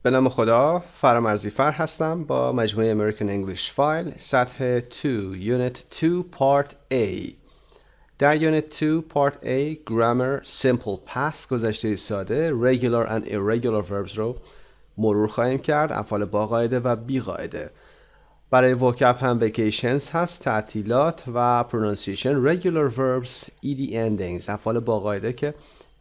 به نام خدا، فرامرزی هستم با مجموعه امریکن انگلیش فایل سطح 2 یونت 2 پارت A. در یونت 2 پارت A grammar simple past گذشته ساده regular and irregular verbs رو مرور خواهیم کرد، افعال با قاعده و بی قاعده. برای vocab هم vacations هست، تعطیلات و pronunciation regular verbs ed endings افعال با قاعده که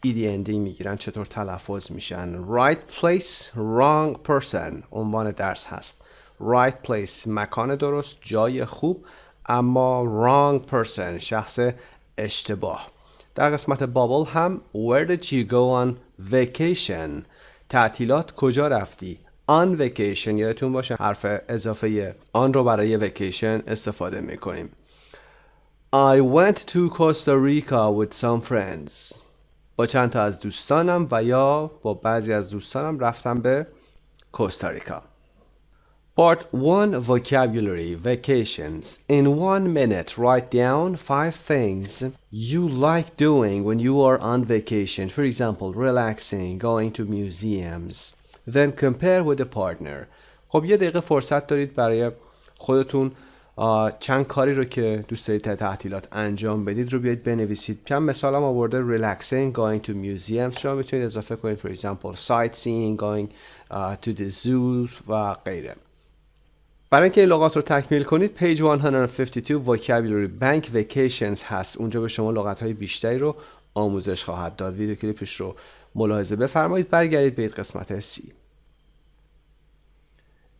ed ending میگیرن چطور تلفظ میشن. right place wrong person عنوان درس هست. right place مکان درست، جای خوب، اما wrong person شخص اشتباه. در قسمت بابل هم where did you go on vacation تعطیلات کجا رفتی. on vacation یادتون باشه حرف اضافه on رو برای vacation استفاده میکنیم. I went to Costa Rica with some friends با چند تا از دوستانم و یا با بعضی از دوستانم رفتم به کوستاریکا. Part 1 Vocabulary Vacations. In 1 minute write down 5 things you like doing when you are on vacation. For example, relaxing, going to museums. Then compare with a partner. خب یه دقیقه فرصت دارید برای خودتون چند کاری رو که دوست دارید تا تعطیلات انجام بدید رو بیاید بنویسید. چند مثال هم آورده relaxing, going to museums شما میتونید اضافه کنید. For example, sightseeing, going to the zoo و غیره. برای اینکه این لغات رو تکمیل کنید page 152 vocabulary bank vacations هست. اونجا به شما لغت‌های بیشتری رو آموزش خواهد داد. ویدیو کلیپش رو ملاحظه بفرمایید. برگردید به قسمت C.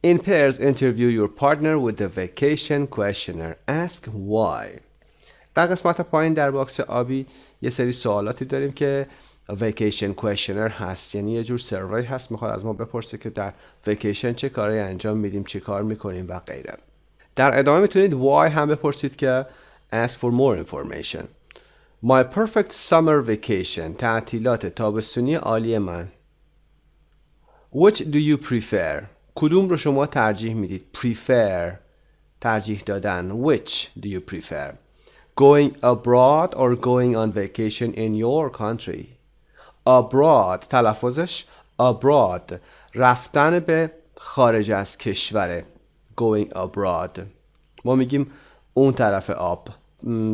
In pairs, interview your partner with the vacation questionnaire. Ask why. در قسمت پایین در باکس آبی یه سری سوالاتی داریم که vacation questionnaire هست، یعنی یه جور سروی هست، میخواد از ما بپرسه که در vacation چه کاری انجام میدیم، چه کار میکنیم و غیره. در ادامه میتونید why هم بپرسید که ask for more information. My perfect summer vacation تعطیلات تابستونی عالی من. Which do you prefer کدوم رو شما ترجیح میدید. prefer ترجیح دادن. which do you prefer going abroad or going on vacation in your country. abroad تلفظش abroad رفتن به خارج از کشوره. going abroad ما میگیم اون طرف آب.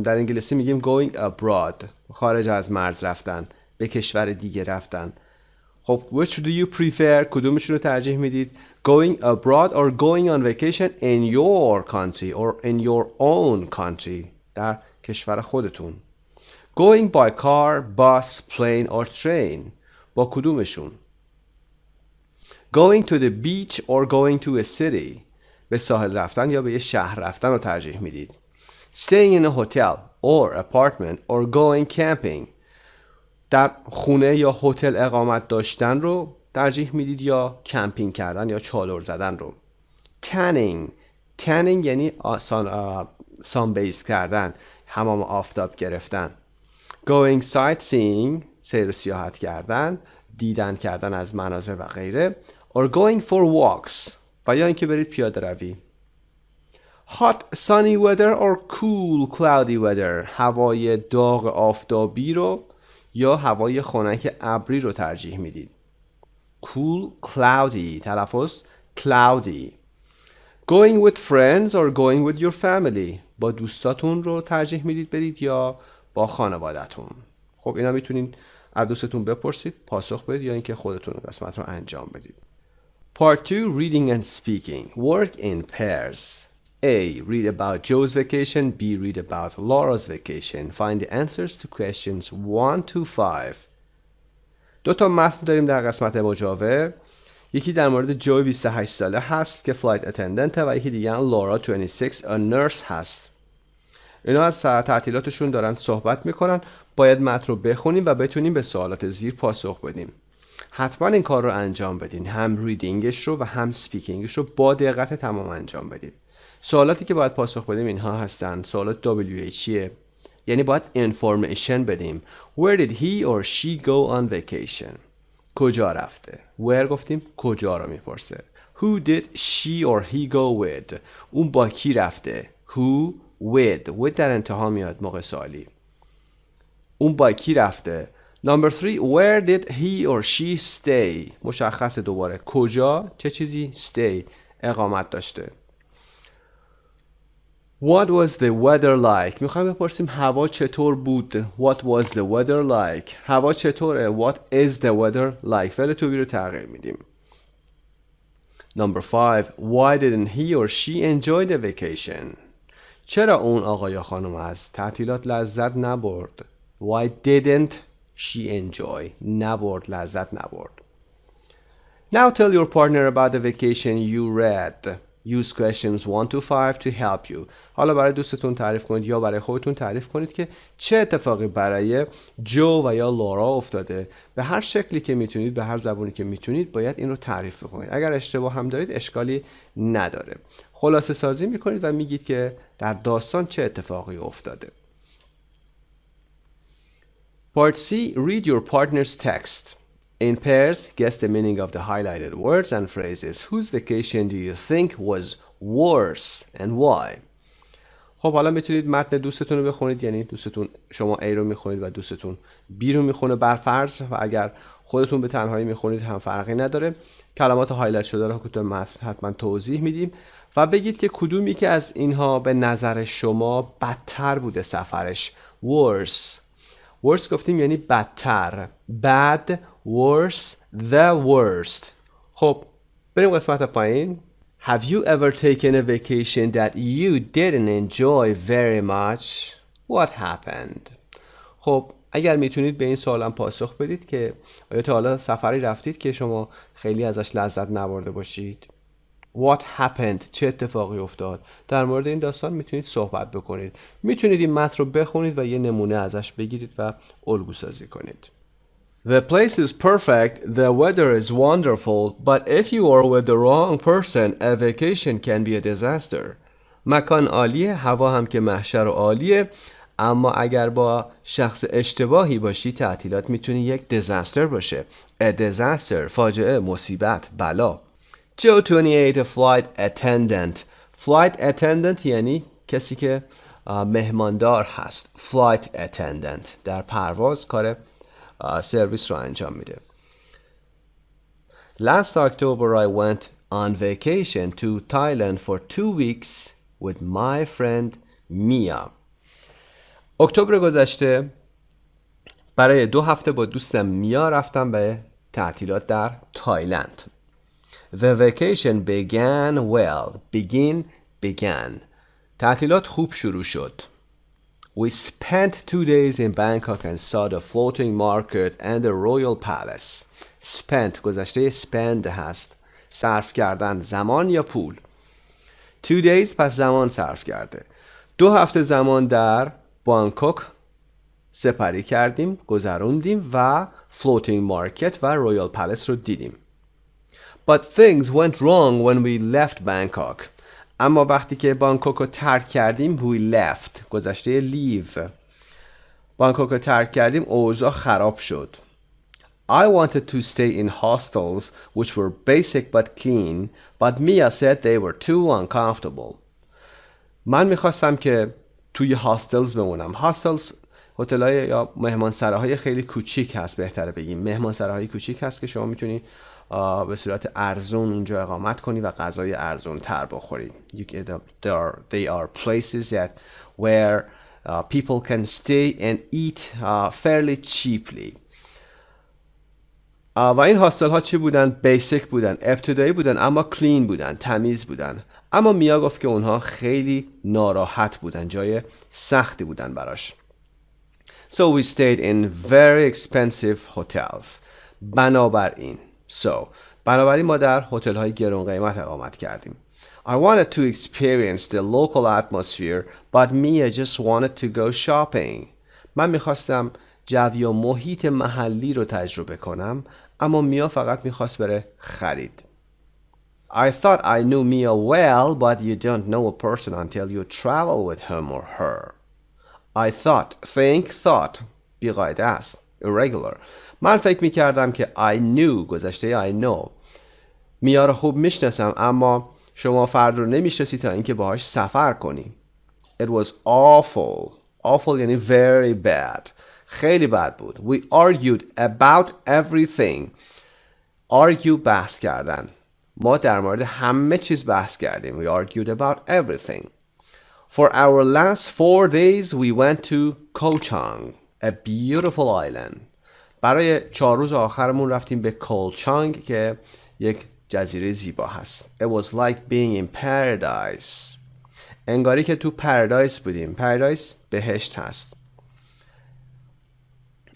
در انگلیسی میگیم going abroad خارج از مرز رفتن، به کشور دیگه رفتن. خب which do you prefer کدومشون رو ترجیح میدید. going abroad or going on vacation in your country or in your own country در کشور خودتون. going by car, bus, plane or train با کدومشون. going to the beach or going to a city به ساحل رفتن یا به یه شهر رفتن رو ترجیح میدید. staying in a hotel or apartment or going camping در خونه یا هتل اقامت داشتن رو ترجیح میدید یا کمپینگ کردن یا چادر زدن رو. tanning یعنی سانبیز کردن، حمام آفتاب گرفتن. going sightseeing سیر و سیاحت کردن، دیدن کردن از مناظر و غیره. or going for walks و یا اینکه برید پیاده روی. hot sunny weather or cool cloudy weather هوای داغ آفتابی رو یا هوای خنک ابری رو ترجیح میدید. cool cloudy تلفظ cloudy. going with friends or going with your family با دوستاتون رو ترجیح میدید برید یا با خانوادتون. خب اینا میتونین از دوستتون بپرسید، پاسخ بدید یا اینکه خودتون قسمت رو انجام بدید. Part 2 Reading and Speaking. Work in pairs. A. Read about Joe's vacation. B. Read about Laura's vacation. Find the answers to questions 1 to 5. دو تا متن داریم در قسمت مجاور. یکی در مورد جو 28 ساله هست که فلایت اتندنت و یکی دیگه لورا 26 a nurse هست. اینا از تعطیلاتشون دارن صحبت میکنن. باید متن رو بخونیم و بتونیم به سوالات زیر پاسخ بدیم. حتما این کار رو انجام بدین. هم ریدینگش رو و هم سپیکینگش رو با دقت تمام انجام بدید. سوالاتی که باید پاسخ بدیم اینها هستن. سوالات WH یعنی باید information بدیم. Where did he or she go on vacation کجا رفته. where گفتیم کجا رو میپرسه. Who did she or he go with اون با کی رفته. Who with در انتها میاد موقع سوالی. اون با کی رفته. Number 3. Where did he or she stay? مشخص دوباره. کجا چه چیزی stay اقامت داشته. What was the weather like? میخوایم بپرسیم هوا چطور بود. What was the weather like? هوا چطوره. What is the weather like? فعل to be رو تغییر میدیم. Number 5. Why didn't he or she enjoy the vacation? چرا اون آقا یا خانم از تعطیلات لذت نبرد؟ Why didn't she enjoy? نبرد، لذت نبرد. Now tell your partner about the vacation you read. Use questions 1 to 5 to help you. حالا برای دوستتون تعریف کنید یا برای خودتون تعریف کنید که چه اتفاقی برای جو و یا لورا افتاده. به هر شکلی که میتونید، به هر زبانی که میتونید باید این رو تعریف کنید. اگر اشتباه هم دارید اشکالی نداره. خلاصه سازی میکنید و میگید که در داستان چه اتفاقی افتاده. Part C. Read your partner's text. In pairs, guess the meaning of the highlighted words and phrases. Whose vacation do you think was worse and why? خب حالا میتونید متن دوستتون رو بخونید، یعنی دوستتون شما A رو میخونید و دوستتون B رو میخونه بر فرض، و اگر خودتون به تنهایی میخونید هم فرقی نداره. کلمات هایلایت شده رو که متن حتما توضیح میدیم و بگید که کدومی که از اینها به نظر شما بدتر بوده سفرش. worse گفتیم یعنی بدتر. bad, worse, the worst. خب بریم قسمت پایین. Have you ever taken a vacation that you didn't enjoy very much? What happened? خب اگر میتونید به این سوالم پاسخ بدید که آیا تا حالا سفری رفتید که شما خیلی ازش لذت نبرده باشید؟ What happened؟ چه اتفاقی افتاد؟ در مورد این داستان میتونید صحبت بکنید. میتونید این متن رو بخونید و یه نمونه ازش بگیرید و الگو سازی کنید. The place is perfect, the weather is wonderful, but if you are with the wrong person, a vacation can be a disaster. مکان عالیه، هوا هم که محشر و عالیه، اما اگر با شخص اشتباهی باشی تعطیلات میتونه یک دیزاستر باشه. A disaster، فاجعه، مصیبت، بلا. Joe 28, a flight attendant. Flight attendant یعنی کسی که مهماندار هست. Flight attendant در پرواز کار سرویس رو انجام میده. Last October I went on vacation to Thailand for 2 weeks with my friend Mia. اکتبر گذشته برای 2 هفته با دوستم میا رفتم به تعطیلات در تایلند. The vacation began well. began. تعطیلات خوب شروع شد. We spent 2 days in Bangkok and saw the floating market and the royal palace. Spent گذشته spend هست. صرف کردن، زمان یا پول. 2 days پس زمان صرف کرده. 2 هفته زمان در بانکوک سپری کردیم، گذروندیم و floating market و royal palace رو دیدیم. But things went wrong when we left Bangkok. اما وقتی که بانکوک رو ترک کردیم we left گذشته leave. بانکوک رو ترک کردیم اوضاع خراب شد. I wanted to stay in hostels which were basic but clean, but Mia said they were too uncomfortable. من میخواستم که توی هاستلز بمونم. هاستلز هتل‌های یا مهمانسراهای خیلی کوچیک هست، بهتره بگیم مهمانسراهای کوچیک هست که شما میتونی به صورت ارزون اونجا اقامت کنی و غذای ارزون تر بخوری. They are places that where people can stay and eat fairly cheaply. و این هاستل ها چی بودن؟ بیسیک بودن، ابتدایی بودن، اما کلین بودن، تمیز بودن. اما میا گفت که اونها خیلی ناراحت بودن، جای سختی بودن براش. So we stayed in very expensive hotels. بنابراین ما در هتل های گران قیمت اقامت کردیم. I wanted to experience the local atmosphere, but Mia just wanted to go shopping. من میخواستم جوی و محیط محلی رو تجربه کنم، اما میا فقط میخواست بره خرید. I thought I knew Mia well, but you don't know a person until you travel with him or her. I thought بیقاعده است. irregular. من فکر میکردم که I knew گذشته I know. میا رو خوب میشناسم، اما شما فرد رو نمیشناسی تا اینکه باهاش سفر کنی. It was awful. Awful یعنی very bad. خیلی بد بود. We argued about everything. Argue بحث کردن. ما در مورد همه چیز بحث کردیم. We argued about everything. For our last 4 days we went to Ko Chang, a beautiful island. برای 4 روز آخرمون رفتیم به کولچانگ که یک جزیره زیبا هست. It was like being in paradise. انگاری که تو پرادایس بودیم. پرادایس بهشت هست.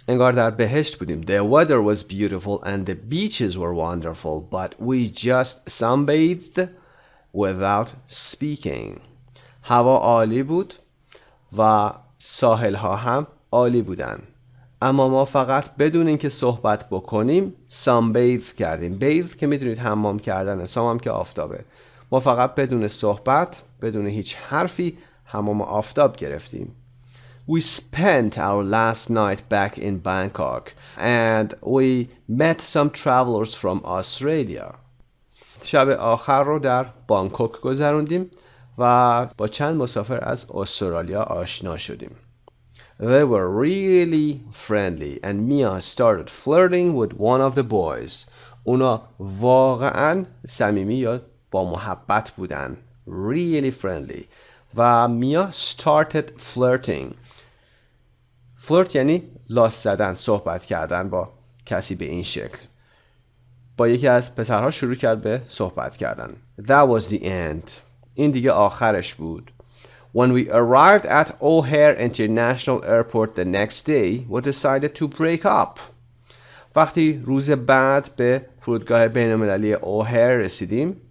انگار در بهشت بودیم. The weather was beautiful and the beaches were wonderful, but we just sunbathed without speaking. هوا عالی بود و ساحل ها هم عالی بودن. اما ما فقط بدون اینکه صحبت بکنیم sunbathe کردیم. bathe که میدونید حمام کردنه، سام هم که آفتابه. ما فقط بدون صحبت، بدون هیچ حرفی حمام آفتاب گرفتیم. We spent our last night back in Bangkok and we met some travelers from Australia. شب آخر رو در بانکوک گذروندیم و با چند مسافر از استرالیا آشنا شدیم. They were really friendly and Mia started flirting with one of the boys. اونا واقعاً صمیمی یا با محبت بودن. Really friendly. و میا started flirting. فلرت یعنی لاس زدن، صحبت کردن با کسی به این شکل. با یکی از پسرها شروع کرد به صحبت کردن. That was the end. این دیگه آخرش بود. When we arrived at O'Hare International Airport the next day, we decided to break up. وقتی روز بعد به فرودگاه بین‌المللی اوهر رسیدیم،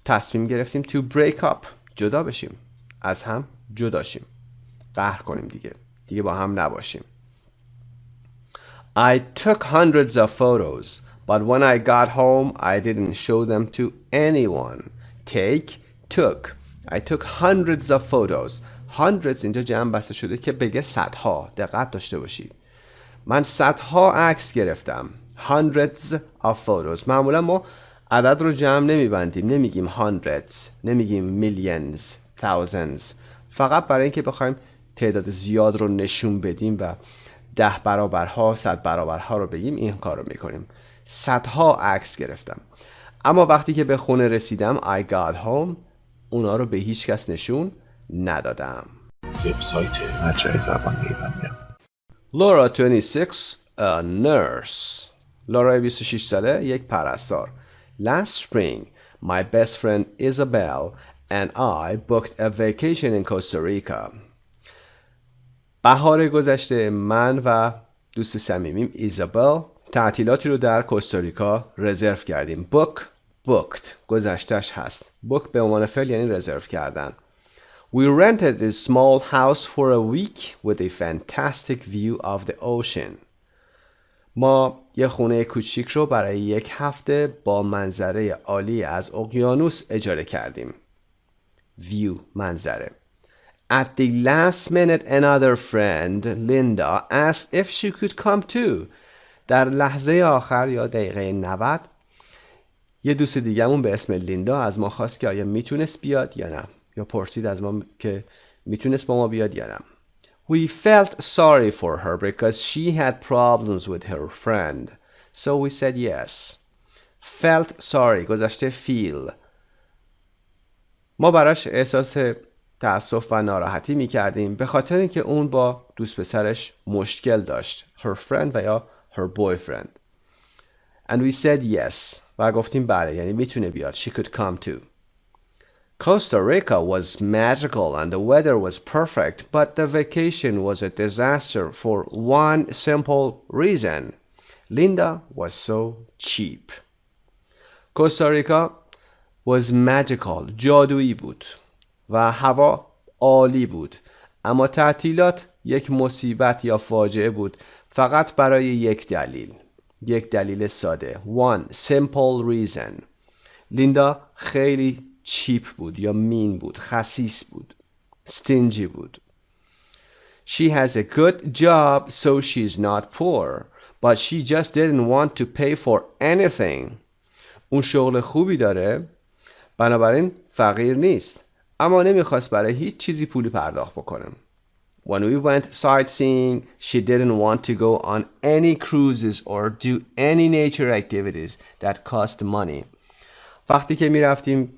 تصمیم گرفتیم to break up. جدا بشیم. از هم جدا شیم. قهر کنیم دیگه با هم نباشیم. I took hundreds of photos, but when I got home, I didn't show them to anyone. took. I took hundreds of photos. Hundreds اینجا جمع بسته شده که بگه صدها. دقت داشته باشید. من صدها عکس گرفتم. Hundreds of photos. معمولا ما عدد رو جمع نمیبندیم. نمیگیم hundreds. نمیگیم millions. Thousands. فقط برای اینکه بخوایم تعداد زیاد رو نشون بدیم و 10 برابرها 100 برابرها رو بگیم این کار رو میکنیم. صدها عکس گرفتم. اما وقتی که به خونه رسیدم I got home اونا رو به هیچ کس نشون ندادم. وبسایت مجموعه زبان ایرانی. Laura 26 a nurse. لورا 26 ساله یک پرستار. Last spring my best friend Isabel and I booked a vacation in Costa Rica. بهار گذشته من و دوست صمیمیم ایزابل تعطیلاتی رو در کوستاریکا رزرو کردیم. booked گذشتهش هست. book به عنوان فعل یعنی رزرو کردن. We rented a small house for a week with a fantastic view of the ocean. ما یه خونه کوچیک رو برای یک هفته با منظره عالی از اقیانوس اجاره کردیم. view منظره. At the last minute another friend Linda asked if she could come too. در لحظه آخر یا دقیقه 90 یه دوست دیگه‌مون به اسم لیندا از ما خواست که آیا میتونست بیاد یا نه، یا پرسید از ما که میتونست با ما بیاد یا نه. We felt sorry for her because she had problems with her friend. So we said yes. Felt sorry گذشته feel. ما براش احساس تأسف و ناراحتی میکردیم به خاطر اینکه اون با دوست پسرش مشکل داشت. Her friend و یا her boyfriend. And we said yes. و گفتیم بله یعنی میتونه بیاد. She could come too. Costa Rica was magical and the weather was perfect, but the vacation was a disaster for one simple reason. Linda was so cheap. Costa Rica was magical. جادویی بود و هوا عالی بود. اما تعطیلات یک مصیبت یا فاجعه بود فقط برای یک دلیل ساده. One simple reason. لیندا خیلی چیپ بود یا مین بود، خسیس بود، stingy بود. She has a good job so she's not poor, but she just didn't want to pay for anything. اون شغل خوبی داره بنابراین فقیر نیست اما نمیخواست برای هیچ چیزی پولی پرداخت بکنه. When we went sightseeing, she didn't want to go on any cruises or do any nature activities that cost money. وقتی که می رفتیم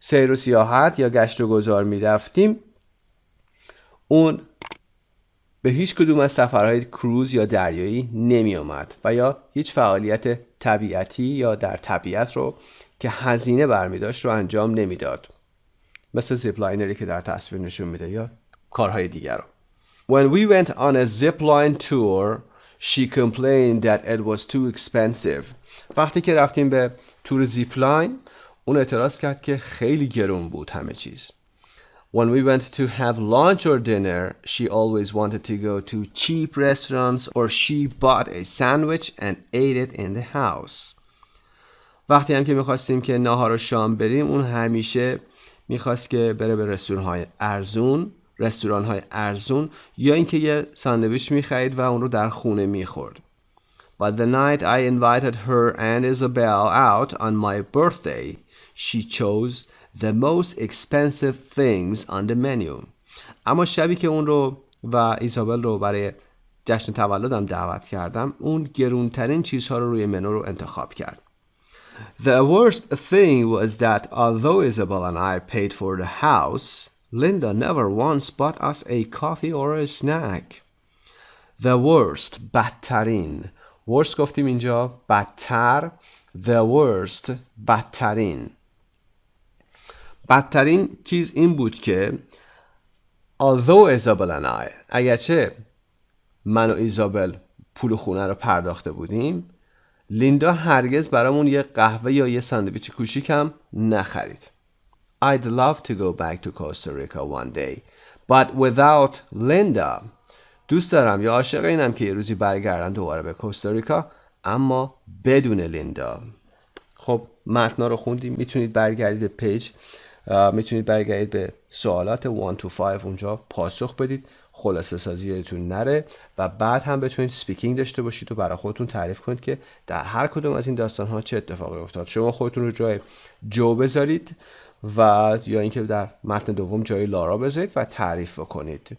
سیر و سیاحت یا گشت و گذار می رفتیم، اون به هیچ کدوم از سفرهای کروز یا دریایی نمی اومد و یا هیچ فعالیت طبیعتی یا در طبیعت رو که هزینه برمی داشت رو انجام نمی داد. مثل زیپلاینری که در تصویر نشون میده یا کارهای دیگر رو. When we went on a zipline tour, she complained that it was too expensive. وقتی که رفتیم به تور زیپلاین، اون اعتراض کرد که خیلی گرون بود همه چیز. When we went to have lunch or dinner, she always wanted to go to cheap restaurants or she bought a sandwich and ate it in the house. وقتی هم که میخواستیم که ناهار و شام بریم، اون همیشه میخواست که بره به رستوران‌های ارزون یا اینکه یه ساندویچ میخرید و اون رو در خونه میخورد. But the night I invited her and Isabel out on my birthday, she chose the most expensive things on the menu. اما شبی که اون رو و ایزابل رو برای جشن تولدم دعوت کردم، اون گرونترین چیزها رو روی منو رو انتخاب کرد. The worst thing was that although Isabel and I paid for the house, Linda never once bought us a coffee or a snack. The worst, بدترین. worst گفتیم اینجا بدتر. The worst, بدترین. بدترین چیز این بود که although Isabel and I, اگرچه من و ایزابل پول خونه رو پرداخته بودیم، لیندا هرگز برامون یه قهوه یا یه ساندویچ کوچیک هم نخرید. I'd love to go back to Costa Rica one day, but without Linda. دوست دارم یا عاشق اینم که یه روزی برگردم دوباره به کوستاریکا، اما بدون لیندا. خب متنا رو خوندیم، میتونید برگردید به پیج، میتونید برگردید به سوالات 1 to 5 اونجا پاسخ بدید، خلاصه سازی یادتون نره و بعد هم بتونید سپیکینگ داشته باشید و برای خودتون تعریف کنید که در هر کدوم از این داستان‌ها چه اتفاقی افتاد. شما خودتون رو جای جو بذارید و یا اینکه در متن دوم جای لارا بذارید و تعریف بکنید.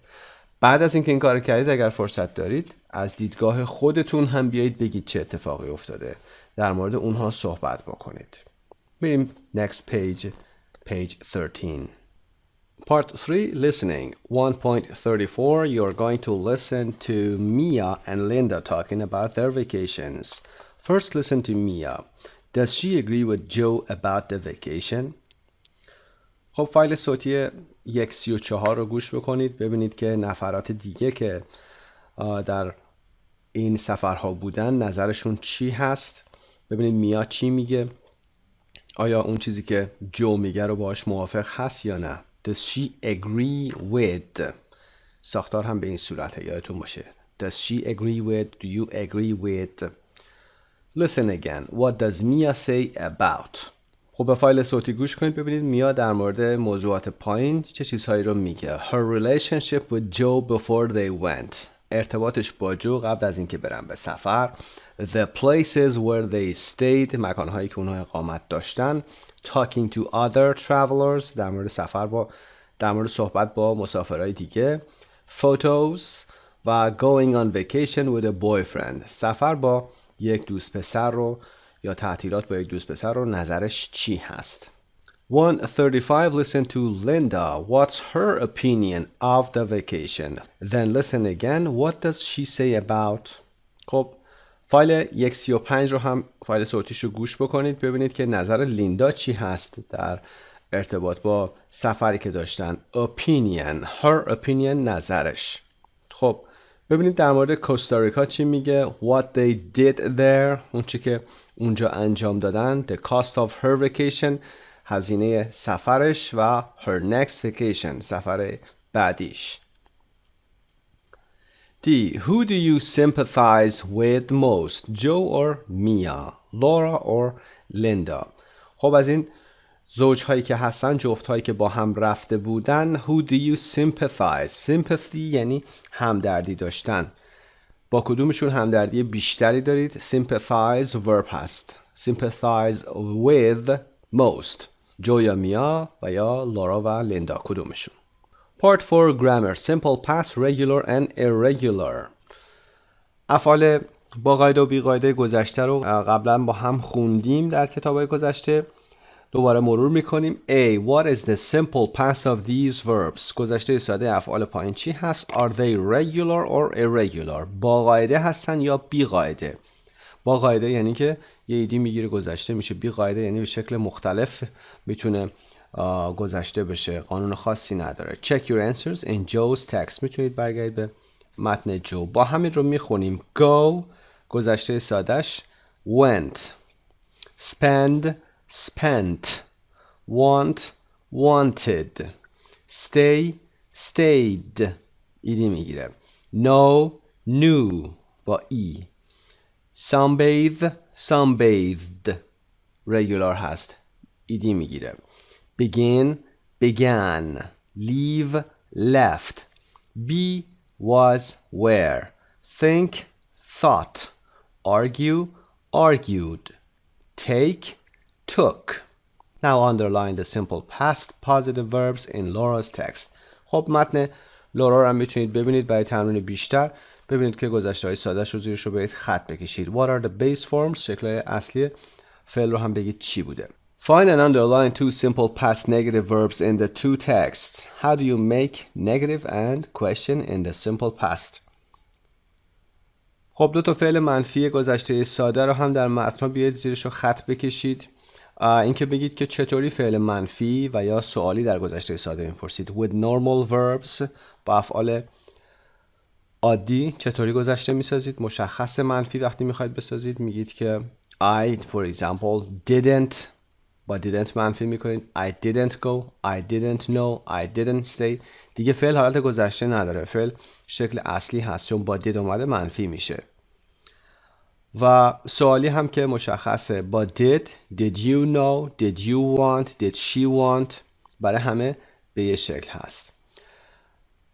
بعد از اینکه این کار کردید، اگر فرصت دارید از دیدگاه خودتون هم بیایید بگید چه اتفاقی افتاده، در مورد اونها صحبت بکنید. میریم next page 13. Part 3, listening. 1.34, you're going to listen to Mia and Linda talking about their vacations. First, listen to Mia. Does she agree with Joe about the vacation? خب فایل صوتی 1:34 رو گوش بکنید، ببینید که نفرات دیگه که در این سفرها بودن نظرشون چی هست. ببینید میا چی میگه، آیا اون چیزی که جو میگه رو باهاش موافق هست یا نه. Does she agree with؟ ساختار هم به این صورته، یادتون باشه. Does she agree with؟ Do you agree with؟ Listen again. What does Mia say about؟ خب به فایل صوتی گوش کنید، ببینید میا در مورد موضوعات پایین چه چیزهایی رو میگه. Her relationship with Joe before they went. ارتباطش با جو قبل از اینکه برن به سفر. The places where they stayed. مکانهایی که اونها اقامت داشتن. Talking to other travelers. در مورد صحبت با مسافرهای دیگه. Photos و going on vacation with a boyfriend. سفر با یک دوست پسر رو یا تعطیلات با یک دوست پسر رو نظرش چی هست. 1:35 listen to Linda. What's her opinion of the vacation? Then listen again. What does she say about؟ خب فایل 1:35 رو هم فایل صوتیش رو گوش بکنید، ببینید که نظر لیندا چی هست در ارتباط با سفری که داشتن. Opinion. Her opinion نظرش. خب ببینید در مورد کوستاریکا چی میگه. What they did there. اون چی که اونجا انجام دادن. The cost of her vacation. هزینه سفرش و her next vacation. سفر بعدیش. D. Who do you sympathize with most? Joe or Mia? Laura or Linda? خب از این زوجهایی که هستن، جفتهایی که با هم رفته بودن. Who do you sympathize? Sympathy یعنی همدردی داشتن. با کدومشون همدردی بیشتری دارید؟ Sympathize verb هست. Sympathize with most. جو یا میا و یا لورا و لیندا، کدومشون؟ Part 4 Grammar Simple Past Regular and Irregular. افعال با قاعده و بی قاعده گذشته رو قبلا با هم خوندیم در کتاب‌های گذشته. دوباره مرور میکنیم. A. What is the simple past of these verbs? گذشته ساده افعال پایین چی هست؟ Are they regular or irregular? با قاعده هستن یا بی قاعده؟ با قاعده یعنی که یه ایدی میگیره گذشته میشه. بی قاعده یعنی به شکل مختلف میتونه گذشته بشه. قانون خاصی نداره. Check your answers in Joe's text. میتونید برگردید به متن جو. با همین رو میخونیم. Go گذشته سادش went. Spend spent. Want wanted. Stay stayed. ایدی میگیره. Know knew با ای. Sunbathe sunbathed. regular هست. ایدی میگیره. Begin began. Leave left. Be was were. Think thought. Argue argued. Take took. Now underline the simple past positive verbs in Laura's text. خب متن لورا رو هم میتونید ببینید برای تمرین بیشتر. ببینید که گذشته های سادهش رو زیرش رو برید خط بکشید. What are the base forms؟ شکل‌های اصلی فعل رو هم بگید چی بوده. Find and underline two simple past negative verbs in the two texts. How do you make negative and question in the simple past? خب دو تا فعل منفی گذشته ساده رو هم در متن بیاید زیرش رو خط بکشید. اینکه بگید که چطوری فعل منفی و یا سوالی در گذشته ساده میپرسید. With normal verbs با افعال عادی چطوری گذشته میسازید؟ مشخص منفی وقتی میخواید بسازید میگید که I for example didn't با didn't منفی میکنید. I didn't go, I didn't know, I didn't stay. دیگه فعل حالت گذشته نداره. فعل شکل اصلی هست چون با did اومده منفی میشه. و سوالی هم که مشخصه با did you know, did you want, did she want برای همه به یه شکل هست.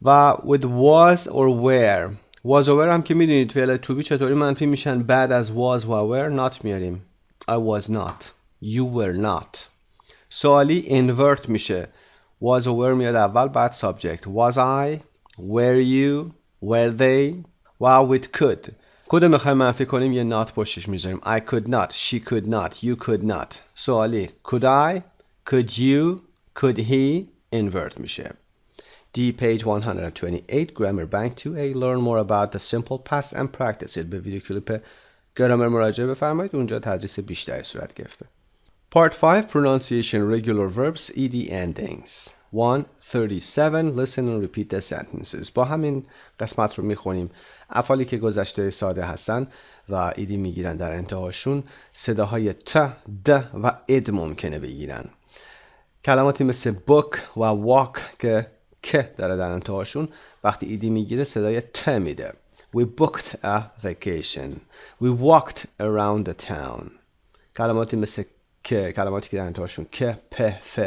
و with was or were. was or were هم که میدونید فعل to be چطوری منفی میشن. بعد از was و were not میاریم. I was not, you were not. سوالی invert میشه. was or were میاد اول بعد subject. Was I, were you, were they. و with could. کد میخوایم منفی کنیم یه not پشتش میذاریم. I could not, she could not, you could not. سوالی could I, could you, could he. invert میشه. D page 128 Grammar Bank 2A. Learn more about the simple past and practice it. به ویدیو کلیپ گرامر مراجعه بفرمایید. اونجا تدریس بیشتری صورت گرفته. Part 5 Pronunciation Regular Verbs ED Endings 137 Listen and repeat the sentences. با همین قسمت رو میخونیم. افعالی که گذشته ساده هستن و ایدی میگیرن در انتهاشون صداهای ت، د و اد ممکنه بگیرن. کلماتی مثل book و walk که داره در انتهاشون وقتی ایدی میگیره صدای ت میده. We booked a vacation. We walked around the town. کلماتی مثل کلماتی که در انتهاشون که، پ، ف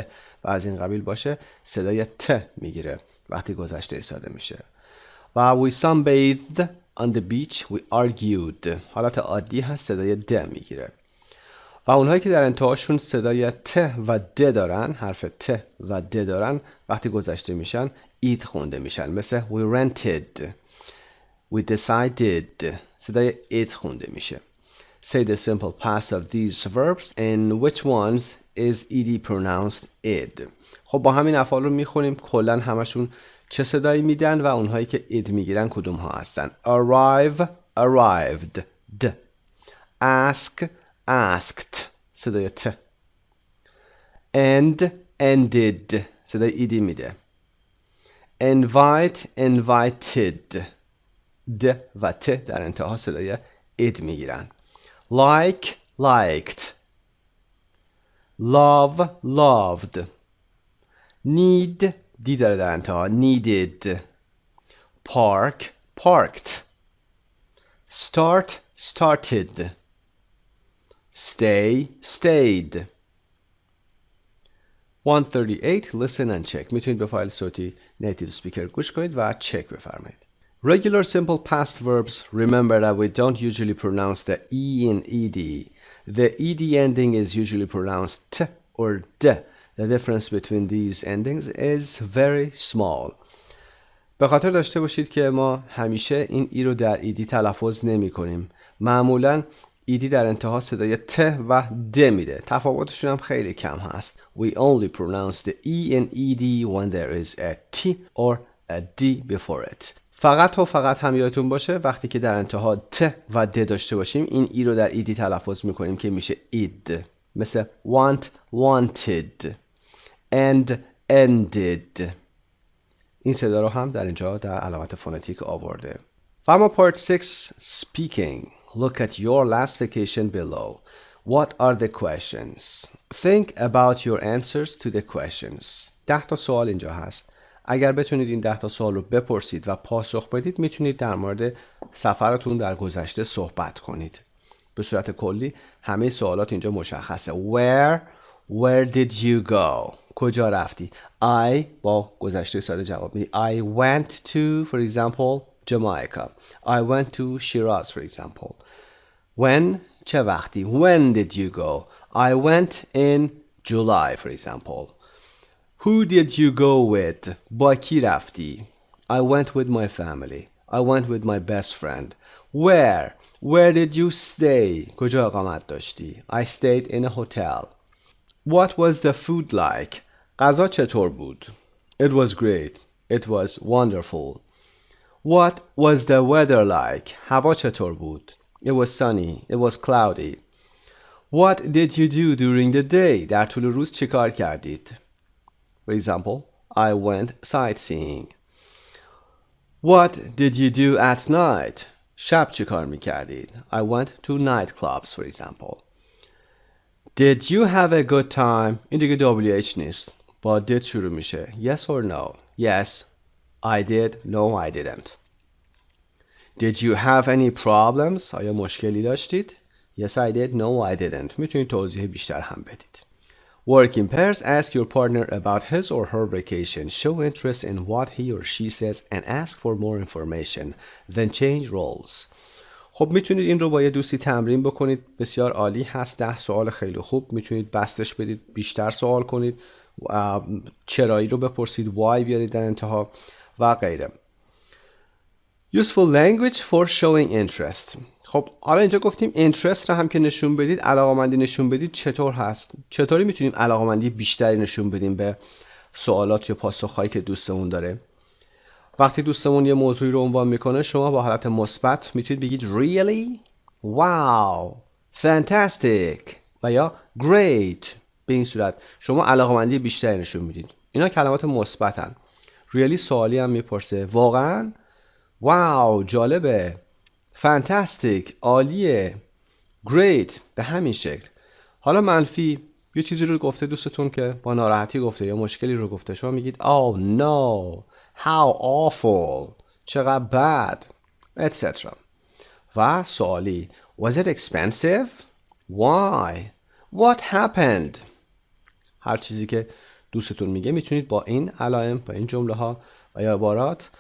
و از این قبیل باشه صدای ت میگیره وقتی گذشته ساده میشه. و we sunbathed on the beach. We argued. حالت عادی هست صدای د میگیره. و اونهایی که در انتهاشون صدای ت و د دارن، حرف ت و د دارن وقتی گذشته میشن اید خونده میشن. مثل we rented, we decided. صدای اید خونده میشه. Say the simple past of these verbs and which ones is ed pronounced id. خب با همین افعال رو میخونیم. کلن همشون چه صدایی میدن و اونهایی که id میگیرن کدوم ها هستن. Arrive, arrived. د. Ask, asked. صدای ت. End, ended. صدای ایدی میده. Invite, invited. د و ت در انتها صدای اد میگیرن. Like, liked. Love, loved. Need, دی داره در انتها. Needed. Park, parked. Start, started. Stay, stayed. 138 Listen and check. میتونید به فایل صوتی نیتیو سپیکر گوش کنید و چک بفرمایید. Regular simple past verbs. Remember that we don't usually pronounce the E in ED. The ED ending is usually pronounced T or D. The difference between these endings is very small. به خاطر داشته باشید که ما همیشه این ای رو در ایدی تلفظ نمی کنیم. معمولاً ایدی در انتها صدای ت و د میده. تفاوتشون هم خیلی کم هست. We only pronounce the e and ed when there is a t or a d before it. فقط و فقط هم یادتون باشه وقتی که در انتها ت و د داشته باشیم این ای رو در ایدی تلفظ میکنیم که میشه اید. مثل want, wanted and ended. این صدا رو هم در اینجا در علامت فونتیک آورده. و اما part 6 speaking. Look at your last vacation below. What are the questions? Think about your answers to the questions. 10 تا سوال اینجا هست. اگر بتونید این 10 تا سوال رو بپرسید و پاسخ بدید میتونید در مورد سفرتون در گذشته صحبت کنید. به صورت کلی همه سوالات اینجا مشخصه. Where did you go? کجا رفتی؟ I با گذشته ساده جواب میدی. I went to, for example, Jamaica. I went to Shiraz, for example. When? چه وقتی؟ When did you go? I went in July, for example. Who did you go with? با کی رفتی؟ I went with my family. I went with my best friend. Where? Where did you stay? کجا اقامت داشتی؟ I stayed in a hotel. What was the food like? غذا چطور بود؟ It was great. It was wonderful. What was the weather like? هوا چطور بود؟ It was sunny. It was cloudy. What did you do during the day? در طول روز چه کار کردید؟ For example, I went sightseeing. What did you do at night? شب چه کار می کردید؟ I went to nightclubs, for example. Did you have a good time? این دیگه WH نیست. با did شروع میشه. Yes or no? Yes, I did. No, I didn't. Did you have any problems? آیا مشکلی داشتید؟ Yes, I did. No, I didn't. میتونید توضیح بیشتر هم بدید. Work in pairs. Ask your partner about his or her vacation. Show interest in what he or she says and ask for more information. Then change roles. خب میتونید این رو با یه دوستی تمرین بکنید. بسیار عالی هست. 10 سوال خیلی خوب. میتونید بستش بدید. بیشتر سوال کنید. چرایی رو بپرسید. why بیارید در انتها و غیره. Useful language for showing interest. خب حالا اینجا گفتیم interest رو هم که نشون بدید، علاقه‌مندی نشون بدید چطور هست؟ چطوری میتونیم علاقه‌مندی بیشتری نشون بدیم به سوالات یا پاسخهایی که دوستمون داره؟ وقتی دوستمون یه موضوعی رو عنوان میکنه شما با حالت مثبت میتونید بگید really؟ wow! fantastic! و یا great! به این صورت شما علاقه‌مندی بیشتری نشون میدید. اینا کلمات مثبتن. really سوالی هم میپرسه. واقعاً؟ واو جالبه. فانتاستیک عالیه. گریت به همین شکل. حالا منفی یه چیزی رو گفته دوستتون که با ناراحتی گفته یا مشکلی رو گفته شما میگید oh no how awful چقدر بد etc. و سوالی was it expensive? Why? What happened? هر چیزی که دوستتون میگه میتونید با این علائم با این جمله ها و یا عبارات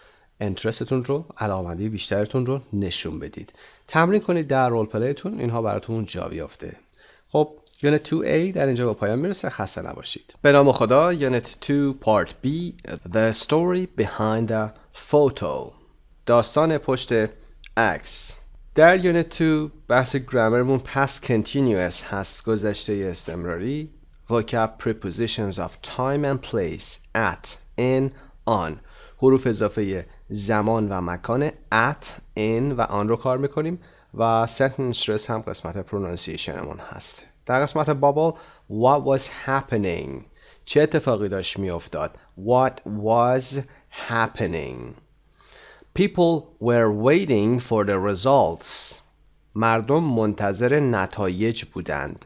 اینترستتون رو علاقه‌مندی بیشترتون رو نشون بدید. تمرین کنید در رول پلیتون اینها براتون جا بیافته. خب یونت 2A در اینجا به پایان میرسه. خسته نباشید. به نام خدا. یونت 2 پارت B The story behind the photo. داستان پشت عکس. در یونت 2 بحث گرامرمون past continuous هست. گذشته استمراری. vocab prepositions of time and place at in on. حروف اضافه زمان و مکان at, in و آن رو کار میکنیم و sentence stress هم قسمت پرونانسیشنمون هست. در قسمت بابل what was happening چه اتفاقی داشت میافتاد. what was happening. people were waiting for the results مردم منتظر نتایج بودند.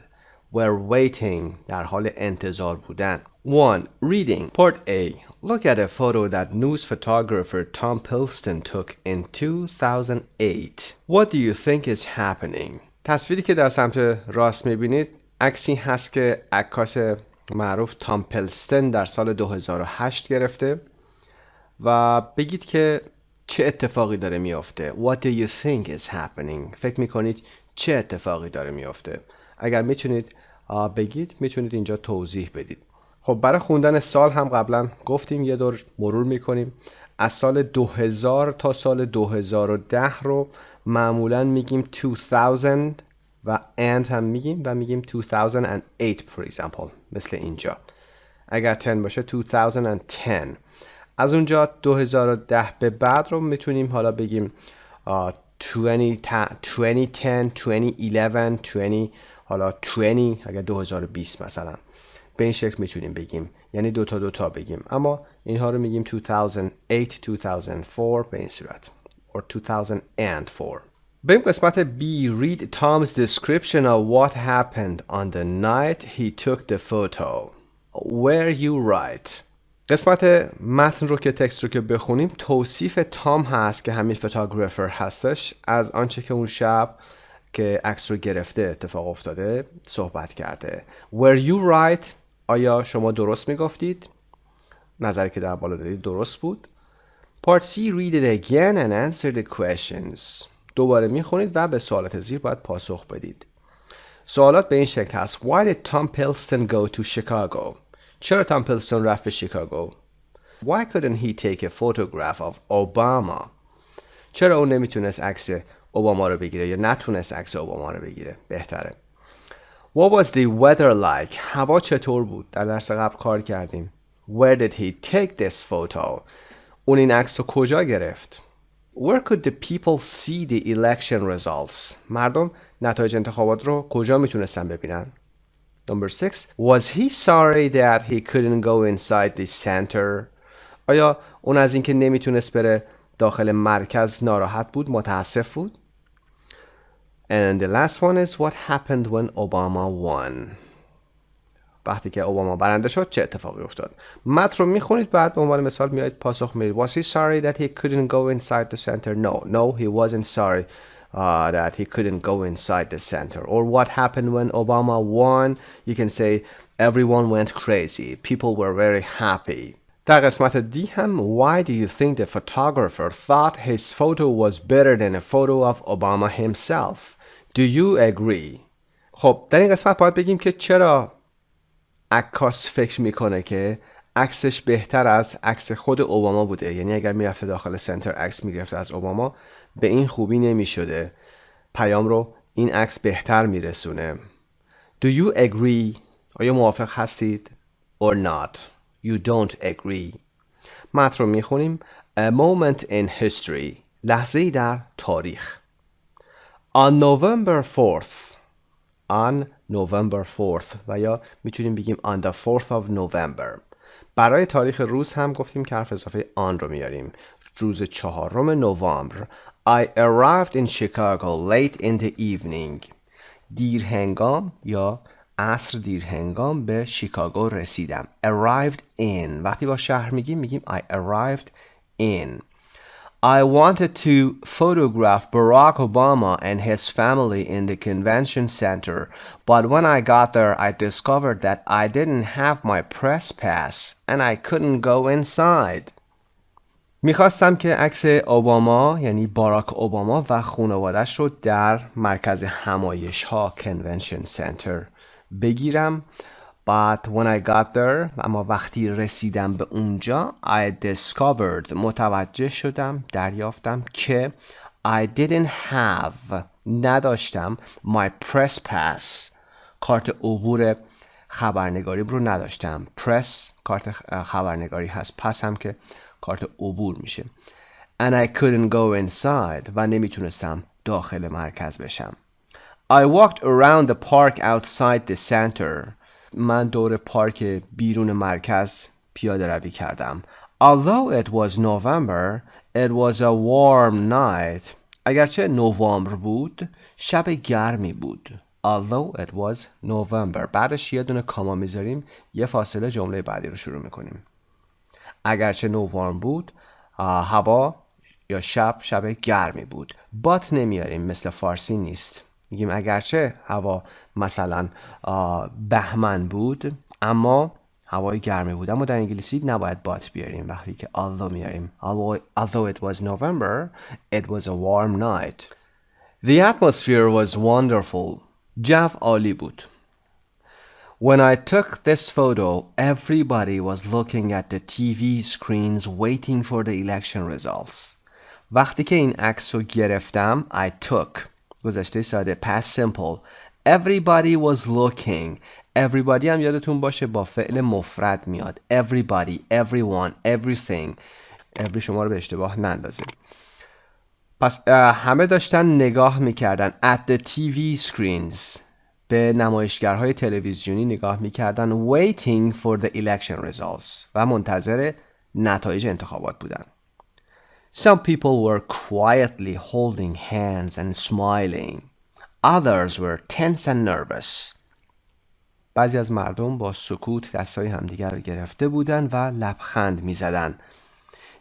were waiting در حال انتظار بودن. 1. Reading. Part A. Look at a photo that news photographer Tom Pilston took in 2008. What do you think is happening? تصویری که در سمت راست میبینید عکسی هست که عکاس معروف تام پلستن در سال 2008 گرفته و بگید که چه اتفاقی داره میافته. What do you think is happening? فکر میکنید چه اتفاقی داره میافته؟ اگر میتونید بگید میتونید اینجا توضیح بدید. خب برای خوندن سال هم قبلا گفتیم یه دور مرور میکنیم. از سال 2000 تا سال 2010 رو معمولا میگیم 2000 و and هم میگیم و میگیم 2008 for example، مثل اینجا. اگر 10 باشه 2010. از اونجا 2010 به بعد رو میتونیم حالا بگیم 2010 2011 20 حالا 20 اگر 2020 مثلا. به این شکل میتونیم بگیم، یعنی دو تا بگیم، اما اینها رو میگیم 2008 2004 به این صورت or 2004. بریم قسمت B. Read Tom's description of what happened on the night he took the photo. Where you write. قسمت متن رو که تکست رو که بخونیم توصیف تام هست که همین فوتوگرافر هستش از آنچه که اون شب که عکس رو گرفته اتفاق افتاده صحبت کرده. Where you write. آیا شما درست میگفتید؟ نظری که در بالا دارید درست بود. Part C. Read it again and answer the questions. دوباره میخونید و به سوالات زیر باید پاسخ بدید. سوالات به این شکل هست. Why did Tom Pilston go to Chicago? چرا تام پیلستون رفت به شیکاگو؟ Why couldn't he take a photograph of Obama? چرا اون نمیتونست عکس اوباما رو بگیره یا نتونست عکس اوباما رو بگیره؟ بهتره. What was the weather like? هوا چطور بود؟ در درس قبل کار کردیم. Where did he take this photo? اون این عکس رو کجا گرفت؟ Where could the people see the election results? مردم نتایج انتخابات رو کجا میتونستن ببینن؟ Number 6. Was he sorry that he couldn't go inside the center? آیا اون از اینکه نمیتونست بره داخل مرکز ناراحت بود، متاسف بود؟ And the last one is what happened when Obama won. وقتی که اوباما برنده شد چه اتفاقی افتاد؟ متن رو میخونید بعد به عنوان مثال میایید پاسخ میدید. Was he sorry that he couldn't go inside the center? No, he wasn't sorry that he couldn't go inside the center. Or what happened when Obama won? You can say everyone went crazy. People were very happy. در قسمت دی هم Why do you think the photographer thought his photo was better than a photo of Obama himself? Do you agree? خب در این قسمت باید بگیم که چرا عکاس فکر میکنه که عکسش بهتر از عکس خود اوباما بوده. یعنی اگر میرفته داخل سنتر عکس میگرفته از اوباما به این خوبی نمیشده، پیام رو این عکس بهتر میرسونه. Do you agree? آیا موافق هستید؟ Or not? You don't agree. متن رو میخونیم. A moment in history. لحظه‌ای در تاریخ. On November 4th. On November 4th و یا میتونیم بگیم on the 4th of November. برای تاریخ روز هم گفتیم که حرف اضافه on رو میاریم. روز 4 نوامبر. I arrived in Chicago late in the evening. دیر هنگام یا عصر دیر هنگام به شیکاگو رسیدم. Arrived in. وقتی با شهر میگیم I arrived in. I wanted to photograph Barack Obama and his family in the convention center, but when I got there, I discovered that I didn't have my press pass and I couldn't go inside. میخواستم که عکس اوباما یعنی باراک اوباما و خانوادش رو در مرکز همایش ها convention center بگیرم. But when I got there, اما وقتی رسیدم به اونجا I discovered, متوجه شدم، دریافتم که I didn't have, نداشتم my press pass, کارت عبور خبرنگاری رو نداشتم. press کارت خبرنگاری هست، پس هم که کارت عبور میشه. And I couldn't go inside و نمیتونستم داخل مرکز بشم. I walked around the park outside the center. من دور پارک بیرون مرکز پیاده روی کردم. Although it was November, it was a warm night. اگرچه نوامبر بود، شب گرمی بود. Although it was November. بعدش یه دونه کاما میذاریم، یه فاصله جمله بعدی رو شروع میکنیم. اگرچه نوامبر بود، هوا یا شب گرمی بود. But نمیاریم، مثل فارسی نیست. میگیم اگرچه هوا مثلا بهمن بود اما هوای گرمی بود، اما در انگلیسی نباید بات بیاریم. وقتی که although میاریم although it was November, it was a warm night. The atmosphere was wonderful. جو عالی بود. When I took this photo, everybody was looking at the TV screens waiting for the election results. وقتی که این عکس رو گرفتم I took گذشته ساده past simple everybody was looking everybody هم یادتون باشه با فعل مفرد میاد everybody, everyone, everything every شما رو به اشتباه نندازیم پس همه داشتن نگاه میکردن at the TV screens به نمایشگرهای تلویزیونی نگاه میکردن waiting for the election results و منتظر نتایج انتخابات بودن Some people were quietly holding hands and smiling. Others were tense and nervous. بعضی از مردم با سکوت دستای همدیگر رو گرفته بودند و لبخند می‌زدند.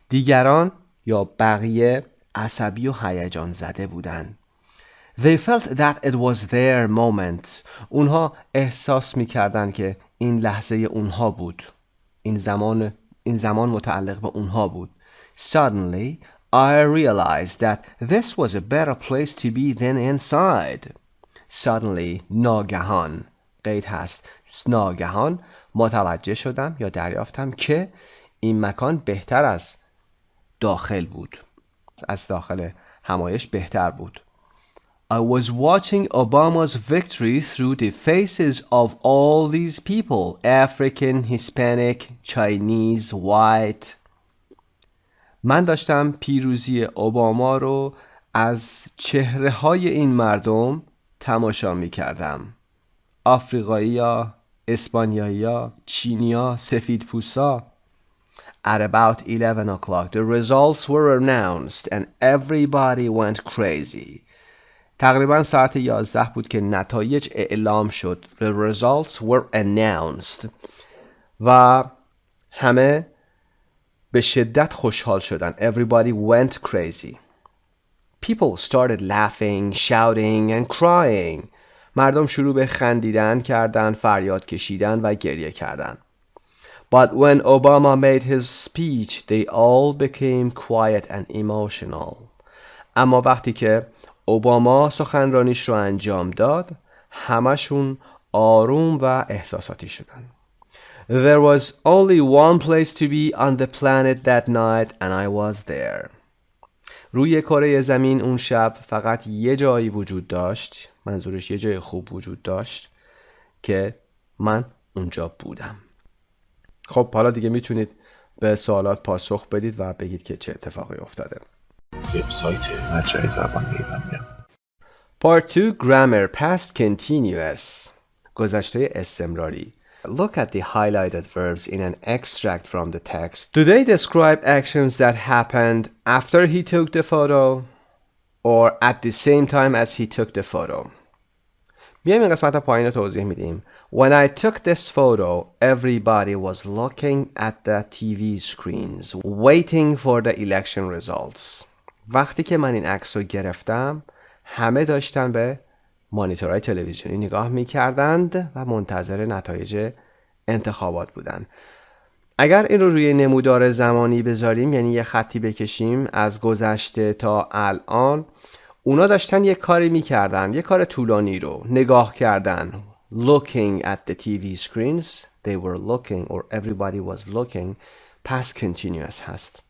دیگران یا بقیه عصبی و هیجان زده بودند. They felt that it was their moment. اونها احساس می‌کردند که این لحظه اونها بود. این زمان متعلق به اونها بود. Suddenly, I realized that this was a better place to be than inside. Suddenly, ناگهان قید هست ناگهان متوجه شدم یا دریافتم که این مکان بهتر از داخل بود از داخل همایش بهتر بود I was watching Obama's victory through the faces of all these people African, Hispanic, Chinese, white من داشتم پیروزی اوباما رو از چهره‌های این مردم تماشا می‌کردم. آفریقایی‌ها، اسپانیایی‌ها، چینی‌ها، سفیدپوستا. At about 11 o'clock, the results were announced and everybody went crazy. تقریباً ساعت 11 بود که نتایج اعلام شد. The results were announced. و همه به شدت خوشحال شدن. Everybody went crazy. People started laughing, shouting and crying. مردم شروع به خندیدن کردن، فریاد کشیدن و گریه کردن. But when Obama made his speech, they all became quiet and emotional. اما وقتی که اوباما سخنرانیش رو انجام داد، همشون آروم و احساساتی شدن. There was only one place to be on the planet that night and I was there. روی کره زمین اون شب فقط یه جایی وجود داشت منظورش یه جای خوب وجود داشت که من اونجا بودم خب حالا دیگه میتونید به سوالات پاسخ بدید و بگید که چه اتفاقی افتاده وبسایت مجموعه زبان ایرانیا Part 2 Grammar Past Continuous گذشته استمراری Look at the highlighted verbs in an extract from the text. Do they describe actions that happened after he took the photo or at the same time as he took the photo? بیایم این قسمت پایین رو توضیح میدیم. When I took this photo, everybody was looking at the TV screens, waiting for the election results. وقتی که من این عکس رو گرفتم، همه داشتن به مانیتورهای تلویزیونی نگاه می‌کردند و منتظر نتایج انتخابات بودند. اگر این رو روی نمودار زمانی بذاریم یعنی یه خطی بکشیم از گذشته تا الان اونا داشتن یه کاری می‌کردن یه کار طولانی رو نگاه کردن looking at the TV screens they were looking or everybody was looking past continuous هست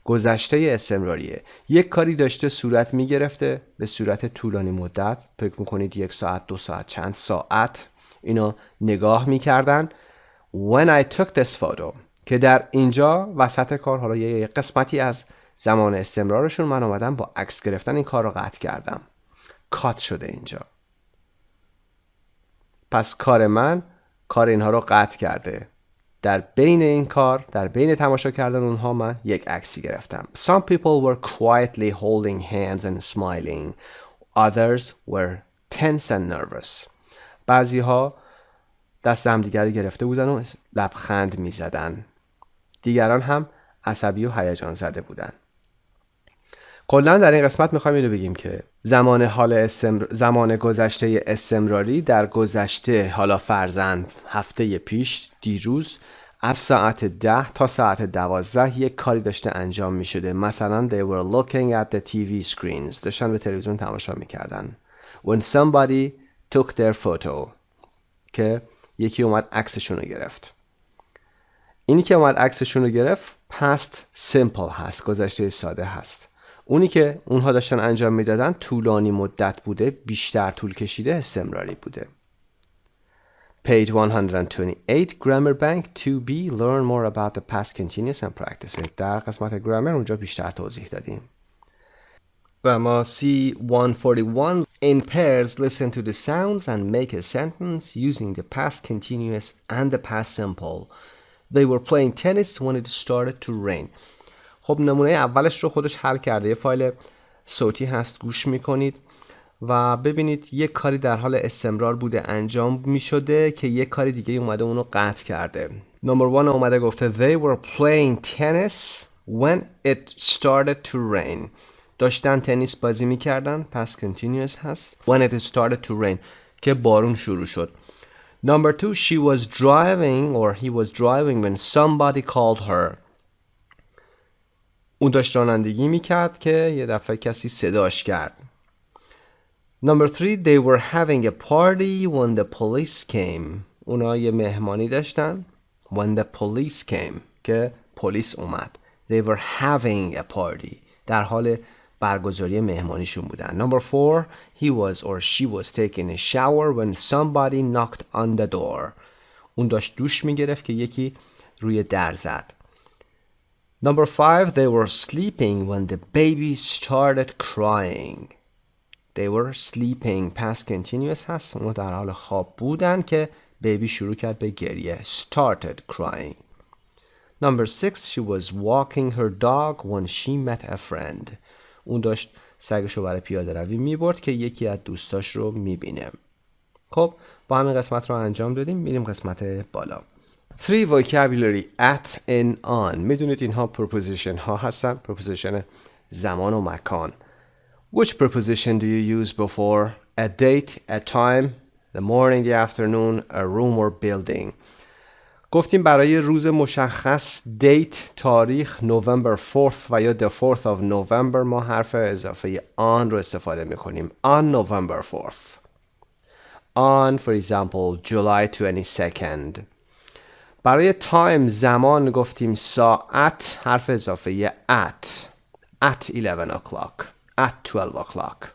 گذشته استمراریه یک کاری داشته صورت میگرفته به صورت طولانی مدت فکر میکنید 1 ساعت 2 ساعت چند ساعت اینا نگاه میکردن when I took this photo که در اینجا وسط کار حالا یه قسمتی از زمان استمرارشون من اومدم با عکس گرفتن این کار رو قطع کردم کات شده اینجا پس کار من کار اینها رو قطع کرده در بین این کار در بین تماشا کردن اونها من یک عکسی گرفتم Some people were quietly holding hands and smiling Others were tense and nervous بعضی ها دست همدیگر گرفته بودن و لبخند می زدن دیگران هم عصبی و هیجان زده بودن کلا در این قسمت میخوایم اینو بگیم که زمان گذشته استمراری در گذشته حالا فرضاً هفته پیش دیروز از ساعت 10 تا ساعت 12 یک کاری داشته انجام میشده مثلا they were looking at the TV screens داشتن به تلویزیون تماشا میکردن when somebody took their photo که یکی اومد عکسشون رو گرفت. اینی که اومد عکسشون رو گرفت past simple هست، گذشته ساده هست. اونی که اونها داشتن انجام میدادن طولانی مدت بوده، بیشتر طول کشیده، استمراری بوده. Page 128 Grammar Bank 2B Learn more about the past continuous and practice it. در قسمت گرامر اونجا بیشتر توضیح دادیم. و ما C141 In pairs listen to the sounds and make a sentence using the past continuous and the past simple. They were playing tennis when it started to rain. خب نمونه اولش رو خودش حل کرده. یه فایل صوتی هست، گوش میکنید و ببینید یک کاری در حال استمرار بوده، انجام میشده که یک کاری دیگه اومده اونو قطع کرده. نمبر 1 اومده گفته They were playing tennis when it started to rain. داشتن تنیس بازی میکردن، past continuous هست. When it started to rain که بارون شروع شد. Number 2 she was driving or he was driving when somebody called her. اون داشت رانندگی میکرد که یه دفعه کسی صداش کرد. Number 3 they were having a party when the police came. اونا یه مهمانی داشتن when the police came که پلیس اومد. They were having a party. در حال برگزاری مهمانیشون بودن. Number 4 he was or she was taking a shower when somebody knocked on the door. اون داشت دوش میگرفت که یکی روی در زد. Number 5 they were sleeping when the baby started crying. They were sleeping past continuous هست. اون در حال خواب بودن که بیبی شروع کرد به گریه. Started crying. Number 6 she was walking her dog when she met a friend. اون داشت سگشو برای پیاده روی میبرد که یکی از دوستاش رو میبینه. خب با همین قسمت رو انجام دادیم. میریم قسمت بالا. 3 vocabulary at in on. میدونید اینها preposition ها هستن. preposition زمان و مکان. Which preposition do you use before a date, a time, the morning, the afternoon, a room or building? گفتیم برای روز مشخص date، تاریخ، November 4th و یا the 4th of November ما حرف اضافه on رو استفاده میکنیم. On November 4th. On for example July 22nd. برای time زمان گفتیم ساعت، حرف اضافه at 11 o'clock. At 12 o'clock.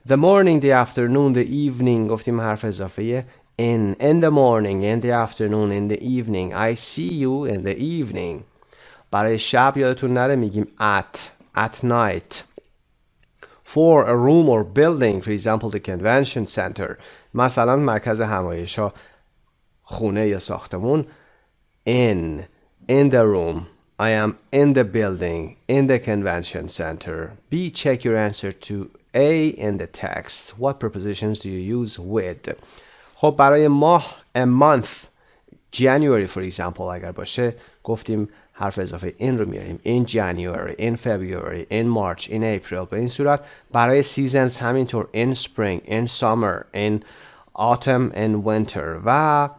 The morning, the afternoon, the evening گفتیم حرف اضافه in the morning, in the afternoon, in the evening. I see you in the evening. برای شب یادتون نره میگیم at night. For a room or building, for example the convention center. مثلا مرکز همایش ها، خونه یا ساختمون. In the room. I am in the building, in the convention center. B. Check your answer to A in the text. What prepositions do you use with? خب برای ماه a month, January for example اگر باشه گفتیم حرف اضافه in رو میاریم. In January, in February, in March, in April. به این صورت برای seasons همینطور in spring, in summer, in autumn, in winter. و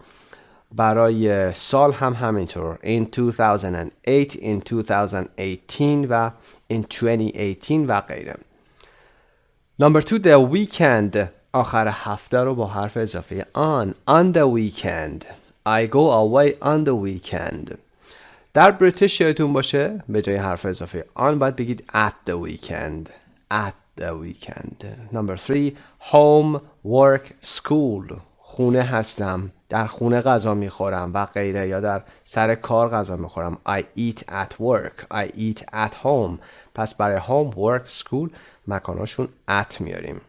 برای سال هم همینطور in 2008, in 2018 و in 2018 و غیره. Number 2 the weekend. آخر هفته رو با حرف اضافه on the weekend. I go away on the weekend. در بریتیش یادتون باشه به جای حرف اضافه on باید بگید at the weekend. At the weekend. Number 3 home, work, school. خونه هستم، در خونه غذا میخورم و غیره، یا در سر کار غذا میخورم. I eat at work. I eat at home. پس برای home, work, school مکاناشون at میاریم.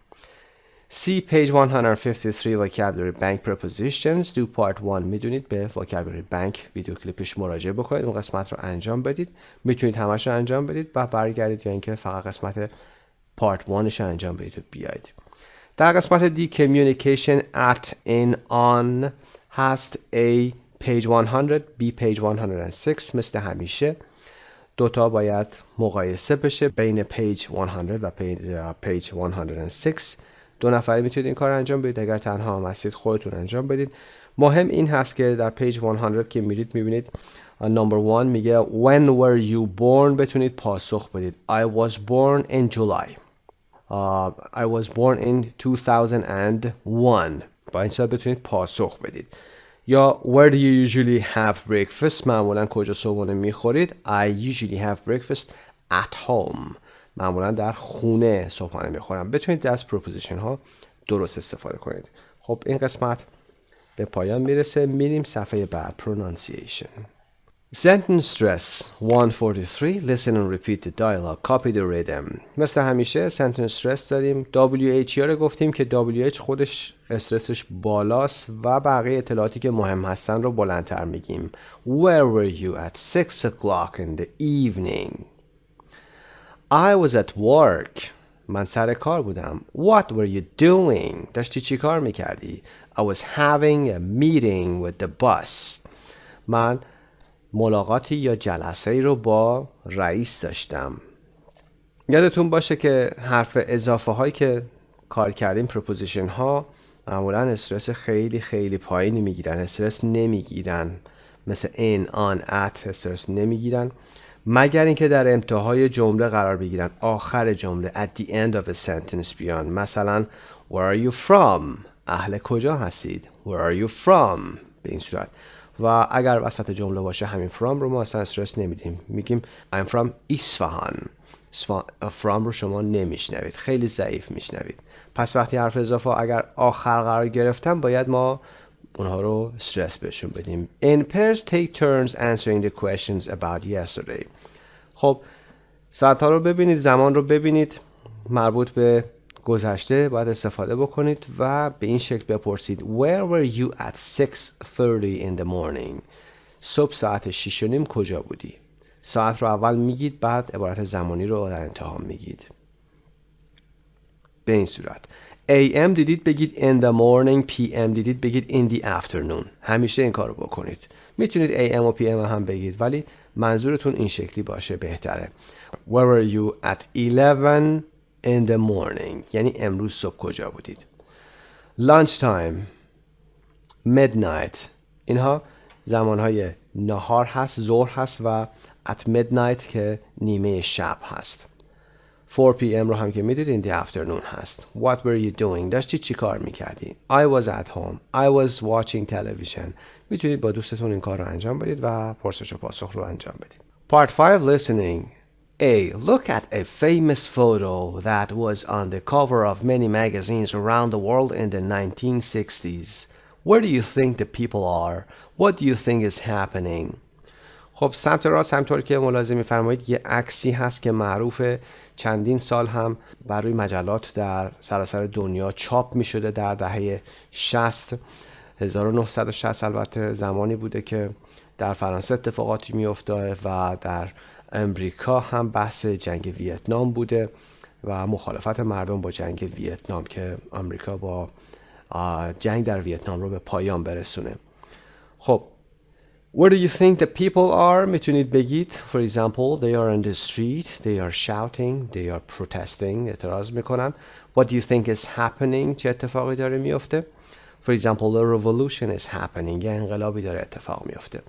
See page 153 vocabulary bank prepositions. Do part 1. میدونید به vocabulary bank ویدیو کلیپش مراجعه بکنید. اون قسمت رو انجام بدید. میتونید همش رو انجام بدید و برگردید یا اینکه فقط قسمت part 1 رو انجام بدید و بیاید. در قسمت D communication at in on هست. A page 100 B page 106. مثل همیشه دوتا باید مقایسه بشه بین page 100 و page 106. دو نفری میتونید این کار انجام بدید. اگر تنها هم هستید خودتون انجام بدید. مهم این هست که در page 100 که میرید میبینید number 1 میگه when were you born. بتونید پاسخ بدید. I was born in July. I was born in 2001. با این صورت بتونید پاسخ بدید. یا where do you usually have breakfast؟ معمولا کجا صبحانه میخورید. I usually have breakfast at home. معمولا در خونه صبحانه میخورم. بتونید از پروپوزیشن ها درست استفاده کنید. خب این قسمت به پایان میرسه. میریم صفحه بعد. pronunciation. Sentence stress 143. Listen and repeat the dialogue. Copy the rhythm. مثل همیشه sentence stress داریم. WH رو گفتیم که WH خودش استرسش بالاست و بقیه اطلاعاتی که مهم هستن رو بلندتر میگیم. Where were you at 6 o'clock in the evening? I was at work. من سر کار بودم. What were you doing? داشتی چی کار میکردی؟ I was having a meeting with the boss. من ملاقاتی یا جلسه‌ای رو با رئیس داشتم. یادتون باشه که حرف اضافه هایی که کار کردیم پروپوزیشن ها معمولا استرس خیلی خیلی پایینی میگیرن. استرس نمیگیرن. مثل in, on, at استرس نمیگیرن مگر اینکه در انتهای جمله قرار بگیرن. آخر جمله at the end of a sentence بیان. مثلا where are you from؟ اهل کجا هستید؟ where are you from؟ به این صورت. و اگر وسط جمله باشه همین from رو ما اصلا استرس نمیدیم. میگیم I'm from اصفهان. from رو شما نمیشنوید. خیلی ضعیف میشنوید. پس وقتی حرف اضافه اگر آخر قرار گرفتن باید ما اونها رو استرس بهشون بدیم. In pairs take turns answering the questions about yesterday. خب ساعت‌ها رو ببینید. زمان رو ببینید. مربوط به گذشته باید استفاده بکنید و به این شکل بپرسید Where were you at 6:30 in the morning؟ صبح ساعت 6:30 کجا بودی؟ ساعت رو اول میگید بعد عبارت زمانی رو در انتها میگید. به این صورت. AM دیدید بگید in the morning. PM دیدید بگید in the afternoon. همیشه این کار رو بکنید. میتونید AM و PM هم بگید ولی منظورتون این شکلی باشه بهتره. Where were you at 11 in the morning؟ یعنی امروز صبح کجا بودید؟ lunch time، midnight، اینها زمانهای نهار هست، ظهر هست و at midnight که نیمه شب هست. 4 PM رو هم که میدید in the afternoon هست. What were you doing؟ داشتی چی کار میکردی؟ I was at home. I was watching television. میتونید با دوستتون این کار رو انجام بدید و پرسش و پاسخ رو انجام بدید. Part 5 listening. A. Look at a famous photo that was on the cover of many magazines around the world in the 1960s. Where do you think the people are? What do you think is happening? خب سمت راست همطور که ملاحظه می‌فرمایید یه عکسی هست که معروفه. چندین سال هم برای مجلات در سراسر دنیا چاپ می‌شده. در دهه 60 1960 البته زمانی بوده که در فرانسه اتفاقاتی می‌افتاد و در امریکا هم بحث جنگ ویتنام بوده و مخالفت مردم با جنگ ویتنام که امریکا با جنگ در ویتنام رو به پایان برسونه. خب Where do you think the people are؟ میتونید بگید for example they are on the street, they are shouting, they are protesting. اعتراض میکنن. What do you think is happening؟ چه اتفاقی داره میفته؟ For example a revolution is happening. یه انقلابی داره اتفاق میفته.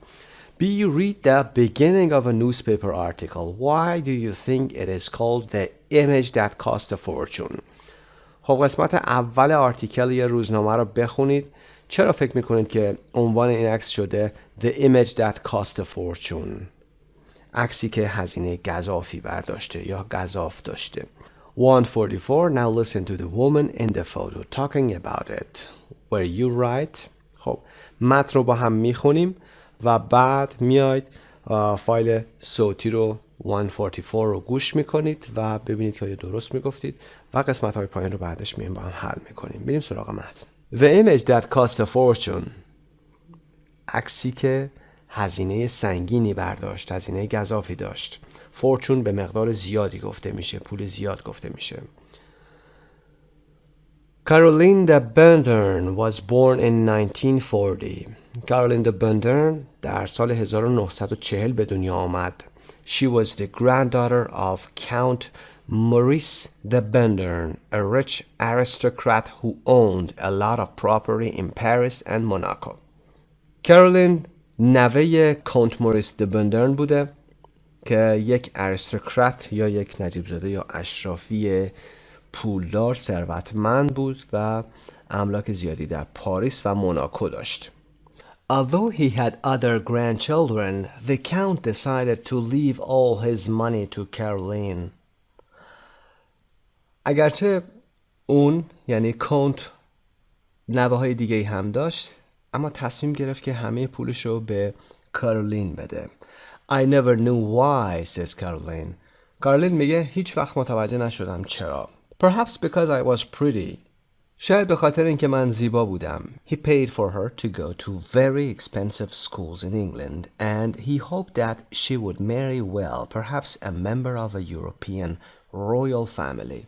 B. You read the beginning of a newspaper article. Why do you think it is called the image that cost a fortune؟ خب قسمت اول آرتیکل یه روزنامه رو بخونید. چرا فکر میکنید که عنوان این عکس شده The image that cost a fortune؟ عکسی که هزینه گزافی برداشته یا گزاف داشته. 144 Now listen to the woman in the photo talking about it. Were you right؟ خب متن رو با هم میخونیم و بعد میاید فایل صوتی رو 144 رو گوش میکنید و ببینید که آیا درست میگفتید و قسمت های پایین رو بعدش میایم با هم حل میکنیم. بریم سراغ متن. The image that cost a fortune. عکسی که هزینه سنگینی برداشت، هزینه گزافی داشت. fortune به مقدار زیادی گفته میشه، پول زیاد گفته میشه. Caroline de Bendern was born in 1940. کارولین د بندرن در سال 1940 به دنیا آمد. She was the granddaughter of Count Maurice de Bendern, a rich aristocrat who owned a lot of property in Paris and Monaco. کارولین نوه کانت موریس د بندرن بوده که یک اریستوکرات یا یک نجیب زاده یا اشرافی پولدار ثروتمند بود و املاک زیادی در پاریس و موناکو داشت. Although he had other grandchildren, the count decided to leave all his money to Caroline. اگرچه اون یعنی کانت نوه‌های دیگه هم داشت، اما تصمیم گرفت که همه پولش رو به کارولین بده. I never knew why, says Caroline. کارولین میگه هیچ وقت متوجه نشدم چرا. Perhaps because I was pretty. شاید به خاطر اینکه من زیبا بودم. He paid for her to go to very expensive schools in England and he hoped that she would marry well, perhaps a member of a European royal family.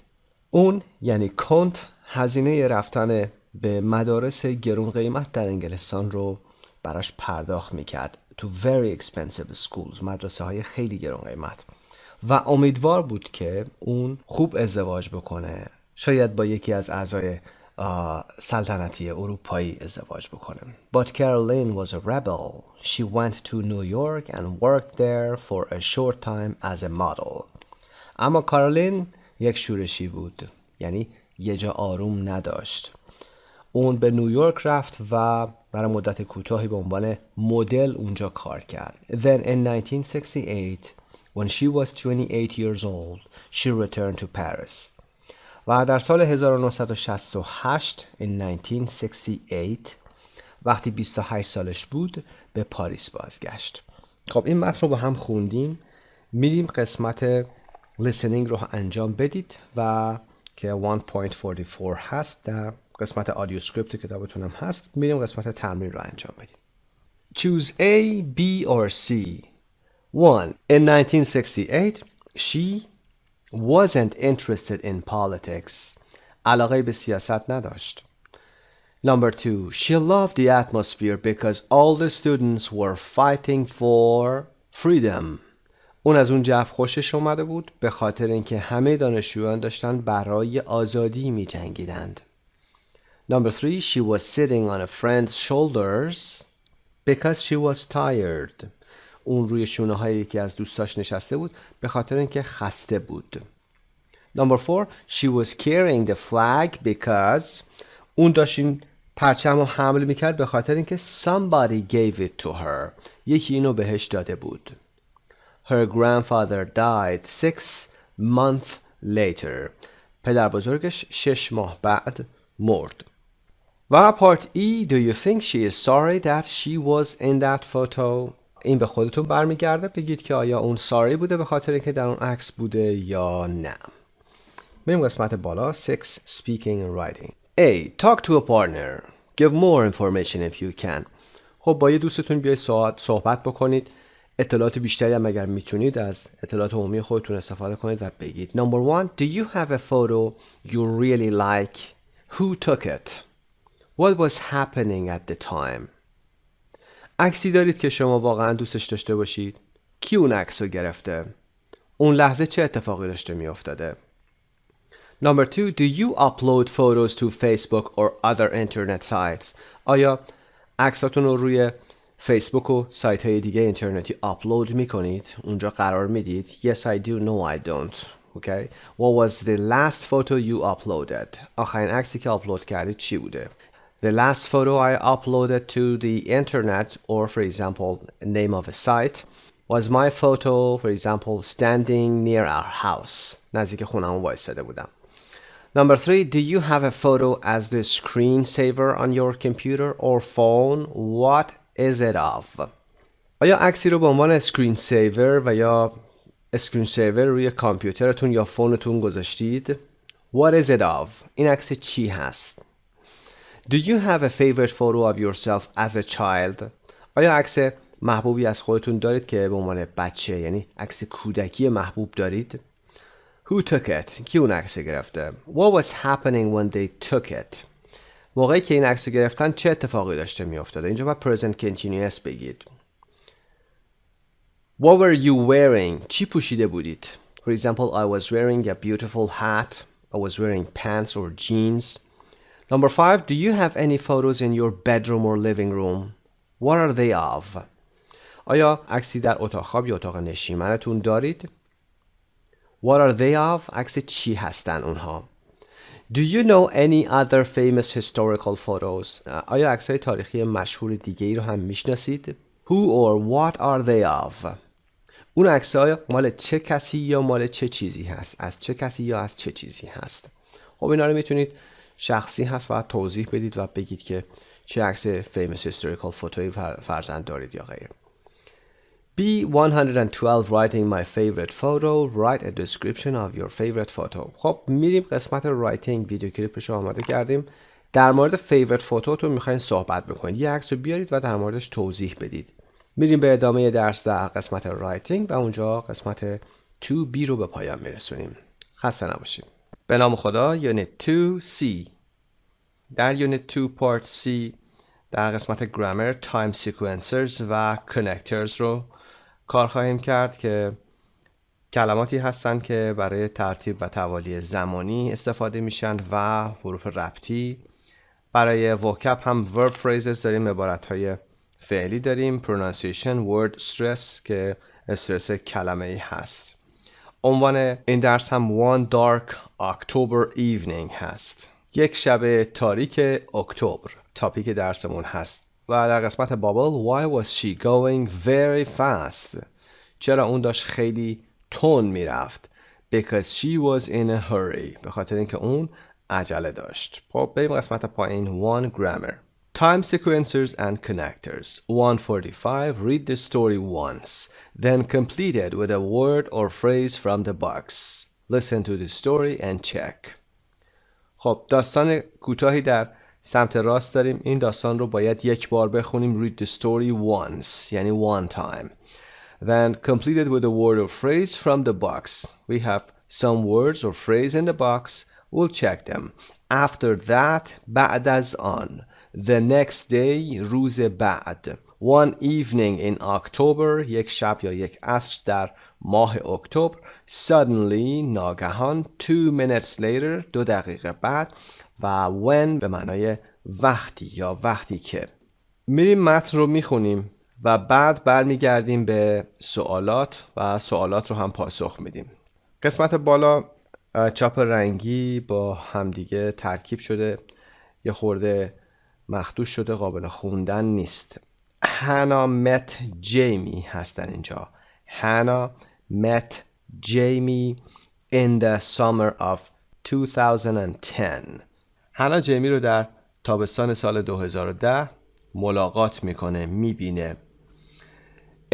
اون یعنی کانت هزینه رفتن به مدارس گرون قیمت در انگلستان رو براش پرداخت میکرد. To very expensive schools. مدرسه های خیلی گرون قیمت. و امیدوار بود که اون خوب ازدواج بکنه. شاید با یکی از اعضای سلطنتی اروپایی ازدواج بکنه. But Caroline was a rebel. She went to New York and worked there for a short time as a model. اما کارولین یک شورشی بود. یعنی یه جا آروم نداشت. اون به نیویورک رفت و برای مدت کوتاهی به عنوان مدل اونجا کار کرد. Then in 1968, when she was 28 years old, she returned to Paris. و در سال 1968 in 1968 وقتی 28 سالش بود به پاریس بازگشت. خب این متن رو با هم خوندیم. میریم قسمت listening رو انجام بدید و که 1.44 هست در قسمت آدیو سکریپت کتابتون هم هست. میریم قسمت تمرین رو انجام بدیم. Choose A, B or C. 1. In 1968, she wasn't interested in politics. علاقه به سیاست نداشت. Number 2. She loved the atmosphere because all the students were fighting for freedom. اون از اون جو خوشش اومده بود به خاطر اینکه همه دانشجویان داشتن برای آزادی می جنگیدند. Number 3. She was sitting on a friend's shoulders because she was tired. اون روی شونه های یکی از دوستاش نشسته بود به خاطر اینکه خسته بود. Number 4. She was carrying the flag because اون داشت این پرچم رو حمل میکرد به خاطر اینکه somebody gave it to her. یکی اینو بهش داده بود. Her grandfather died 6 months later. پدر بزرگش 6 ماه بعد مرد. و پارت E. Do you think she is sorry that she was in that photo? این به خودتون برمیگرده. بگید که آیا اون sorry بوده به خاطر اینکه در اون عکس بوده یا نه. بریم قسمت بالا. 6. Speaking and writing. A. Talk to a partner. Give more information if you can. خب با یه دوستتون بیاید صحبت بکنید. اطلاعات بیشتری هم اگر میتونید از اطلاعات عمومی خودتون استفاده کنید و بگید. Number 1. Do you have a photo you really like? Who took it? What was happening at the time? عکسی دارید که شما واقعا دوستش داشته باشید؟ کی اون عکس رو گرفته؟ اون لحظه چه اتفاقی داشته می افتاده؟ Number 2. Do you upload photos to Facebook or other internet sites? آیا عکساتون رو روی فیسبوک و سایت های دیگه اینترنتی آپلود می کنید؟ اونجا قرار می دید؟ Yes I do. No I don't. Okay. What was the last photo you uploaded? آخرین عکسی که آپلود کردید چی بوده؟ The last photo I uploaded to the internet, or for example, name of a site, was my photo, for example, standing near our house. نزدیک خونه‌مون وایساده بودم. Number 3. Do you have a photo as the screensaver on your computer or phone? What is it of? آیا عکسی رو به عنوان screensaver و یا screensaver روی کامپیوترتون یا فونتون گذاشتید؟ What is it of? این عکس چی هست؟ Do you have a favorite photo of yourself as a child? آیا عکس محبوبی از خودتون دارید که به عنوان بچه یعنی عکس کودکی محبوب دارید؟ Who took it? کی اون عکس گرفته؟ What was happening when they took it? موقعی که این عکس گرفتن چه اتفاقی داشته می افتاده؟ اینجا باید present continuous بگید. What were you wearing? چی پوشیده بودید؟ For example, I was wearing a beautiful hat. I was wearing pants or jeans. Number 5. Do you have any photos in your bedroom or living room? What are they of? آیا عکسی در اتاق خواب یا اتاق نشیمنتون دارید؟ What are they of? عکس چی هستن اونها؟ Do you know any other famous historical photos? آیا عکس‌های تاریخی مشهور دیگه ای رو هم میشناسید؟ Who or what are they of? اون عکس‌ها مال چه کسی یا مال چه چیزی هست؟ از چه کسی یا از چه چیزی هست؟ خب اینا رو میتونید شخصی هست و توضیح بدید و بگید که چه عکس famous historical photoی فرزند دارید یا غیر. B112 writing my favorite photo. Write a description of your favorite photo. خب میریم قسمت writing، ویدیو کلیپش رو آماده کردیم. در مورد favorite photo تو میخواین صحبت بکنید. یه عکس رو بیارید و در موردش توضیح بدید. میریم به ادامه درس در قسمت writing و اونجا قسمت 2B رو به پایان میرسونیم. خسته نباشید. به نام خدا. Unit 2C. در Unit 2 Part C در قسمت grammar time sequencers و connectors رو کار خواهیم کرد که کلماتی هستند که برای ترتیب و توالی زمانی استفاده میشن و حروف ربطی. برای vocab هم verb phrases داریم، عبارتهای فعلی داریم. pronunciation word stress که استرس کلمه ای هست. عنوان این درس هم one dark October evening هست. یک شب تاریک اکتبر تاپیک درسمون هست. و در قسمت بابل why was she going very fast؟ چرا اون داشت خیلی تون میرفت؟ because she was in a hurry. به خاطر اینکه اون عجله داشت. خب بریم قسمت پایین. one grammar time sequencers and connectors. 145 read the story once then complete it with a word or phrase from the box. listen to the story and check. خب داستان کوتاهی در سمت راست داریم. این داستان رو باید یک بار بخونیم. read the story once یعنی one time. then complete it with a word or phrase from the box. we have some words or phrase in the box. we'll check them. after that بعد از آن. the next day روز بعد. one evening in October یک شب یا یک عصر در ماه اکتبر. suddenly ناگهان. 2 minutes later 2 دقیقه بعد. و when به معنای وقتی یا وقتی که. میریم متن رو میخونیم و بعد برمیگردیم به سوالات و سوالات رو هم پاسخ میدیم. قسمت بالا چاپ رنگی با همدیگه ترکیب شده، یه خورده مخدوش شده، قابل خوندن نیست. هانا مت جیمی هستن اینجا. هانا مت جیمی in the summer of 2010. هانا جیمی رو در تابستان سال 2010 ملاقات میکنه، میبینه.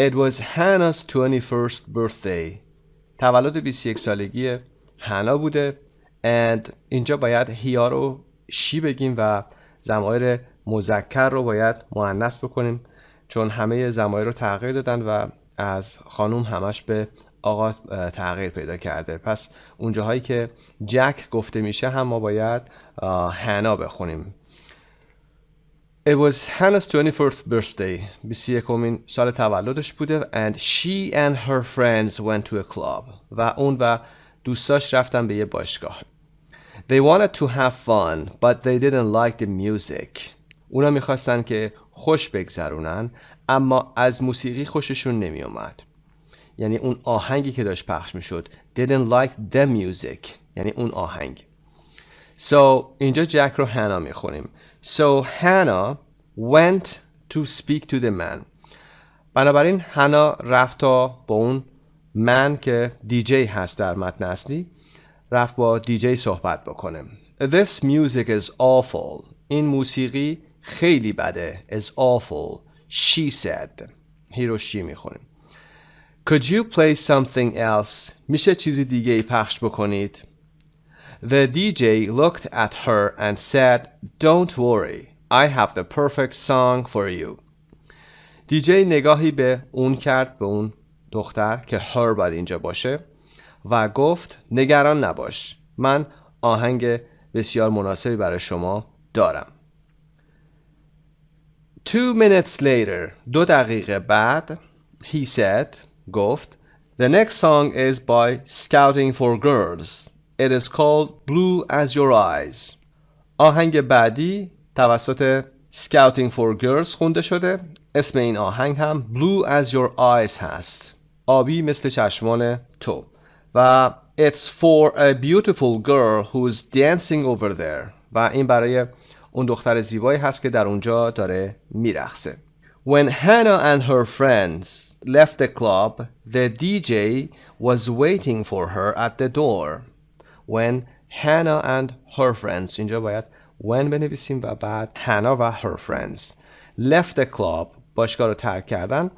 It was Hannah's 21st birthday. تولد 21 سالگی هانا بوده. and اینجا باید هیا رو شی بگیم و ضمایر مذکر رو باید مؤنث بکنیم چون همه ضمایر رو تغییر دادن و از خانوم همش به آقا تغییر پیدا کرده. پس اونجاهایی که جک گفته میشه هم ما باید هانا بخونیم. It was Hannah's 21st birthday. 21مین سال تولدش بوده. And she and her friends went to a club. و اون و دوستاش رفتن به یه باشگاه. They wanted to have fun, but they didn't like the music. اونا میخواستن که خوش بگذرونن اما از موسیقی خوششون نمی اومد. یعنی اون آهنگی که داشت پخش میشد. Didn't like the music. یعنی اون آهنگ. So اینجا جک رو هانا میخونیم. So Hannah went to speak to the man. بنابراین هانا رفت تا با اون من که دیجی هست در متن اصلی رفت با دیجی صحبت بکنه. This music is awful. این موسیقی خیلی بده. is awful. She said. هی رو شی میخونیم. Could you play something else? میشه چیزی دیگه ای پخش بکنید؟ The DJ looked at her and said, Don't worry, I have the perfect song for you. دیجی نگاهی به اون کرد، به اون دختر که her باید اینجا باشه و گفت نگران نباش، من آهنگ بسیار مناسبی برای شما دارم. 2 minutes later 2 دقیقه بعد he said گفت The next song is by Scouting for Girls. It is called Blue as Your Eyes. آهنگ بعدی توسط Scouting for Girls خونده شده. اسم این آهنگ هم Blue as Your Eyes هست. آبی مثل چشمان تو. و It's for a beautiful girl who's dancing over there. و این برای اون دختر زیبایی هست که در اونجا داره میرقصه. When Hannah and her friends left the club, the DJ was waiting for her at the door. When Hannah and her friends, اینجا باید when بنویسیم و بعد Hannah و her friends left the club، باشگاه رو ترک کردن.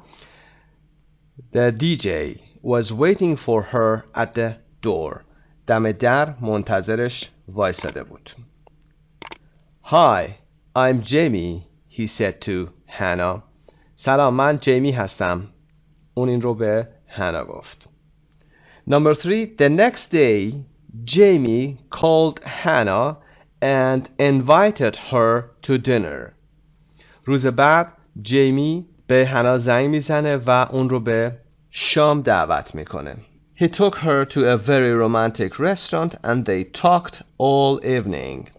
The DJ was waiting for her at the door. دم در منتظرش وایساده بود. Hi, I'm Jamie, he said to Hannah. سلام، من جیمی هستم. اون این رو به هانا گفت. Number 3, the next day, Jamie called Hannah and invited her to dinner. روز بعد جیمی به هانا زنگ میزنه و اون رو به شام دعوت میکنه. He took her to a very romantic restaurant and they talked all evening.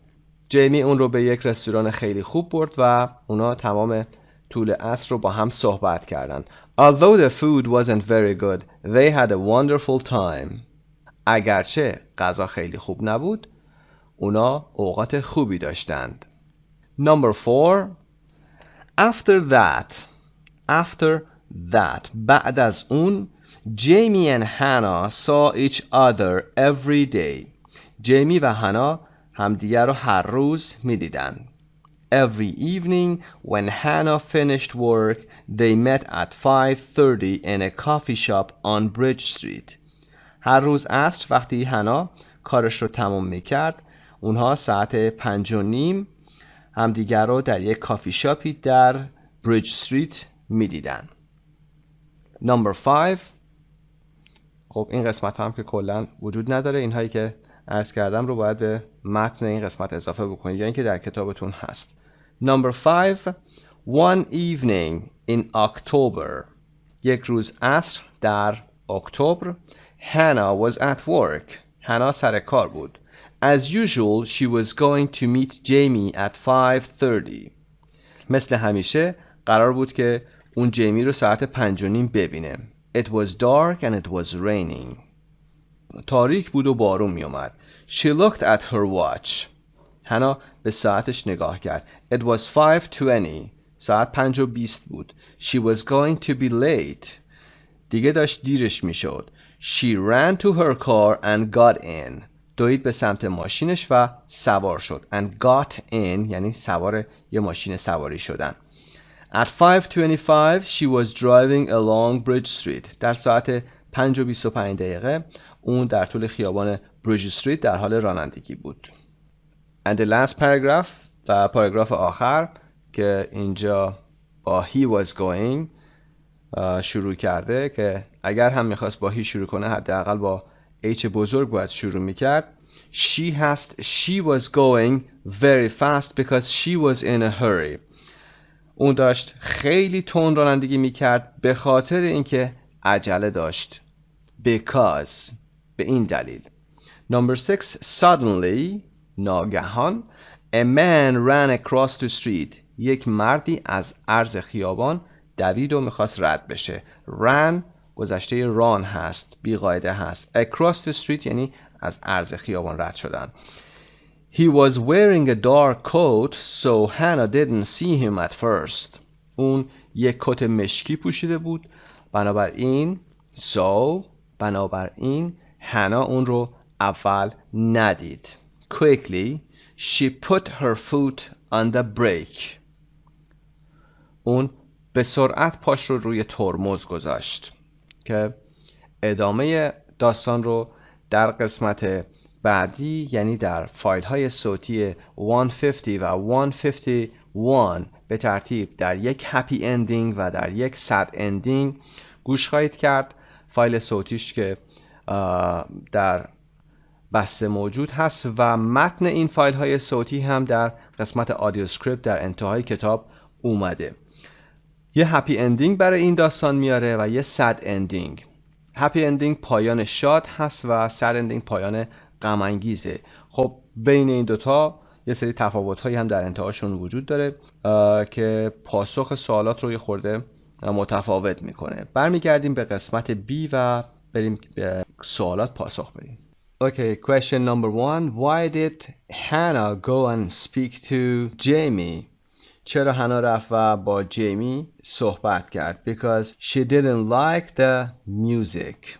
جیمی اون رو به یک رستوران خیلی خوب برد و اونا تمام طول عصر رو با هم صحبت کردن. Although the food wasn't very good, they had a wonderful time. اگرچه غذا خیلی خوب نبود، اونا اوقات خوبی داشتند. Number 4, after that, بعد از اون Jamie and Hannah saw each other every day. جیمی و هانا همدیگر رو هر روز میدیدن. Every evening when Hannah finished work, they met at 5:30 in a coffee shop on Bridge Street. هر روز عصر وقتی هانا کارش رو تمام میکرد، اونها ساعت 5:30 همدیگر رو در یک کافی شاپی در بریج استریت میدیدن. Number 5. خب این قسمت هم که کلا وجود نداره، اینهایی که عرض کردم رو باید به متن این قسمت اضافه بکنید یا اینکه در کتابتون هست. Number 5. One evening in October. یک روز عصر در اکتبر. Hannah was at work. هانا سر کار بود. As usual, she was going to meet Jamie at 5:30. مثل همیشه قرار بود که اون جیمی رو ساعت 5:30 ببینه. It was dark and it was raining. تاریک بود و بارون می اومد. She looked at her watch. هانا به ساعتش نگاه کرد. It was 5:20. ساعت 5:20 بود. She was going to be late. دیگه داشت دیرش می شد. She ran to her car and got in. دوید به سمت ماشینش و سوار شد. And got in یعنی سوار یه ماشین سواری شدن. At 5:25 she was driving along Bridge Street. در ساعت 5:25 اون در طول خیابان بریج استریت در حال رانندگی بود. And the last paragraph و پاراگراف آخر که اینجا با he was going شروع کرده که اگر هم میخواست با he شروع کنه حداقل با H بزرگ باید شروع میکرد. She was going very fast because she was in a hurry. اون داشت خیلی تند رانندگی میکرد به خاطر اینکه عجله داشت. Because به این دلیل. Number 6. Suddenly ناگهان a man ran across the street. یک مردی از عرض خیابان دوید و میخواست رد بشه. Ran گذشته run هست، بیقاعده هست. Across the street یعنی از عرض خیابان رد شدن. He was wearing a dark coat so Hannah didn't see him at first. اون یک کت مشکی پوشیده بود، بنابراین هانا اون رو اول ندید. Quickly she put her foot on the brake. اون به سرعت پاش رو روی ترمز گذاشت که ادامه داستان رو در قسمت بعدی یعنی در فایل های صوتی 150 و 151 به ترتیب در یک هپی اندینگ و در یک سد اندینگ گوش خواهید کرد. فایل صوتیش که در بسته موجود هست و متن این فایل های صوتی هم در قسمت آدیو سکریپت در انتهای کتاب اومده. یه هپی اندینگ برای این داستان میاره و یه سد اندینگ. هپی اندینگ پایان شاد هست و سد اندینگ پایان غم انگیزه. خب بین این دوتا یه سری تفاوت هایی هم در انتهاشون وجود داره که پاسخ سوالات رو یه خورده متفاوت میکنه. برمیگردیم به قسمت B و بریم به سوالات پاسخ بدیم. Okay, question number 1. Why did Hannah go and speak to Jamie? چرا هانا رفت و با جیمی صحبت کرد؟ Because she didn't like the music.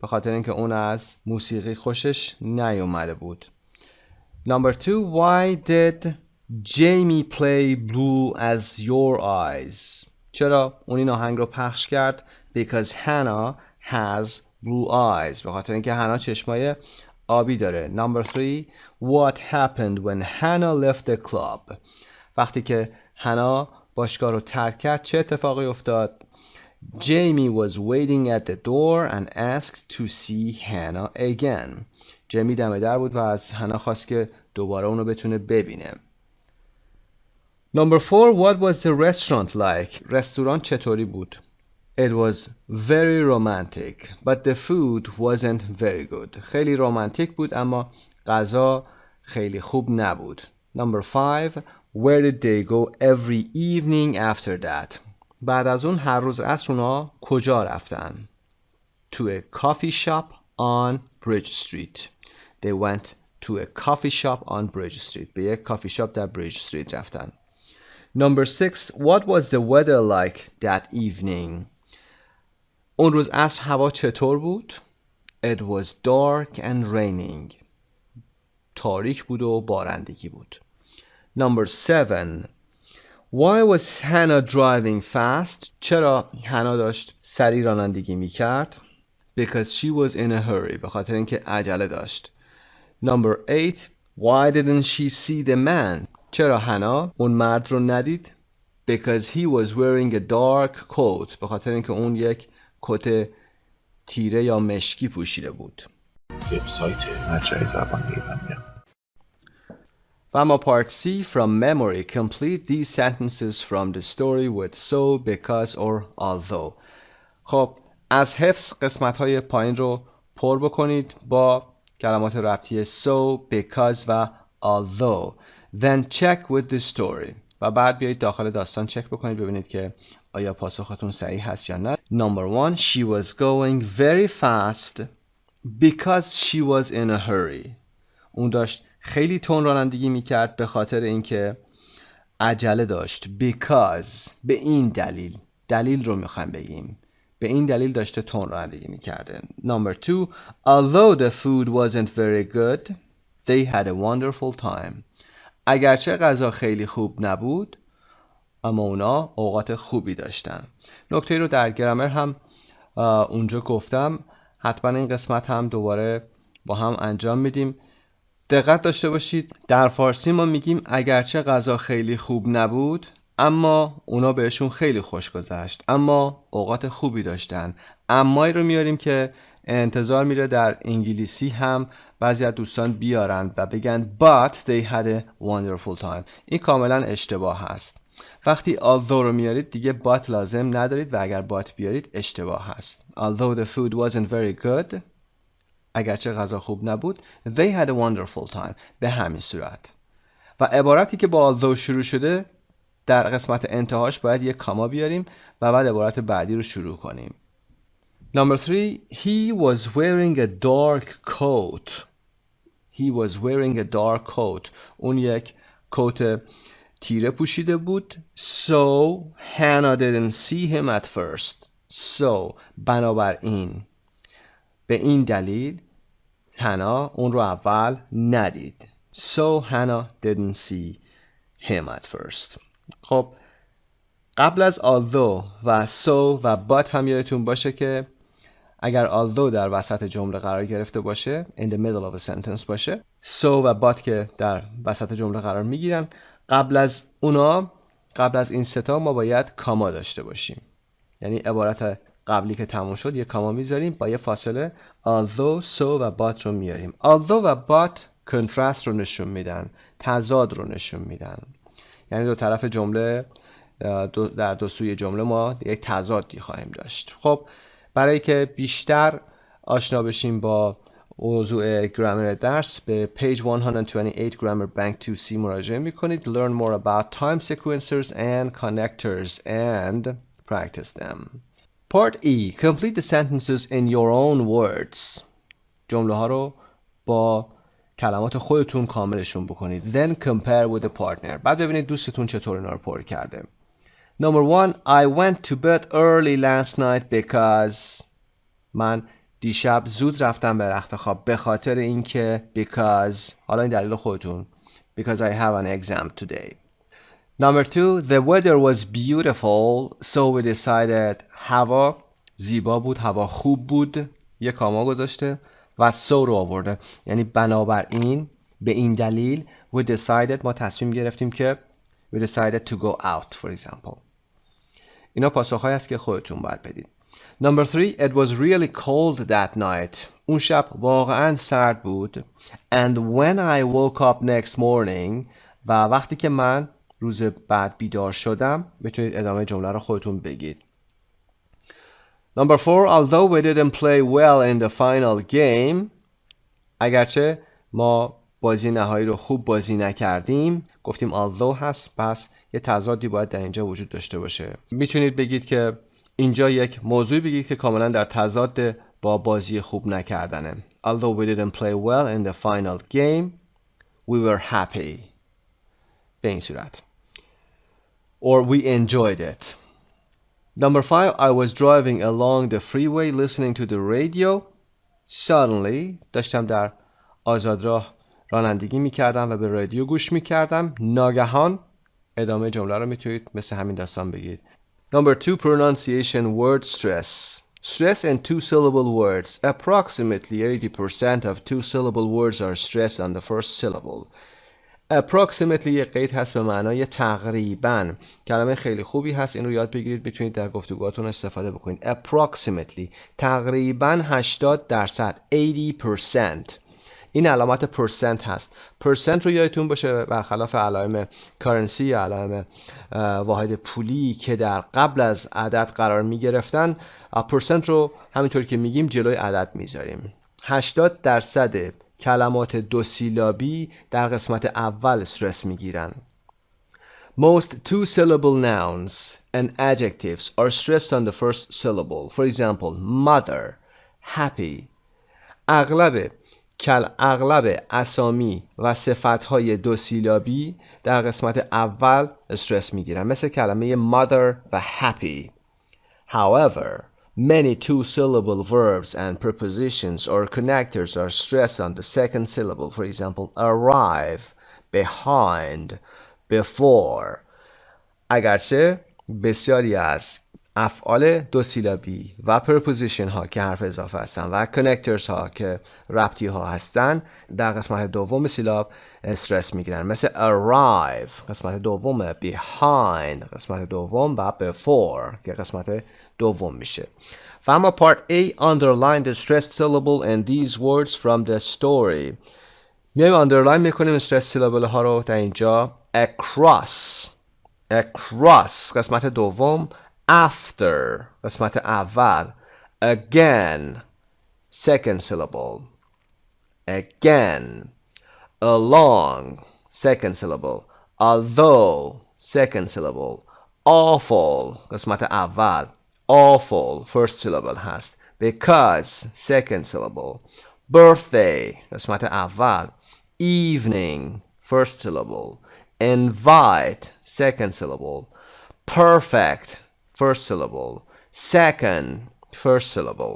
به خاطر اینکه اون از موسیقی خوشش نیومده بود. Number 2. Why did Jamie play Blue as Your Eyes? چرا اون این آهنگ رو پخش کرد؟ Because Hannah has blue eyes. به خاطر اینکه هانا چشمای آبی داره. Number 3. What happened when Hannah left the club? وقتی که هانا باشگاه رو ترک کرد چه اتفاقی افتاد؟ Jamie was waiting at the door and asked to see Hannah again. جیمی دم در بود و از هانا خواست که دوباره اونو بتونه ببینه. Number 4. What was the restaurant like? رستوران چطوری بود؟ It was very romantic, but the food wasn't very good. خیلی رمانتیک بود اما غذا خیلی خوب نبود. Number 5. Where did they go every evening after that? بعد از اون هر روز عصر اونا کجا رفتن؟ To a coffee shop on Bridge Street. They went to a coffee shop on Bridge Street. به یک کافی شاپ در Bridge Street رفتن. Number 6. What was the weather like that evening? اون روز عصر هوا چطور بود؟ It was dark and raining. تاریک بود و بارندگی بود. Number 7. Why was Hannah driving fast? چرا هانا داشت سریع رانندگی میکرد؟ Because she was in a hurry. به خاطر اینکه عجله داشت. Number 8. Why didn't she see the man? چرا هانا اون مرد رو ندید؟ Because he was wearing a dark coat. به خاطر اینکه اون یک کت تیره یا مشکی پوشیده بود. وبسایت مجموعه زبان ایرانیان. و اما part C. From memory, complete these sentences from the story with so, because or although. خب از حفظ قسمت های پایین رو پر بکنید با کلمات ربطی so, because و although. Then check with the story. و بعد بیایید داخل داستان چک بکنید ببینید که آیا پاسختون صحیح هست یا نه. Number 1. She was going very fast because she was in a hurry. اون داشت خیلی تون رانندگی میکرد به خاطر اینکه عجله داشت. Because به این دلیل رو میخوایم بگیم. به این دلیل داشته تون رانندگی میکرده. Number 2. Although the food wasn't very good, they had a wonderful time. اگرچه غذا خیلی خوب نبود اما اونا اوقات خوبی داشتن. نکته رو در گرامر هم اونجا گفتم. حتما این قسمت هم دوباره با هم انجام میدیم. دقت داشته باشید در فارسی ما میگیم اگرچه غذا خیلی خوب نبود اما اونا بهشون خیلی خوش گذشت، اما اوقات خوبی داشتن. امایی رو میاریم که انتظار میره در انگلیسی هم بعضی از دوستان بیارن و بگن but they had a wonderful time. این کاملا اشتباه هست. وقتی although رو میارید دیگه but لازم ندارید و اگر but بیارید اشتباه هست. Although the food wasn't very good, اگرچه غذا خوب نبود، they had a wonderful time. به همین صورت. و عبارتی که با although شروع شده در قسمت انتهاش باید یک کاما بیاریم و بعد عبارت بعدی رو شروع کنیم. Number 3. He was wearing a dark coat. He was wearing a dark coat. اون یک کت تیره پوشیده بود. So Hannah didn't see him at first. So بنابراین به این دلیل هانا اون رو اول ندید. So Hannah didn't see him at first. خب قبل از although و so و but هم یادتون باشه که اگر although در وسط جمله قرار گرفته باشه in the middle of a sentence باشه so و but که در وسط جمله قرار میگیرن قبل از این ستا ما باید کاما داشته باشیم. یعنی عبارت قبلی که تموم شد یه کاما میذاریم با یه فاصله although so و but رو میاریم. although و but کنترست رو نشون میدن، تضاد رو نشون میدن. یعنی دو طرف جمله در دو سوی جمله ما یک تضادی خواهیم داشت. خب برای که بیشتر آشنا بشیم با موضوع گرامر درس به page 128 grammar bank 2c مراجعه میکنید. Learn more about time sequencers and connectors and practice them. Part E. Complete the sentences in your own words. جمله ها رو با کلمات خودتون کاملشون بکنید. Then compare with the partner. بعد ببینید دوستتون چطور اینا رو پر کرده. Number 1. I went to bed early last night because من دیشب زود رفتم به رخت خواب به خاطر اینکه because حالا این دلیل خودتون because I have an exam today. Number 2. The weather was beautiful so we decided هوا زیبا بود، هوا خوب بود، یه کاما گذاشته و so رو آورده، یعنی بنابراین به این دلیل we decided ما تصمیم گرفتیم که we decided to go out for example. اینا پاسخهایی است که خودتون باید بدید. Number 3. It was really cold that night. اون شب واقعا سرد بود. And when I woke up next morning و وقتی که من روز بعد بیدار شدم میتونید ادامه جمله رو خودتون بگید. Number 4. Although we didn't play well in the final game اگرچه ما بازی نهایی رو خوب بازی نکردیم گفتیم although هست پس یه تضادی باید در اینجا وجود داشته باشه. میتونید بگید که اینجا یک موضوعی بگید که کاملا در تضاد با بازی خوب نکردنه. Although we didn't play well in the final game we were happy. به این صورت. Or we enjoyed it. Number 5. I was driving along the freeway listening to the radio. Suddenly داشتم در آزادراه رانندگی میکردم و به رادیو گوش میکردم. ناگهان ادامه جمله رو میتونید مثل همین داستان بگید. Number 2. Pronunciation word stress. Stress in two-syllable words. Approximately 80% of two-syllable words are stressed on the first syllable. Approximately یه قید هست به معنای تقریباً. کلمه خیلی خوبی هست، این رو یاد بگیرید، میتونید در گفتگوهاتون استفاده بکنید. Approximately تقریباً 80%. 80%. این علامت پرسنت هست. پرسنت رو یادتون باشه برخلاف علائم کارنسی یا علائم واحد پولی که در قبل از عدد قرار می گرفتن، پرسنت رو همینطور که میگیم جلوی عدد میذاریم. 80% کلمات دو سیلابی در قسمت اول استرس میگیرن. Most two-syllable nouns and adjectives are stressed on the first syllable. For example, mother, happy. اغلب اسامی و صفتهای دو سیلابی در قسمت اول استرس میگیرن، مثل کلمه mother و happy. However, many two-syllable verbs and prepositions or connectors are stressed on the second syllable. For example, arrive, behind, before. اگرچه بسیاری از افعال دو سیلابی و پرپوزیشن ها که حرف اضافه هستن و کانکتورز ها که ربطی ها هستن در قسمت دوم سیلاب استرس میگیرن، مثل arrive قسمت دوم، behind قسمت دوم و before که قسمت دوم میشه. و اما part A underline the stressed syllable and these words from the story. میایم underline میکنیم stressed syllable ها رو در اینجا. across قسمت دوم، after قسمت اول، again second syllable، again along second syllable، although second syllable، awful قسمت اول، awful first syllable هست، because second syllable، birthday قسمت اول، evening first syllable، invite second syllable، perfect first syllable، second first syllable.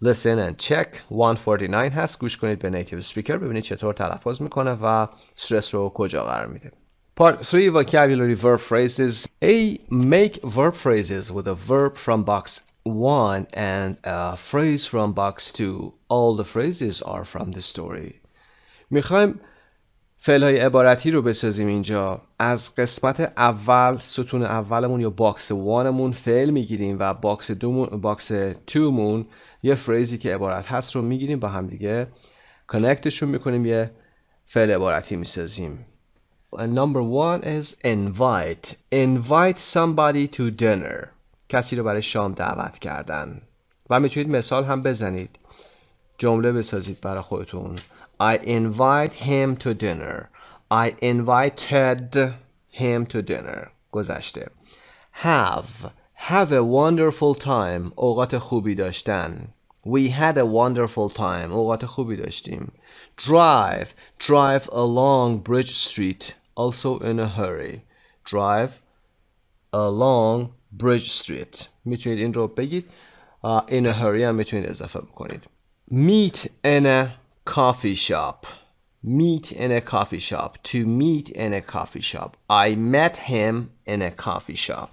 Listen and check 149 هست. گوش کنید به نیتیو سپیکر ببینید چطور تلفظ میکنه و استرس رو کجا قرار میده. Part 3 vocabulary verb phrases. A. Make verb phrases with a verb from box 1 and a phrase from box 2. All the phrases are from the story. میخوایم فعل‌های عبارتی رو بسازیم. اینجا از قسمت اول ستون اولمون یا باکس 1 مون فعل میگیریم و باکس 2 مون یه فریزی که عبارت هست رو میگیریم با هم دیگه کانکتشون میکنیم، یه فعل عبارتی میسازیم. Number 1 is invite. Invite somebody to dinner. کسی رو برای شام دعوت کردن. و میتونید مثال هم بزنید، جمله بسازید برای خودتون. I invite him to dinner. I invited him to dinner. گذشته. Have a wonderful time. اوقات خوبی داشتن. We had a wonderful time. اوقات خوبی داشتیم. Drive along Bridge Street. Also in a hurry. Drive along Bridge Street. میتونید این رو بگید. In a hurry هم میتونید اضافه بکنید. Meet in a coffee shop. Meet in a coffee shop. To meet in a coffee shop. I met him in a coffee shop.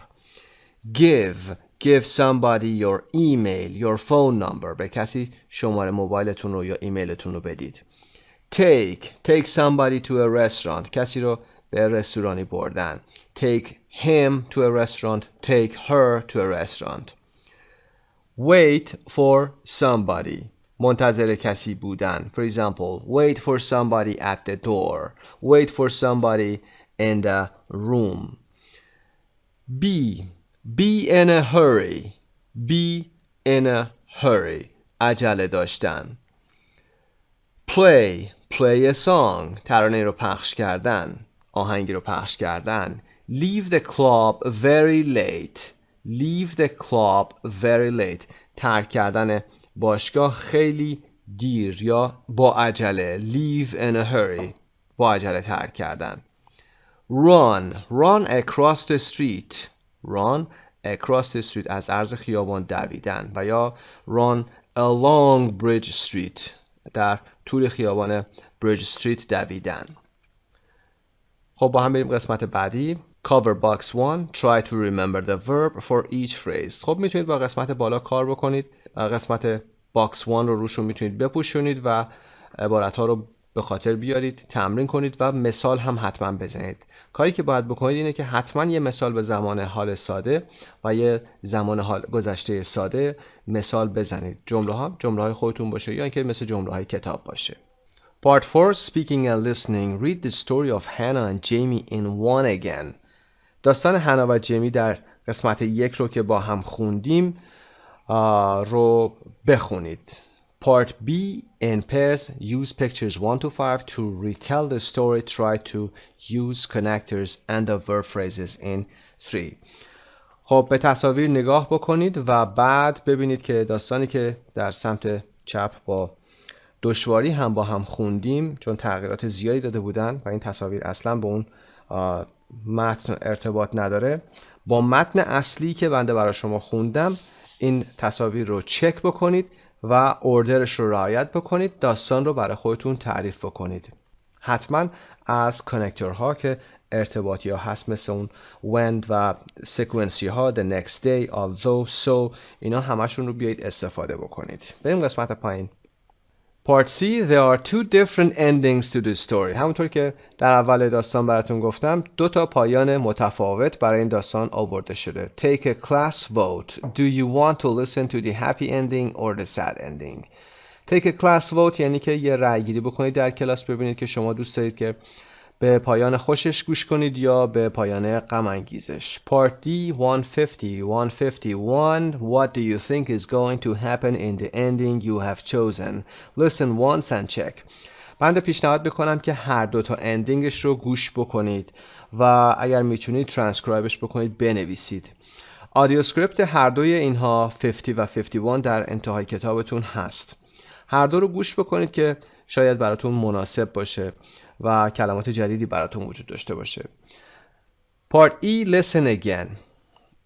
Give somebody your email, your phone number. به کسی شماره موبایلتون رو یا ایمیلتون رو بدید. Take somebody to a restaurant. کسی رو به رستورانی بردن. Take him to a restaurant. Take her to a restaurant. Wait for somebody. منتظر کسی بودن. For example, wait for somebody at the door. Wait for somebody in the room. Be in a hurry. Be in a hurry. عجله داشتن. Play a song. ترانه رو پخش کردن. آهنگی رو پخش کردن. Leave the club very late. Leave the club very late. ترک کردن باشگاه خیلی دیر یا با عجله. Leave in a hurry. با عجله ترک کردن. Run across the street. Run across the street. از عرض خیابان دویدن. و یا run along Bridge Street. در طول خیابان Bridge Street دویدن. خب با هم بریم قسمت بعدی. Cover box 1. Try to remember the verb for each phrase. خب میتونید با قسمت بالا کار بکنید. قسمت باکس 1 رو روشون میتونید بپوشونید و عبارت ها رو به خاطر بیارید، تمرین کنید و مثال هم حتما بزنید. کاری که باید بکنید اینه که حتما یه مثال به زمان حال ساده و یه زمان حال گذشته ساده مثال بزنید. جمله های خودتون باشه یا اینکه مثل جمله های کتاب باشه. Part 4. Speaking and listening. Read the story of Hannah and Jamie in one again. داستان هانا و جیمی در قسمت 1 رو که با هم خوندیم رو بخونید. Part B. In pairs, use pictures 1 to 5 to retell the story. Try to use connectors and the verb phrases in 3. خب به تصاویر نگاه بکنید و بعد ببینید که داستانی که در سمت چپ با دشواری هم با هم خوندیم، چون تغییرات زیادی داده بودن و این تصاویر اصلا با اون متن ارتباط نداره، با متن اصلی که بنده برای شما خوندم این تصاویر رو چک بکنید و اوردرش رو رعایت بکنید. داستان رو برای خودتون تعریف بکنید. حتما از کانکتورها که ارتباطی ها هست مثل اون when و سکونسی ها the next day, although, so اینا همشون رو بیایید استفاده بکنید. بریم قسمت پایین. Part C. There are 2 different endings to the story. همونطور که در اول داستان براتون گفتم 2 تا پایان متفاوت برای این داستان آورده شده. Take a class vote. Do you want to listen to the happy ending or the sad ending? Take a class vote یعنی که یه رأی گیری بکنید در کلاس، ببینید که شما دوست دارید که به پایان خوشش گوش کنید یا به پایان غم انگیزش. Part D. 151. What do you think is going to happen in the ending you have chosen? Listen once and check. بنده پیشنهاد میکنم که هر 2 تا اندینگش رو گوش بکنید و اگر میتونید ترانسکرایبش بکنید، بنویسید. آدیو اسکریپت هر دوی اینها 50 و 51 در انتهای کتابتون هست. هر 2 رو گوش بکنید که شاید براتون مناسب باشه و کلمات جدیدی براتون وجود داشته باشه. Part E. Listen again.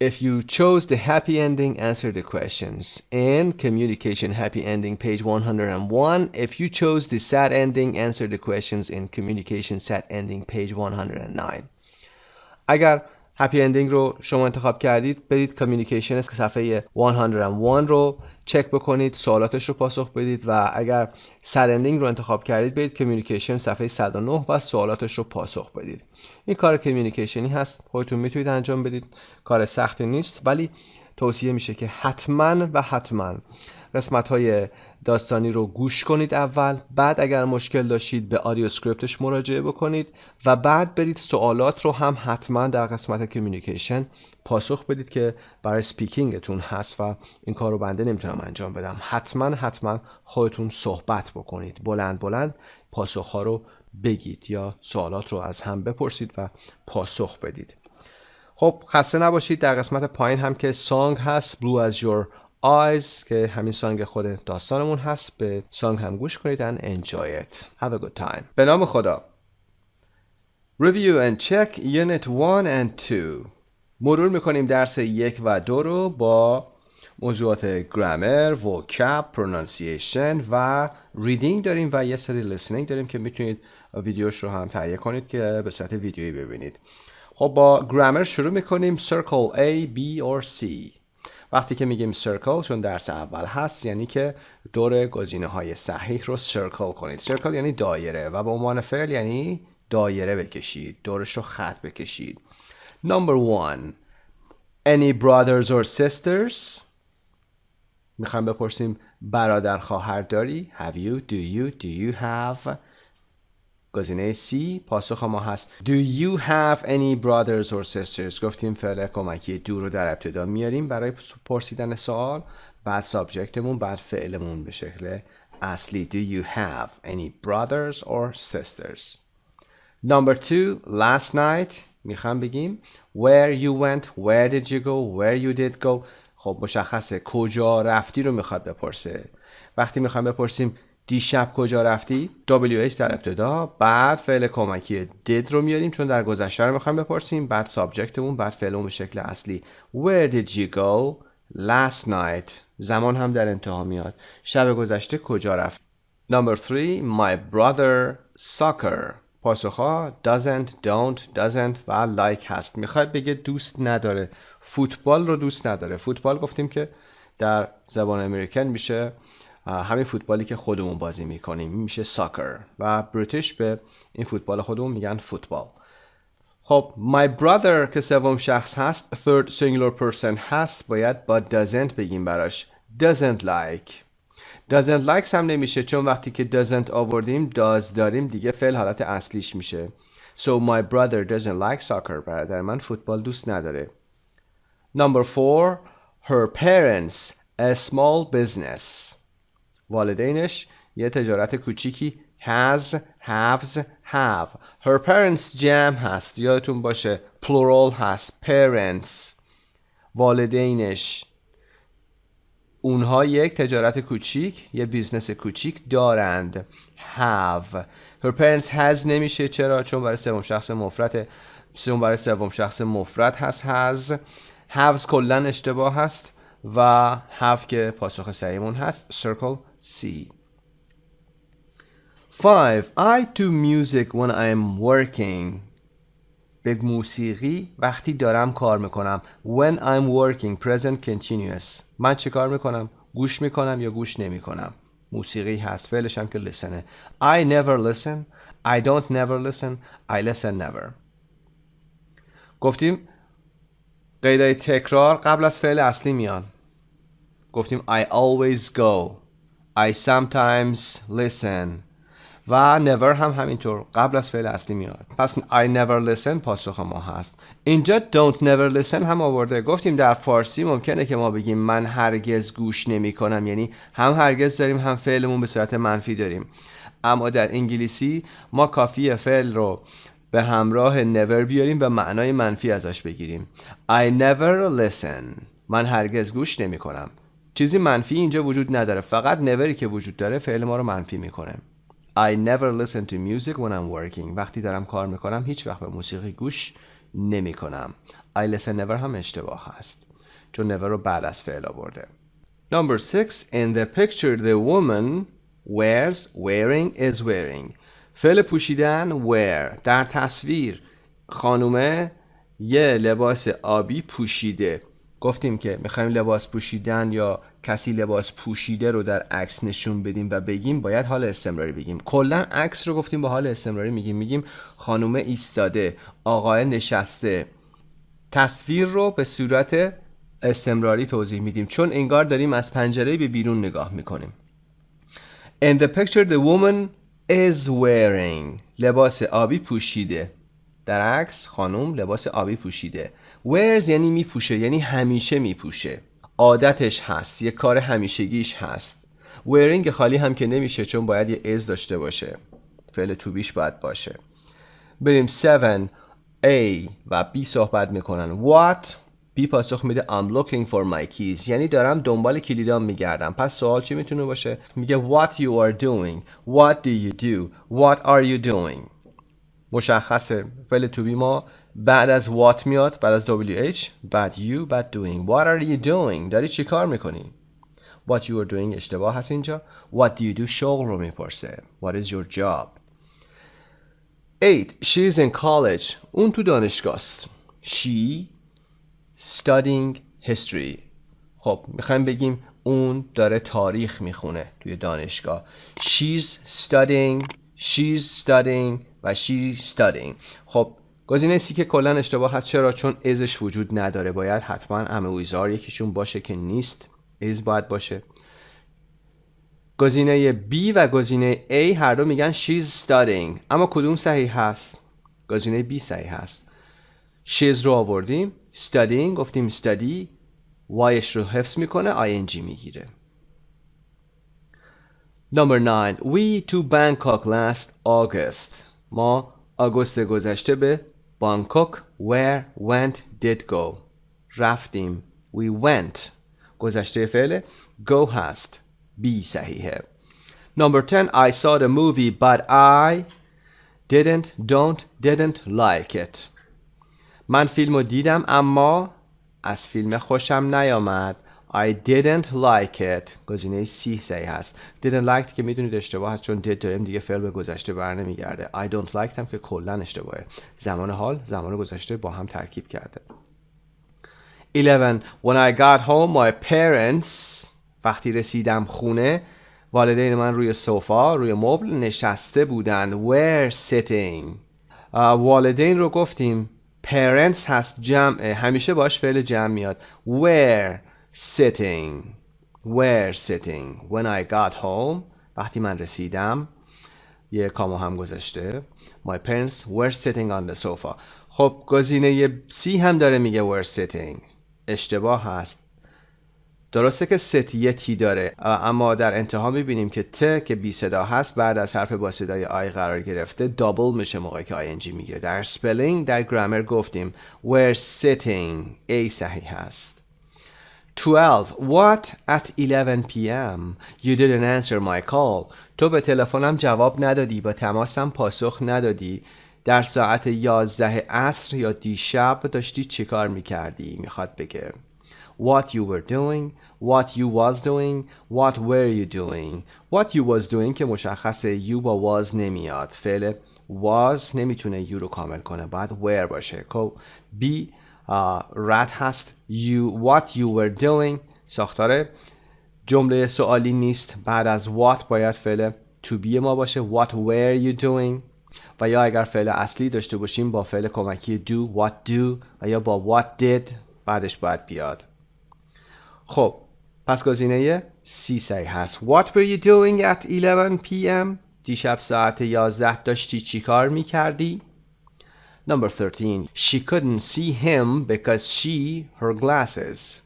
If you chose the happy ending, answer the questions. In communication happy ending, page 101. If you chose the sad ending, answer the questions in communication sad ending, page 109. اگر هپی اندینگ رو شما انتخاب کردید، برید کامیونیکیشن صفحه 101 رو چک بکنید، سوالاتش رو پاسخ بدید و اگر سد اندینگ رو انتخاب کردید، برید کامیونیکیشن صفحه 109 و سوالاتش رو پاسخ بدید. این کار کامیونیکیشنی هست، خودتون میتونید انجام بدید، کار سختی نیست، ولی توصیه میشه که حتما قسمت‌های داستانی رو گوش کنید اول، بعد اگر مشکل داشتید به آدیو اسکریپتش مراجعه بکنید و بعد برید سوالات رو هم حتما در قسمت کامیونیکیشن پاسخ بدید که برای سپیکینگتون هست و این کار رو بنده نمیتونم انجام بدم. حتما خودتون صحبت بکنید، بلند پاسخ‌ها رو بگید یا سوالات رو از هم بپرسید و پاسخ بدید. خب خسته نباشید. در قسمت پایین هم که سانگ هست، Blue as Your eyes که همین سانگ خود داستانمون هست. به سانگ هم گوش کنید and enjoy it. Have a good time. به نام خدا. Review and check unit 1 and 2. مرور میکنیم درس 1 و 2 رو با موضوعات گرامر، vocab، pronunciation و reading داریم و یه سری listening داریم که میتونید ویدیوش رو هم تهیه کنید که به صورت ویدیویی ببینید. خب با گرامر شروع میکنیم. circle A, B or C. وقتی که میگیم circle چون درس اول هست یعنی که دور گزینه های صحیح رو circle کنید. circle یعنی دایره و به عنوان فعل یعنی دایره بکشید، دورش رو خط بکشید. Number 1. Any brothers or sisters؟ میخوایم بپرسیم برادر خواهر داری؟ Have you? Do you have؟ گزینه C پاسخ ما هست Do you have any brothers or sisters؟ گفتیم فعل کمکی do رو در ابتدا میاریم برای پرسیدن سوال، بعد سابجکتمون، بعد فعلمون به شکل اصلی. Do you have any brothers or sisters؟ Number 2. Last night میخوام بگیم Where you went, where did you go, where you did go. خب مشخصه کجا رفتی رو میخواد بپرسه. وقتی میخوایم بپرسیم دیشب کجا رفتی؟ WH در ابتدا، بعد فعل کمکی did رو میاریم چون در گذشته رو میخوایم بپرسیم، بعد سابجکتمون، بعد فعلمون به شکل اصلی. Where did you go last night؟ زمان هم در انتها میاد. شب گذشته کجا رفت؟ Number 3. My brother soccer. پاسخها doesn't, doesn't و like هست. میخواد بگه دوست نداره، فوتبال رو دوست نداره. فوتبال گفتیم که در زبان امریکن میشه همین فوتبالی که خودمون بازی میکنیم، میشه ساکر و بریتیش به این فوتبال خودمون میگن فوتبال. خب my brother که سوم شخص هست، third singular person هست، باید با doesn't بگیم براش. doesn't like هم نمیشه چون وقتی که doesn't آوردیم does داریم دیگه فعل حالت اصلیش میشه. So my brother doesn't like soccer. برادر من فوتبال دوست نداره. Number 4. Her parents a small business. والدینش یه تجارت کوچیکی have. Her parents جمع هست، یادتون باشه plural هست parents. والدینش اونها یک تجارت کوچیک، یه بیزنس کوچیک دارند. have. Her parents has نمیشه. چرا؟ چون برای سوم شخص مفرده. برای سوم شخص مفرد هست has کلن اشتباه هست و have که پاسخ صحیحمون هست. circle C. 5. I do music when I'm working. به موسیقی وقتی دارم کار میکنم. When I'm working present continuous. من چه کار میکنم؟ گوش میکنم یا گوش نمیکنم. موسیقی هست، فعلش هم که listen. I never listen. I don't never listen. I listen never. گفتیم قیدای تکرار قبل از فعل اصلی میان. گفتیم I always go. I sometimes listen. و never هم همینطور قبل از فعل اصلی میاد. پس I never listen پاسخ ما هست. اینجا don't never listen هم آورده. گفتیم در فارسی ممکنه که ما بگیم من هرگز گوش نمی کنم، یعنی هم هرگز داریم هم فعلمون به صورت منفی داریم. اما در انگلیسی ما کافیه فعل رو به همراه never بیاریم و معنای منفی ازش بگیریم. I never listen. من هرگز گوش نمی کنم. چیزی منفی اینجا وجود نداره، فقط neverی که وجود داره فعل ما رو منفی میکنه. I never listen to music when I'm working. وقتی دارم کار میکنم هیچ وقت به موسیقی گوش نمی کنم. I listen never هم اشتباه هست چون never رو بعد از فعل آورده. Number 6. In the picture the woman is wearing. فعل پوشیدن wear. در تصویر خانومه یه لباس آبی پوشیده. گفتیم که میخوایم لباس پوشیدن یا کسی لباس پوشیده رو در عکس نشون بدیم و بگیم باید حال استمراری بگیم. کلا عکس رو گفتیم با حال استمراری میگیم خانومه ایستاده، آقای نشسته. تصویر رو به صورت استمراری توضیح میدیم چون انگار داریم از پنجره به بیرون نگاه میکنیم. In the picture the woman is wearing. لباس آبی پوشیده. در عکس خانم لباس آبی پوشیده. wears یعنی میپوشه، یعنی همیشه میپوشه، عادتش هست، یه کار همیشگیش هست. wearing خالی هم که نمیشه چون باید یه is داشته باشه، فعل تو بیش باید باشه. بریم 7. A و B صحبت میکنن. What B پاسخ میده I'm looking for my keys، یعنی دارم دنبال کلیدام میگردم. پس سوال چی میتونه باشه؟ میگه what you are doing، what do you do، what are you doing. مشخصه فعل to be ما بعد از what میاد، بعد از WH، بعد you، بعد doing. What are you doing؟ داری چی کار میکنی؟ What you are doing اشتباه هست اینجا. What do you do شغل رو میپرسه. What is your job. 8. She is in college. اون تو دانشگاه است. She studying history. خب میخوایم بگیم اون داره تاریخ میخونه توی دانشگاه. She's studying و she's studying. خب گزینه سی که کلا اشتباه هست. چرا؟ چون ازش وجود نداره. باید حتما امویزار یکیشون باشه که نیست. از باید باشه. گزینه B و گزینه A هر دو میگن she's studying، اما کدوم صحیح هست؟ گزینه B صحیح هست. she's رو آوردیم، studying گفتیم study، Yش رو حفظ میکنه، ing میگیره. Number 9. We to Bangkok last August. ما آگوست گذشته به بانکوک where went did go رفتیم. We went گذشته فعل go هست. B صحیحه. Number 10. I saw the movie but I didn't like it. من فیلم رو دیدم اما از فیلم خوشم نیامد. I didn't like it. گزینه C صحیح هست. didn't like که میدونید اشتباه هست، چون did داریم دیگه فعل به گذشته برنمیگرده. I don't like هم که کلا اشتباهه. زمان حال زمان گذشته با هم ترکیب کرده. 11. When I got home my parents. وقتی رسیدم خونه والدین من روی سوفا، روی مبل نشسته بودند. were sitting. والدین رو گفتیم parents هست جمع، همیشه باش فعل جمع میاد. were sitting when I got home. وقتی من رسیدم یه کامو هم گذاشته. my parents were sitting on the sofa. خب گزینه C هم داره میگه were sitting. اشتباه هست. درسته که ست یه تی داره، اما در انتها میبینیم که ت که بی صدا هست بعد از حرف با صدای آی قرار گرفته دابل میشه موقعی که آینجی میگیره. در سپلینگ در گرامر گفتیم were sitting. A صحیح هست. 12. What at 11 p.m. You didn't answer my call. تو به تلفنم جواب ندادی، با تماسم پاسخ ندادی. در ساعت 11 عصر یا دیشب داشتی چی کار میکردی؟ میخواد بگه what you were doing, what you was doing, what were you doing. What you was doing که مشخصه you با was نمیاد. فعل was نمیتونه you رو کامل کنه، باید were باشه. B رد هست. what you were doing ساختار جمله سوالی نیست. بعد از what باید فعل to be ما باشه. what were you doing. و یا اگر فعل اصلی داشته باشیم با فعل کمکی do what do و یا با what did بعدش باید بیاد. خب پس گزینه C صحیح هست. What were you doing at 11 p.m. دیشب ساعت 11 داشتی چی کار میکردی؟ Number 13. She couldn't see him because she her glasses.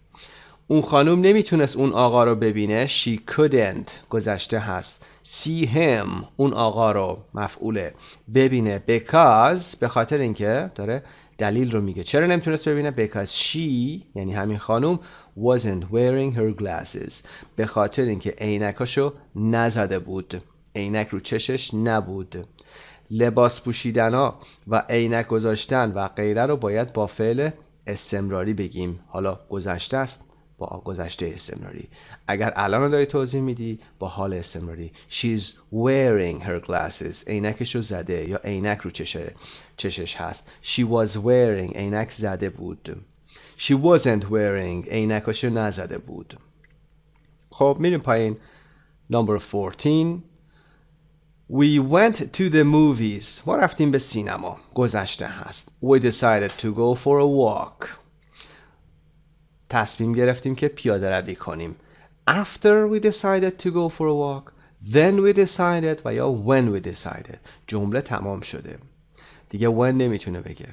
اون خانوم نمیتونست اون آقا رو ببینه. She couldn't گذشته هست. See him اون آقا رو مفعوله ببینه because به خاطر اینکه داره دلیل رو میگه چرا نمیتونست ببینه. because she یعنی همین خانوم wasn't wearing her glasses. به خاطر اینکه عینکاشو نزده بود. عینک رو چشش نبود. لباس پوشیدنها و عینک گذاشتن و غیره رو باید با فعل استمراری بگیم. حالا گذشته است با گذشته استمراری. اگر الان رو داری توضیح میدی با حال استمراری. She's wearing her glasses. عینکشو زده یا عینک رو چشش هست. She was wearing عینک زده بود. She wasn't wearing عینکشو نزده بود. خب میریم پایین. Number 14. We went to the movies. ما رفتیم به سینما. گذشته هست. We decided to go for a walk. تصمیم گرفتیم که پیاده روی کنیم. After we decided to go for a walk. Then we decided و یا when we decided. jumle تمام شده. دیگه when نمیتونه بگه.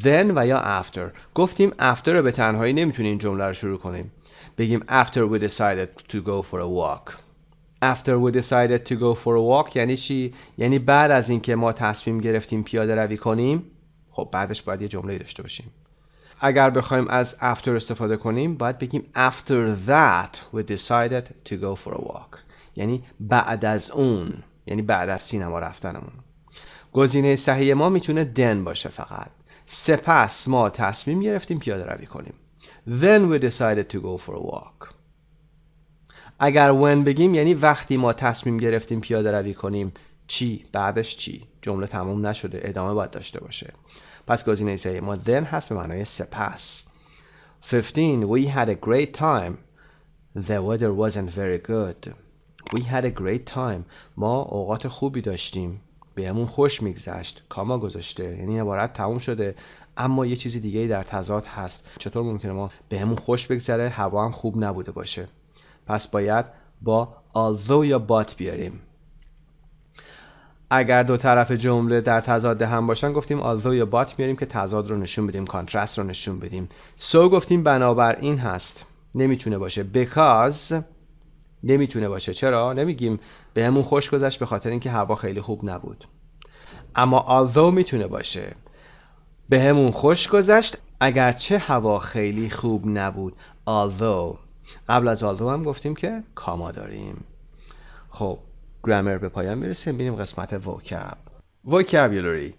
Then و یا after. گفتیم after رو به تنهایی نمیتونیم این جمله رو شروع کنیم. بگیم after we decided to go for a walk. After we decided to go for a walk یعنی چی؟ یعنی بعد از اینکه ما تصمیم گرفتیم پیاده روی کنیم. خب بعدش باید یه جمله داشته باشیم. اگر بخوایم از after استفاده کنیم باید بگیم after that we decided to go for a walk. یعنی بعد از اون، یعنی بعد از سینما رفتنمون. گزینه صحیح ما میتونه then باشه فقط. سپس ما تصمیم گرفتیم پیاده روی کنیم. Then we decided to go for a walk. اگر when بگیم یعنی وقتی ما تصمیم گرفتیم پیاده روی کنیم چی؟ بعدش چی؟ جمله تموم نشده، ادامه باید داشته باشه. پس گزینه صحیح ما then هست به معنای سپس. 15. We had a great time. The weather wasn't very good. We had a great time. ما اوقات خوبی داشتیم. بهمون خوش میگذشت. کاما گذاشته. یعنی عبارت تموم شده اما یه چیزی دیگه در تضاد هست. چطور ممکنه ما بهمون خوش بگذره هوا هم خوب نبوده باشه؟ پس باید با although یا but بیاریم. اگر دو طرف جمله در تضاد هم باشن گفتیم although یا but میاریم که تضاد رو نشون بدیم، کانترست رو نشون بدیم. so گفتیم بنابراین هست، نمیتونه باشه. because نمیتونه باشه. چرا؟ نمیگیم بهمون خوش گذشت به خاطر اینکه هوا خیلی خوب نبود. اما although میتونه باشه بهمون خوش گذشت اگرچه هوا خیلی خوب نبود. although. قبل از although هم گفتیم که کاما داریم. خب گرامر به پایان میرسیم، بریم قسمت vocab. Vocabulary.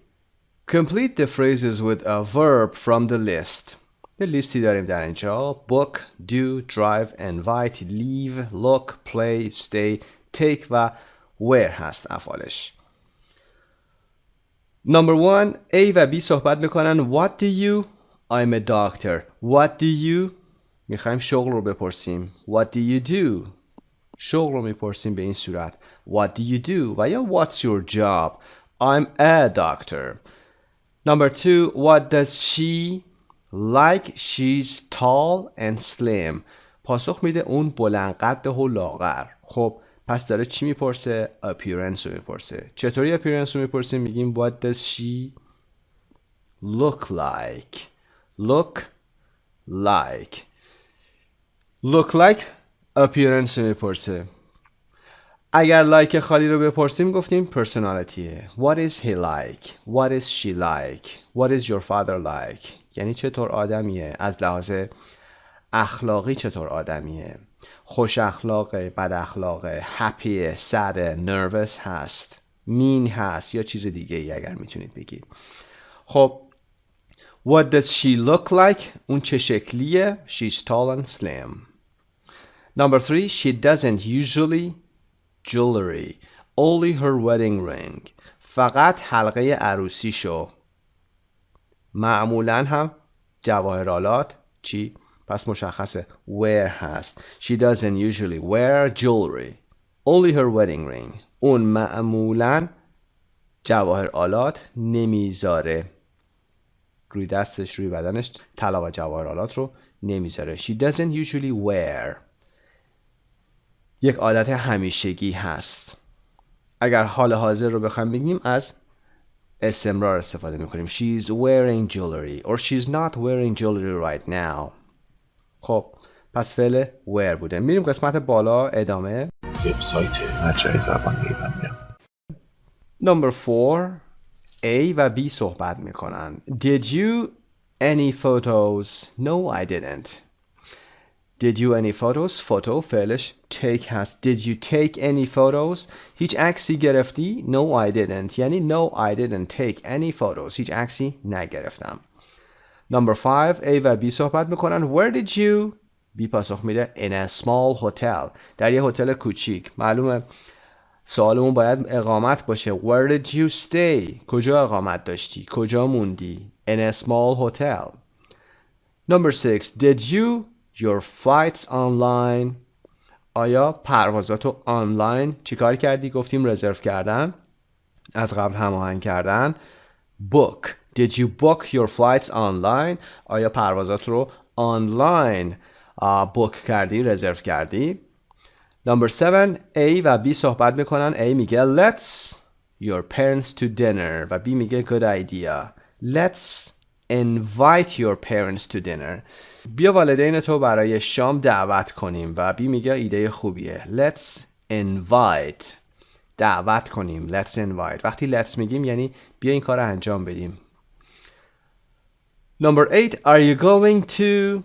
Complete the phrases with a verb from the list. یه لیستی داریم در اینجا. book, do, drive, invite, leave, look, play, stay, take و where هست افعالش. Number 1. A و B صحبت میکنن. What do you? I'm a doctor. What do you? میخوایم شغل رو بپرسیم. What do you do? شغل رو میپرسیم به این صورت. What do you do? و یا what's your job? I'm a doctor. Number 2. What does she like? She's tall and slim. پاسخ میده اون بلند قد و لاغر. خب پس داره چی میپرسه؟ appearance رو میپرسه. چطوری appearance رو میپرسیم؟ میگیم what does she look like? look like. look like appearance رو میپرسه. اگر لایک خالی رو بپرسیم گفتیم personalityه. What is he like? What is she like? What is your father like? یعنی چطور آدمیه؟ از لحاظ اخلاقی چطور آدمیه؟ خوش اخلاقه، بد اخلاقه، happy، sad، nervous هست، mean هست یا چیز دیگه ای اگر میتونید بگید. خب What does she look like? اون چه شکلیه؟ She's tall and slim. Number 3. She doesn't usually jewelry. Only her wedding ring. فقط حلقه عروسیشو. معمولا هم جواهرالات چی؟ پس مشخصه wear هست. She doesn't usually wear jewelry. Only her wedding ring. اون معمولا جواهرالات نمیذاره. روی دستش، روی بدنش طلا و جواهرالات رو نمیذاره. She doesn't usually wear. یک عادت همیشگی هست. اگر حال حاضر رو بخوایم بگیم از استمرار استفاده میکنیم. She's wearing jewelry or she's not wearing jewelry right now. خب پس فعل wear بوده. میریم قسمت بالا ادامه. وبسایت مجموعه زبان ایرانیان. Number 4. A و B صحبت میکنن. Did you any photos? No, I didn't. Did you any photos? فوتو فعلش take هست. Did you take any photos? هیچ عکسی گرفتی؟ No, I didn't. یعنی no, I didn't take any photos. هیچ عکسی نگرفتم. Number 5. A و B صحبت میکنن. Where did you? B پاسخ میده in a small hotel. در یه هتل کوچیک. معلومه سوالمون باید اقامت باشه. Where did you stay? کجا اقامت داشتی؟ کجا موندی؟ In a small hotel. Number 6. Did you your flights online? آیا پروازاتو آنلاین چیکار کردی؟ گفتیم رزرو کردن، از قبل هماهنگ کردن. Book. Did you book your flights online? آیا پروازات رو آنلاین بوک کردی، رزرو کردی؟ Number 7. A و B صحبت میکنن. A میگه let's your parents to dinner و B میگه good idea. Let's invite your parents to dinner. بیا والدین تو برای شام دعوت کنیم و B میگه ایده خوبیه. Let's invite. دعوت کنیم. Let's invite. وقتی let's میگیم یعنی بیا این کار رو انجام بدیم. Number 8, are you going to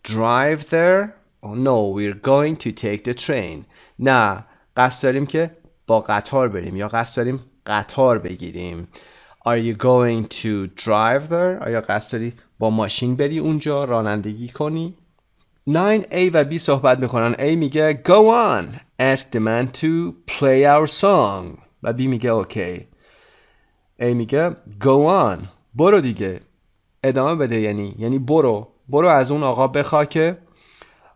drive there? Oh no, we're going to take the train. نه، قصد داریم که با قطار بریم یا قصد داریم قطار بگیریم. Are you going to drive there? آیا قصد داری با ماشین بری اونجا رانندگی کنی؟ 9, A و B صحبت میکنن. A میگه go on, ask the man to play our song. و B میگه okay. A میگه go on, برو دیگه، ادامه بده، یعنی برو از اون آقا بخوا که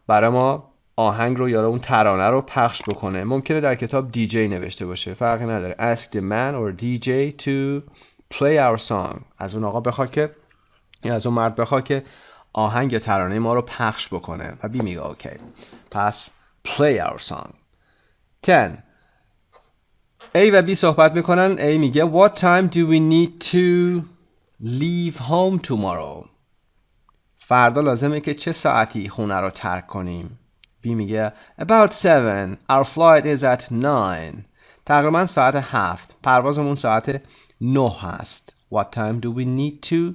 برای ما آهنگ رو یا اون ترانه رو پخش بکنه. ممکنه در کتاب DJ نوشته باشه، فرقی نداره. Ask the man or DJ to play our song. از اون آقا بخوا که، یا از اون مرد بخوا که آهنگ یا ترانه ما رو پخش بکنه. و بی میگه اوکی. پس play our song. 10. A و B صحبت میکنن. A میگه what time do we need to leave home tomorrow? فردا لازمه که چه ساعتی خونه رو ترک کنیم؟ B میگه about 7. Our flight is at 9. تقریبا ساعت 7. پروازمون ساعت 9 هست. What time do we need to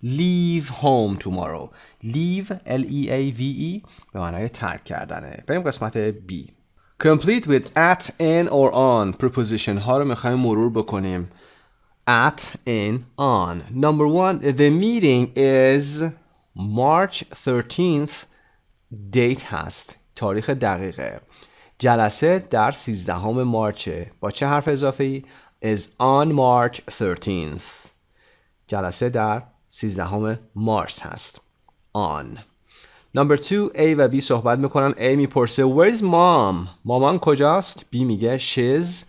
leave home tomorrow? Leave L-E-A-V-E به معنای ترک کردنه. بریم قسمت B. Complete with at, in or on. preposition ها رو میخوایم مرور بکنیم. At, in, on. Number 1, the meeting is March 13th. date هست، تاریخ دقیقه. جلسه در 13 مارچه. با چه حرف اضافه ای؟ is on March 13th. جلسه در 13 مارس هست. on. Number 2, A و B صحبت میکنن. A میپرسه where is mom? مامان کجاست؟ B میگه she's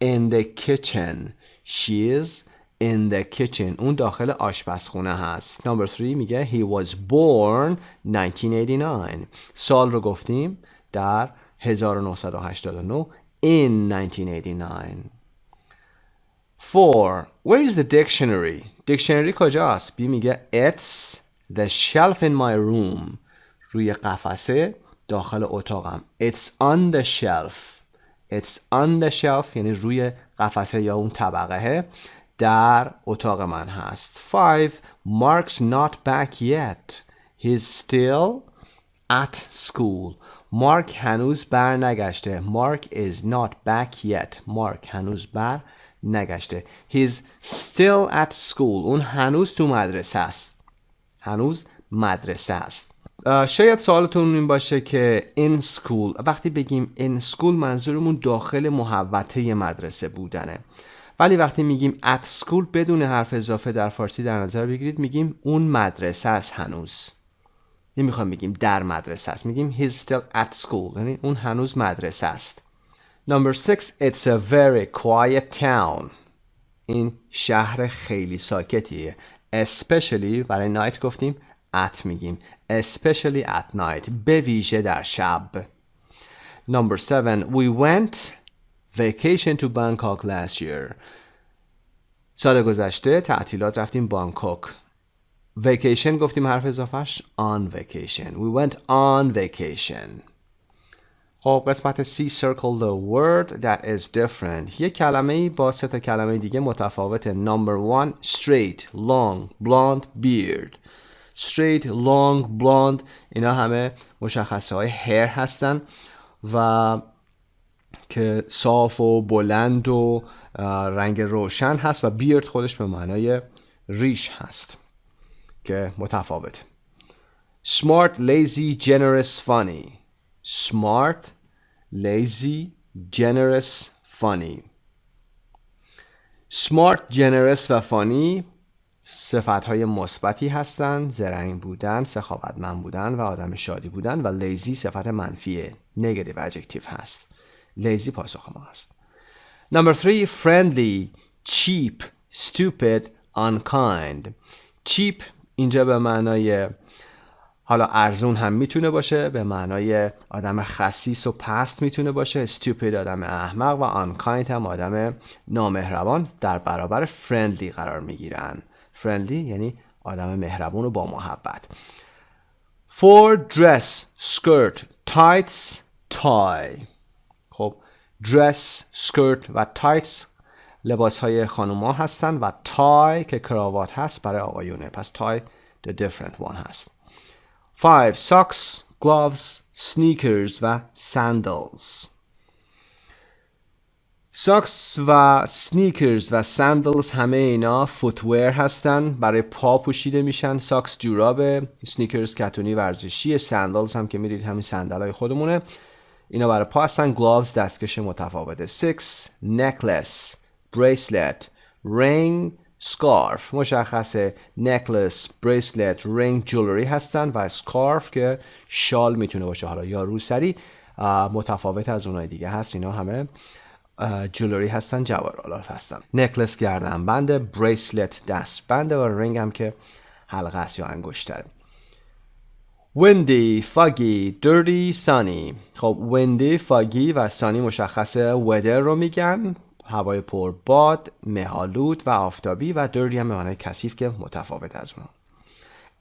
in the kitchen. she's in the kitchen. اون داخل آشپزخونه هست. Number 3 میگه he was born 1989. سال رو گفتیم در 1989. in 1989. 4. Where is the dictionary? دیکشنری کجاست؟ B میگه it's the shelf in my room. روی قفسه داخل اتاقم. It's on the shelf. It's on the shelf یعنی روی قفسه یا اون طبقه در اتاق من هست. 5. Mark's not back yet. He's still at school. مارک هنوز بر نگشته. Mark is not back yet. مارک هنوز بر نگشته. He's still at school. اون هنوز تو مدرسه است. هنوز مدرسه است. شاید سوالتون این باشه که in school، وقتی بگیم in school منظورمون داخل محوطه مدرسه بودنه، ولی وقتی میگیم at school بدون حرف اضافه در فارسی در نظر بگیرید میگیم اون مدرسه است هنوز. نمیخوام بگیم در مدرسه است، میگیم he's still at school یعنی اون هنوز مدرسه است. Number 6, it's a very quiet town. این شهر خیلی ساکتیه. Especially برای night گفتیم at میگیم. Especially at night. به ویژه در شب. Number 7, we went vacation to Bangkok last year. سال گذشته تعطیلات رفتیم بانکوک. Vacation گفتیم حرف اضافهش on vacation. We went on vacation. خب قسمت C, circle the word that is different. یک کلمه با 3 کلمه دیگه متفاوته. Number 1, straight, long, blonde, beard. straight, long, blonde اینا همه مشخصه های hair هستن و که صاف و بلند و رنگ روشن هست، و beard خودش به معنای ریش هست که متفاوت. smart, lazy, generous, funny. smart, lazy, generous, funny. smart, generous و funny صفت‌های مثبتی هستند. زرنگ بودن، سخاوتمند بودن و آدم شادی بودن. و لیزی صفت منفیه، نگاتیو ادجکتیو هست. لیزی پاسخ ما هست. Number 3, friendly, cheap, stupid, unkind. cheap اینجا به معنای حالا ارزون هم میتونه باشه، به معنای آدم خسیس و پست میتونه باشه. stupid آدم احمق و unkind هم آدم نامهربان در برابر friendly قرار میگیرن. friendly یعنی آدم مهربون و با محبت. 4, dress, skirt, tights, tie. خب dress, skirt و tights لباس های خانوما هستن و تای که کراوات هست برای آقایونه. پس تای the different one هست. 5. Socks, gloves, sneakers و sandals. ساکس و سنیکرز و سندلز همه اینا فوتویر هستن، برای پا پوشیده میشن. ساکس جورابه، سنیکرز کتونی ورزشیه، سندلز هم که میدید همین صندل های خودمونه، اینا برای پا هستن. گلاوز دستکش متفاوته. 6. necklace, bracelet, ring, scarf. مشخصه necklace, bracelet, ring جولری هستن و scarf که شال میتونه باشه حالا یا روسری، متفاوت از اونای دیگه هست. اینا همه جولری هستن، جواهرات هستن. نکلس گردنبند، بریسلت دستبند و رینگ هم که حلقه است یا انگشتره. windy, foggy, dirty, sunny. خب windy، foggy و sunny مشخصه weather رو میگن، هوای پر باد، مه‌آلود و آفتابی، و dirty هم به معنای کثیف که متفاوت از اونها.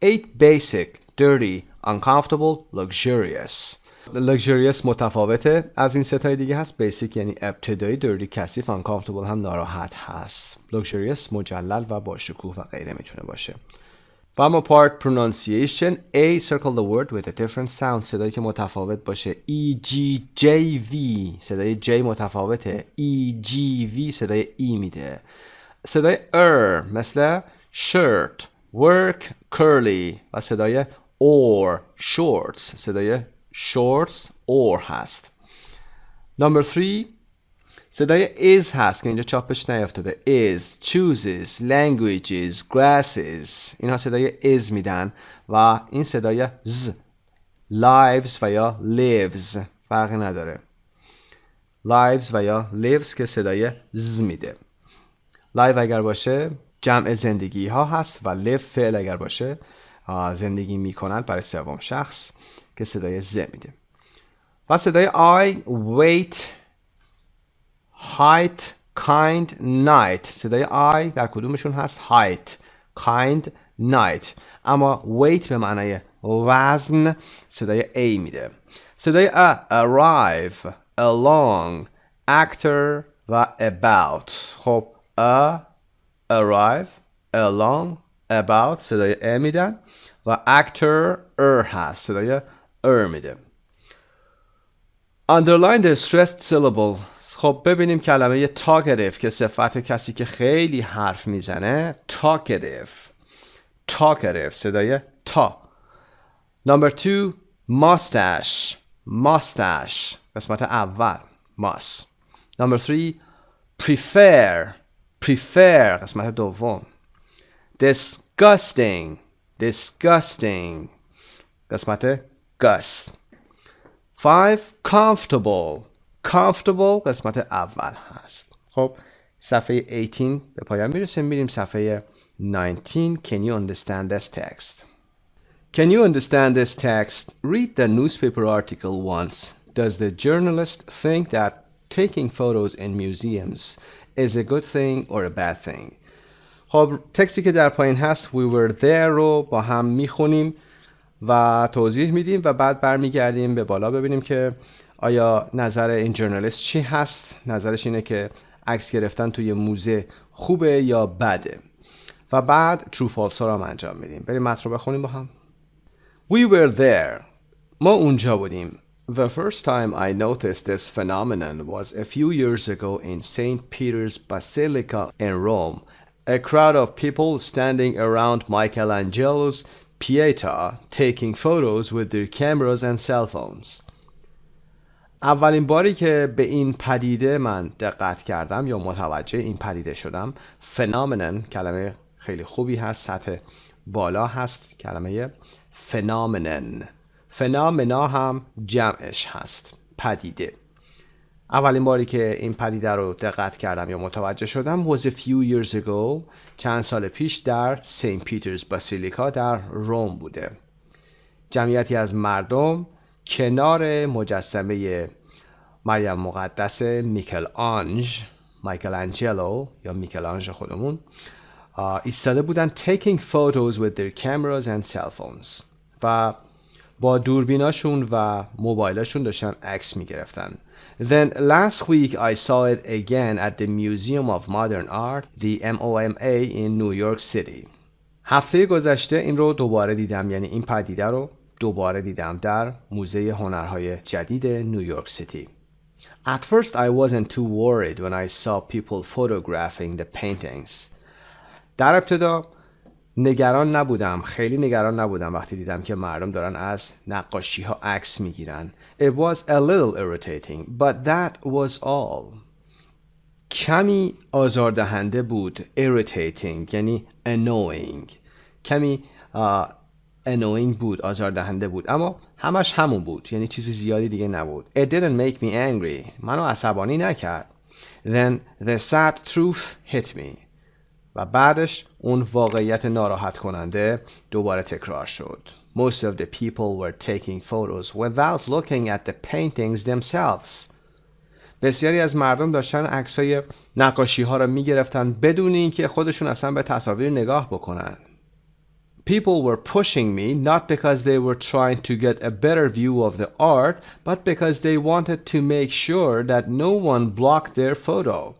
8. basic, dirty, uncomfortable, luxurious. luxurious متفاوته از این ستای دیگه هست. basic یعنی ابتدایی، dirty کثیف، uncomfortable هم ناراحت هست. luxurious مجلل و با شکوه و غیره میتونه باشه. و اما part pronunciation. A. circle the word with a different sound. صدایی که متفاوت باشه. E, G, J, V. صدای J متفاوته. E, G, V صدای E میده. صدای مثل shirt, work, curly. و صدای or, shorts. صدای shorts or هست. Number 3. صدای is هست که اینجا چاپش نیافتاده. is, chooses, languages, glasses. اینها صدای is میدن و این صدای z. lives و یا lives فرقی نداره. lives و یا lives که صدای z میده. live اگر باشه جمع زندگی ها هست و live فعل اگر باشه زندگی میکنند برای سوم شخص که صدای ز میده. و صدای I, wait, height, kind, night. صدای I در کدومشون هست؟ height, kind, night. اما wait به معنای وزن صدای A میده. صدای arrive, along, actor و about. خب arrive, along, about صدای A میدن و actor هست صدای میده. Underline the stressed syllable. خب ببینیم کلمه talkative که صفت کسی که خیلی حرف میزنه. talkative صدای تا. Number 2. mustache قسمت اول must. Number 3. prefer قسمت دوم. disgusting قسمت gus. 5. comfortable قسمت اول هست. خب صفحه 18 به پایان میرسیم، میریم صفحه 19. Can you understand this text? Can you understand this text? Read the newspaper article once. Does the journalist think that taking photos in museums is a good thing or a bad thing? خب تکستی که در پایین هست we were there رو با هم میخونیم و توضیح میدیم و بعد برمیگردیم به بالا ببینیم که آیا نظر این جورنالیست چی هست. نظرش اینه که عکس گرفتن توی موزه خوبه یا بده و بعد true false ها رو انجام میدیم. بریم متن رو بخونیم با هم. We were there. ما اونجا بودیم. The first time I noticed this phenomenon was a few years ago in St. Peter's Basilica in Rome. A crowd of people standing around Michelangelo's Pieta taking photos with their cameras and cell phones. اولین باری که به این پدیده من دقت کردم یا متوجه این پدیده شدم، phenomenon کلمه خیلی خوبی هست، سطح بالا هست کلمه phenomenon. phenomena هم جمعش هست، پدیده. اولین باری که این پدیده رو دقت کردم یا متوجه شدم was a few years ago چند سال پیش در سنت پیترز باسیلیکا در روم بوده. جمعیتی از مردم کنار مجسمه مریم مقدس میکلانجلو یا میکلانج خودمون ایستاده بودن taking photos with their cameras and cell phones و با دوربیناشون و موبایلاشون داشتن عکس میگرفتن. Then last week I saw it again at the Museum of Modern Art, the MoMA in New York City. هفته گذشته این رو دوباره دیدم، یعنی این پدیده رو دوباره دیدم در موزه هنرهای جدید نیویورک سیتی. At first I wasn't too worried when I saw people photographing the paintings. در ابتدا خیلی نگران نبودم وقتی دیدم که مردم دارن از نقاشی ها عکس میگیرن. It was a little irritating, but that was all. کمی آزاردهنده بود. Irritating یعنی annoying. کمی annoying بود، آزاردهنده بود، اما همش همون بود، یعنی چیزی زیادی دیگه نبود. It didn't make me angry. منو عصبانی نکرد. Then the sad truth hit me. و بعدش اون واقعیت ناراحت کننده دوباره تکرار شد. Most of the people were taking photos without looking at the paintings themselves. بسیاری از مردم dاشتن عکسای نقاشی ها رو میگرفتن بدون اینکه خودشون اصلا به تصاویر نگاه بکنن. People were pushing me not because they were trying to get a better view of the art, but because they wanted to make sure that no one blocked their photo.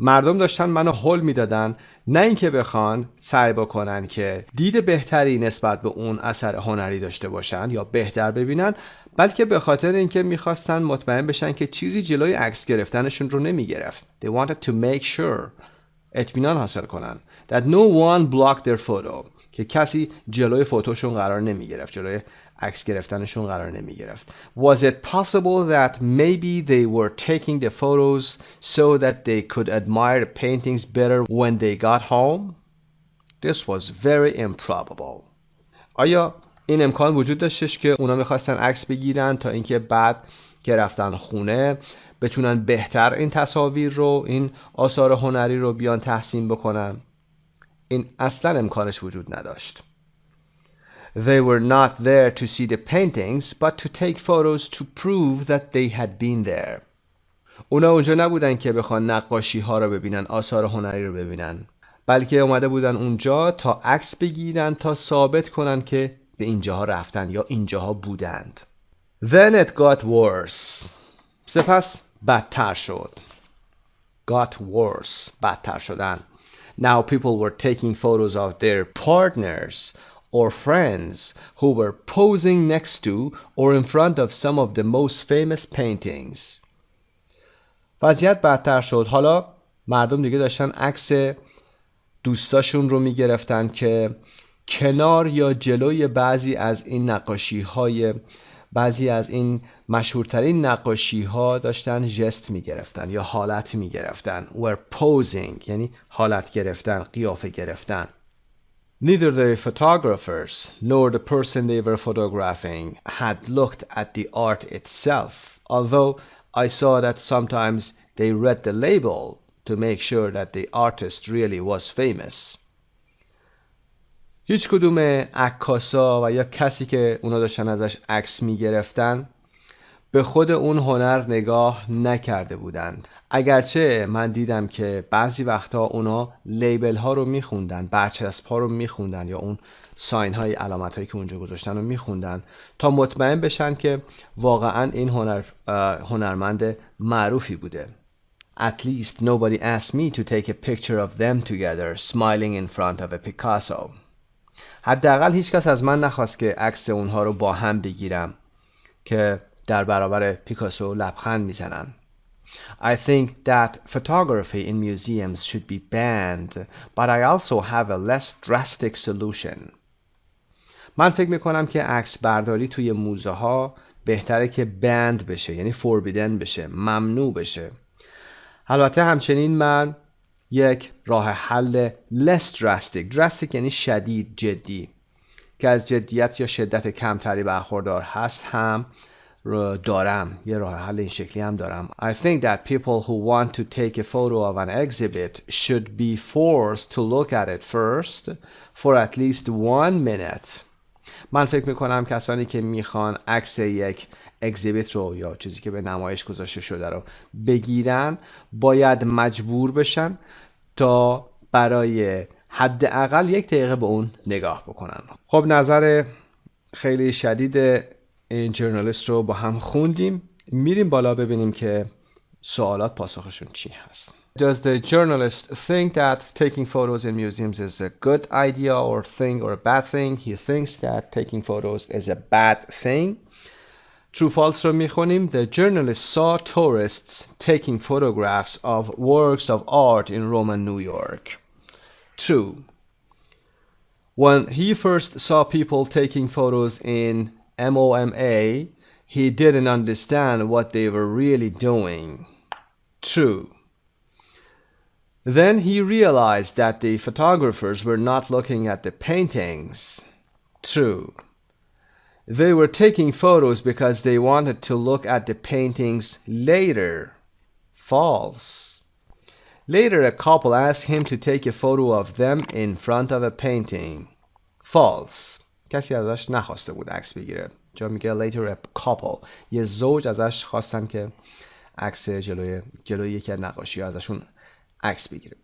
مردم داشتن منو هل میدادن، نه اینکه بخوان سعی بکنن که دید بهتری نسبت به اون اثر هنری داشته باشن یا بهتر ببینن، بلکه به خاطر اینکه میخواستن مطمئن بشن که چیزی جلوی عکس گرفتنشون رو نمیگرفت. They wanted to make sure. اطمینان حاصل کنن. That no one blocked their photo. که کسی جلوی فوتوشون قرار نمیگرفت، جلوی عکس گرفتنشون قرار نمیگرفت. Was it possible that maybe they were taking the photos so that they could admire the paintings better when they got home? This was very improbable. آیا این امکان وجود داشتش که اونا میخواستن عکس بگیرن تا اینکه بعد که رفتن خونه بتونن بهتر این تصاویر رو، این آثار هنری رو بیان تحسین بکنن؟ این اصلا امکانش وجود نداشت. They were not there to see the paintings, but to take photos to prove that they had been there. اونا اونجا نبودن که بخوان نقاشی ها رو ببینن، آثار هنری رو ببینن، بلکه اومده بودن اونجا تا عکس بگیرن، تا ثابت کنن که به اینجاها رفتن یا اینجاها بودند. Then it got worse. سپس بدتر شد. Got worse. بدتر شدن. Now people were taking photos of their partners or friends who were posing next to or in front of some of the most famous paintings. وضعیت بدتر شد. حالا مردم دیگه داشتن عکس دوستاشون رو میگرفتن که کنار یا جلوی بعضی از این نقاشی‌های، بعضی از این مشهورترین نقاشی‌ها داشتن ژست میگرفتن یا حالت میگرفتن. were posing یعنی حالت گرفتن، قیافه گرفتن. Neither the photographers nor the person they were photographing had looked at the art itself, although I saw that sometimes they read the label to make sure that the artist really was famous. هیچ کدوم عکاسا و یا کسی که اونا داشتن ازش عکس میگرفتن به خود اون هنر نگاه نکرده بودند. اگرچه من دیدم که بعضی وقتا اونا لیبل ها رو میخوندن، برچسب ها رو میخوندن یا اون ساین های، علامت هایی که اونجا گذاشتن رو میخوندن تا مطمئن بشن که واقعا این هنرمند معروفی بوده. At least nobody asked me to take a picture of them together smiling in front of a Picasso. حداقل هیچ کس از من نخواست که عکس اونها رو با هم بگیرم که در برابر پیکاسو لبخند میزنن. I think that photography in museums should be banned, but I also have a less drastic solution. من فکر میکنم که عکس برداری توی موزه ها بهتره که بند بشه، یعنی forbidden بشه، ممنوع بشه. البته همچنین من یک راه حل less drastic یعنی شدید، جدی، که از جدیت یا شدت کمتری برخوردار هست هم دارم. یه راه حل این شکلی هم دارم. I think that people who want to take a photo of an exhibit should be forced to look at it first for at least 1 minute. من فکر میکنم کسانی که میخوان عکس یک اگزیبیت رو یا چیزی که به نمایش گذاشته شده رو بگیرن باید مجبور بشن تا برای حداقل 1 دقیقه به اون نگاه بکنن. خب نظر خیلی شدید این جورنالیست رو با هم خوندیم. میریم بالا ببینیم که سوالات پاسخشون چی هست. Does the journalist think that taking photos in museums is a good idea or a bad thing? He thinks that taking photos is a bad thing. True false رو میخونیم. The journalist saw tourists taking photographs of works of art in Rome and New York. True. When he first saw people taking photos in MoMA, he didn't understand what they were really doing. True. Then he realized that the photographers were not looking at the paintings. True. They were taking photos because they wanted to look at the paintings later. False. Later, a couple asked him to take a photo of them in front of a painting. False. کسی ازش نخواسته بود عکس بگیره. جا میگه later a couple. یه زوج ازش خواستن که عکس جلوی یکی از نقاشی ازشون عکس بگیره.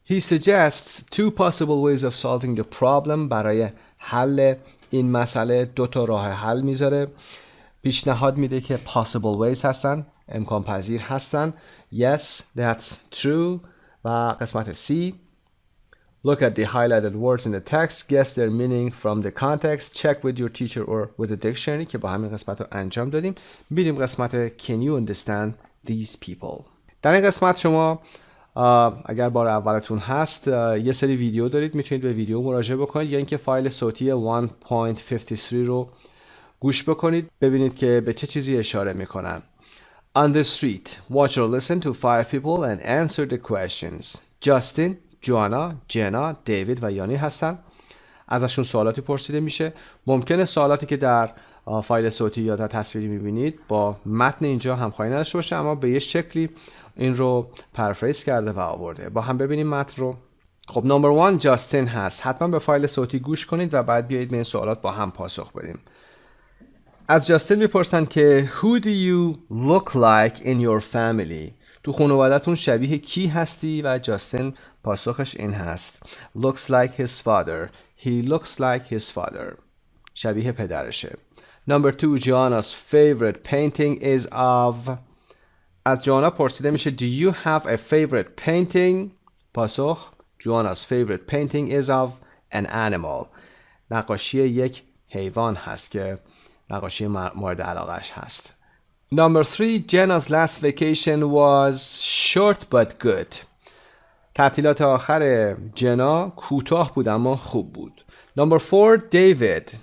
He suggests two possible ways of solving the problem. برای حل این مسئله دو تا راه حل میذاره. پیشنهاد میده که possible ways هستن، امکان پذیر هستن. Yes, that's true. و قسمت C. Look at the highlighted words in the text. Guess their meaning from the context. Check with your teacher or with the dictionary که با همین قسمت رو انجام دادیم. بریم قسمت Can you understand these people. در این قسمت شما اگر بار اولتون هست یه سری ویدیو دارید، میتونید به ویدیو مراجعه بکنید یا اینکه فایل صوتی 1.53 رو گوش بکنید ببینید که به چه چیزی اشاره میکنن. On the street, watch or listen to 5 people and answer the questions. Justin, جوانا، جنا، دیوید و یانی هستن. ازشون سوالاتی پرسیده میشه. ممکنه سوالاتی که در فایل صوتی یا در تصویری میبینید با متن اینجا همخوانی نداشته باشه، اما به یه شکلی این رو پرافریز کرده و آورده. با هم ببینیم متن رو. خب نمبر 1 جاستین هست. حتما به فایل صوتی گوش کنید و بعد بیایید به این سوالات با هم پاسخ بدیم. از جاستین میپرسن که Who do you look like in your family? تو خانواده‌تون شبیه کی هستی؟ و جاستین پاسخش این هست. Looks like his father. He looks like his father. شبیه پدرشه. Number 2 Joanna's favorite painting is of. از جوانا پرسیده میشه Do you have a favorite painting? پاسخ Joanna's favorite painting is of an animal. نقاشی یک حیوان هست که نقاشی مورد علاقش هست. Number 3 Jenna's last vacation was short but good. تعطیلات آخر جنا کوتاه بود اما خوب بود. Number 4 David.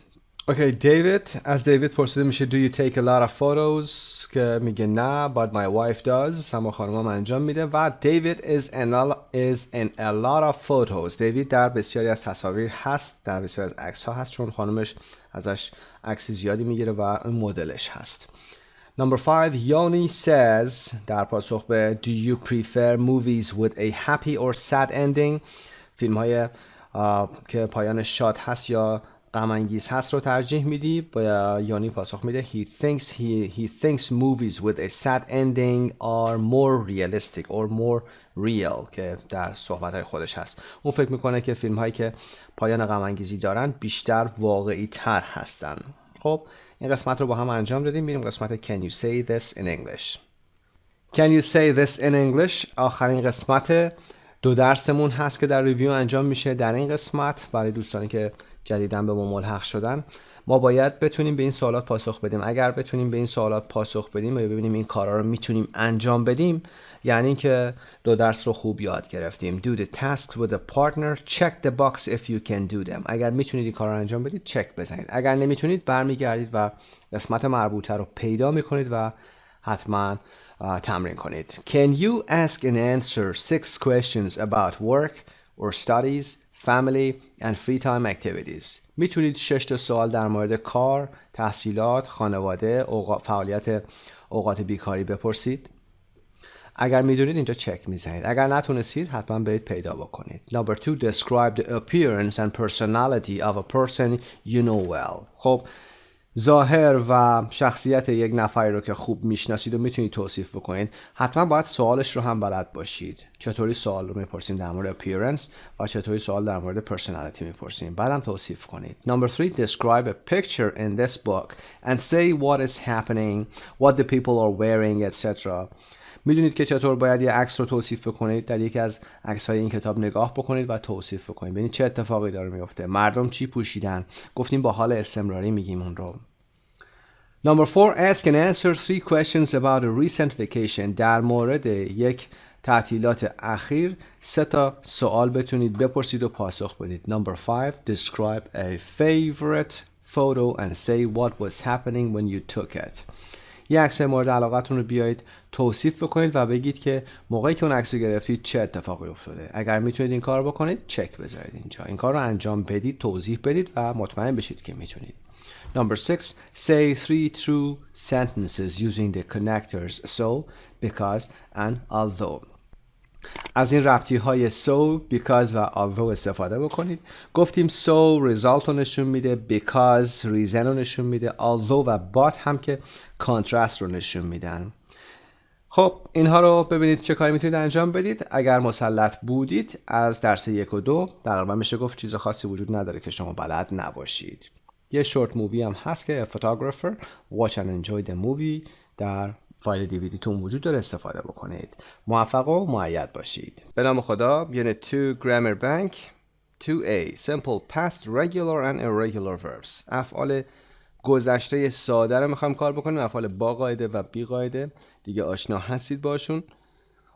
Okay, David. از دیوید پرسیده میشه Do you take a lot of photos? که میگه نه but my wife does. اما خانمم انجام میده. و David is in a lot of photos. دیوید در بسیاری از تصاویر هست، در بسیاری از عکس ها هست چون خانمش ازش عکس زیادی میگیره و این مدلش هست. Number 5 Yoni says در پاسخ به Do you prefer movies with a happy or sad ending? فیلم های که پایان شاد هست یا غم انگیز هست رو ترجیح میدی؟ با یانی پاسخ میده he thinks movies with a sad ending are more realistic or more real که در صحبت‌های خودش هست. اون فکر میکنه که فیلم هایی که پایان غم انگیزی دارن بیشتر واقعی تر هستن. خب این قسمت رو با هم انجام دادیم. میریم قسمت Can you say this in English. Can you say this in English آخرین قسمت دو درسمون هست که در ریویو انجام میشه. در این قسمت برای دوستانی که جدیداً به ما ملحق شدن ما باید بتونیم به این سوالات پاسخ بدیم. اگر بتونیم به این سوالات پاسخ بدیم و ببینیم این کارا رو میتونیم انجام بدیم یعنی که دو درس رو خوب یاد گرفتیم. Do the tasks with a partner. Check the box if you can do them. اگر میتونید این کارا رو انجام بدید چک بزنید. اگر نمیتونید برمیگردید و قسمت مربوطه رو پیدا میکنید و حتما تمرین کنید. Can you ask and answer 6 questions about work or studies, family and free time activities. میتونید 6 تا سوال در مورد کار، تحصیلات، خانواده، فعالیت اوقات بیکاری بپرسید. اگر میدونید اینجا چک میزنید. اگر نتونستید حتما برید پیدا بکنید. Number 2 describe the appearance and personality of a person you know well. خب ظاهر و شخصیت یک نفری رو که خوب میشناسید و میتونید توصیف بکنید، حتما باید سوالش رو هم بلد باشید. چطوری سوال رو میپرسیم در مورد appearance و چطوری سوال در مورد personality میپرسیم، بعدم توصیف کنید. Number 3, describe a picture in this book and say what is happening, what the people are wearing, etc. میدونید که چطور باید یه عکس رو توصیف کنید. در یکی از عکس‌های این کتاب نگاه بکنید و توصیف کنید. ببینید چه اتفاقی داره میفته. مردم چی پوشیدن؟ گفتیم با حال استمراری میگیم اون رو. Number 4, ask and answer 3 questions about a recent vacation. در مورد یک تعطیلات اخیر 3 تا سوال بتونید بپرسید و پاسخ بدید. Number 5, describe a favorite photo and say what was happening when you took it. یه عکس مورد علاقتون رو بیایید توصیف بکنید و بگید که موقعی که اون عکس رو گرفتید چه اتفاقی افتاده. اگر میتونید این کار بکنید چک بذارید اینجا. این کار رو انجام بدید، توضیح بدید و مطمئن بشید که میتونید. Number 6, say 3 true sentences using the connectors so, because and although. از این ربطی های so, because و although استفاده بکنید. گفتیم so result رو نشون میده، because reason رو نشون میده، although و but هم که contrast رو نشون میدن. خب اینها رو ببینید چه کاری میتونید انجام بدید. اگر مسلط بودید از درس 1 و 2 تقریبا میشه گفت چیز خاصی وجود نداره که شما بلد نباشید. یه شورت مووی هم هست که photographer watch and enjoy the movie در فایل دیویدی تون وجود داره، استفاده بکنید. موفق و مؤید باشید. به نام خدا. Unit 2 Grammar Bank 2A Simple Past Regular and Irregular Verbs. افعال گذشته ساده رو میخوام کار بکنیم. افعال با قاعده و بی قاعده دیگه آشنا هستید باشون.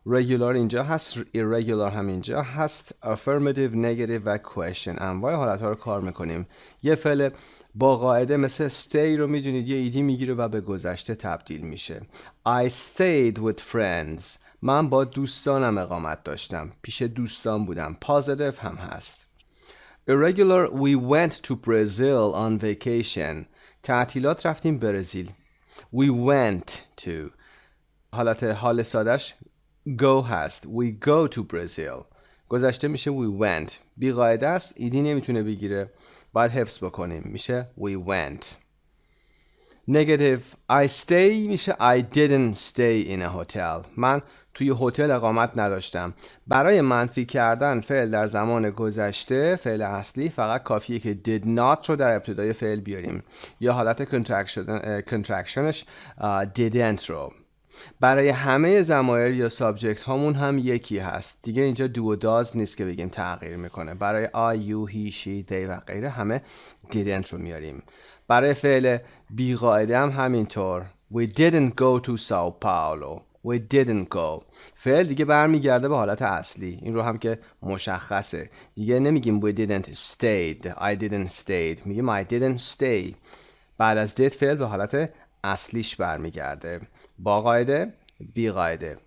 regular اینجا هست، irregular هم اینجا هست، affirmative، negative و question. انواع حالتها رو کار میکنیم. یه فعل با قاعده مثل stay رو میدونید یه ایدی میگیره و به گذشته تبدیل میشه. I stayed with friends. من با دوستانم اقامت داشتم. پیش دوستان بودم. positive هم هست. irregular we went to Brazil on vacation. تعطیلات رفتیم برزیل. We went to. حال سادش go هست. We go to Brazil. گذشته میشه we went. بی قاعده است. ایدی نمیتونه بگیره. باید حفظ بکنیم. میشه we went. Negative I stay میشه I didn't stay in a hotel. من توی هتل اقامت نداشتم. برای منفی کردن فعل در زمان گذشته، فعل اصلی فقط کافیه که did not رو در ابتدای فعل بیاریم یا حالت contractionش didn't رو. برای همه ضمایر یا سابجکت هامون هم یکی هست دیگه. اینجا do و does نیست که بگیم تغییر میکنه. برای I, you, he, she, they و غیره همه didn't رو میاریم. برای فعل بی قاعده هم همینطور. We didn't go to Sao Paulo. We didn't go. فعل دیگه برمیگرده به حالت اصلی. این رو هم که مشخصه دیگه نمیگیم we didn't stayed. I didn't stayed. میگیم I didn't stay. بعد از did فعل به حالت اصلیش برمیگرده. با قاعده، بی قاعده.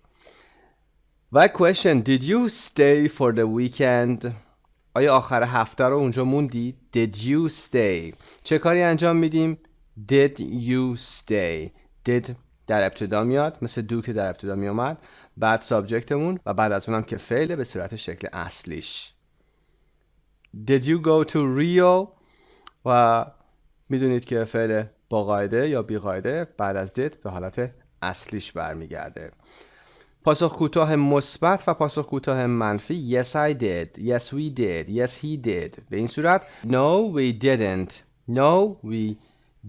و question did you stay for the weekend؟ آیا آخر هفته رو اونجا موندی؟ Did you stay؟ چه کاری انجام میدیم؟ Did you stay؟ Did در ابتدا میاد مثل do که در ابتدا می اومد، بعد سابجکتمون و بعد از اونم که فعله به صورت شکل اصلیش. Did you go to Rio؟ و میدونید که فعل با قاعده یا بی قاعده بعد از did به حالت اصلیش برمیگرده. پاسخ کوتاه مثبت و پاسخ کوتاه منفی. Yes I did. Yes we did. Yes he did. به این صورت No we didn't. No we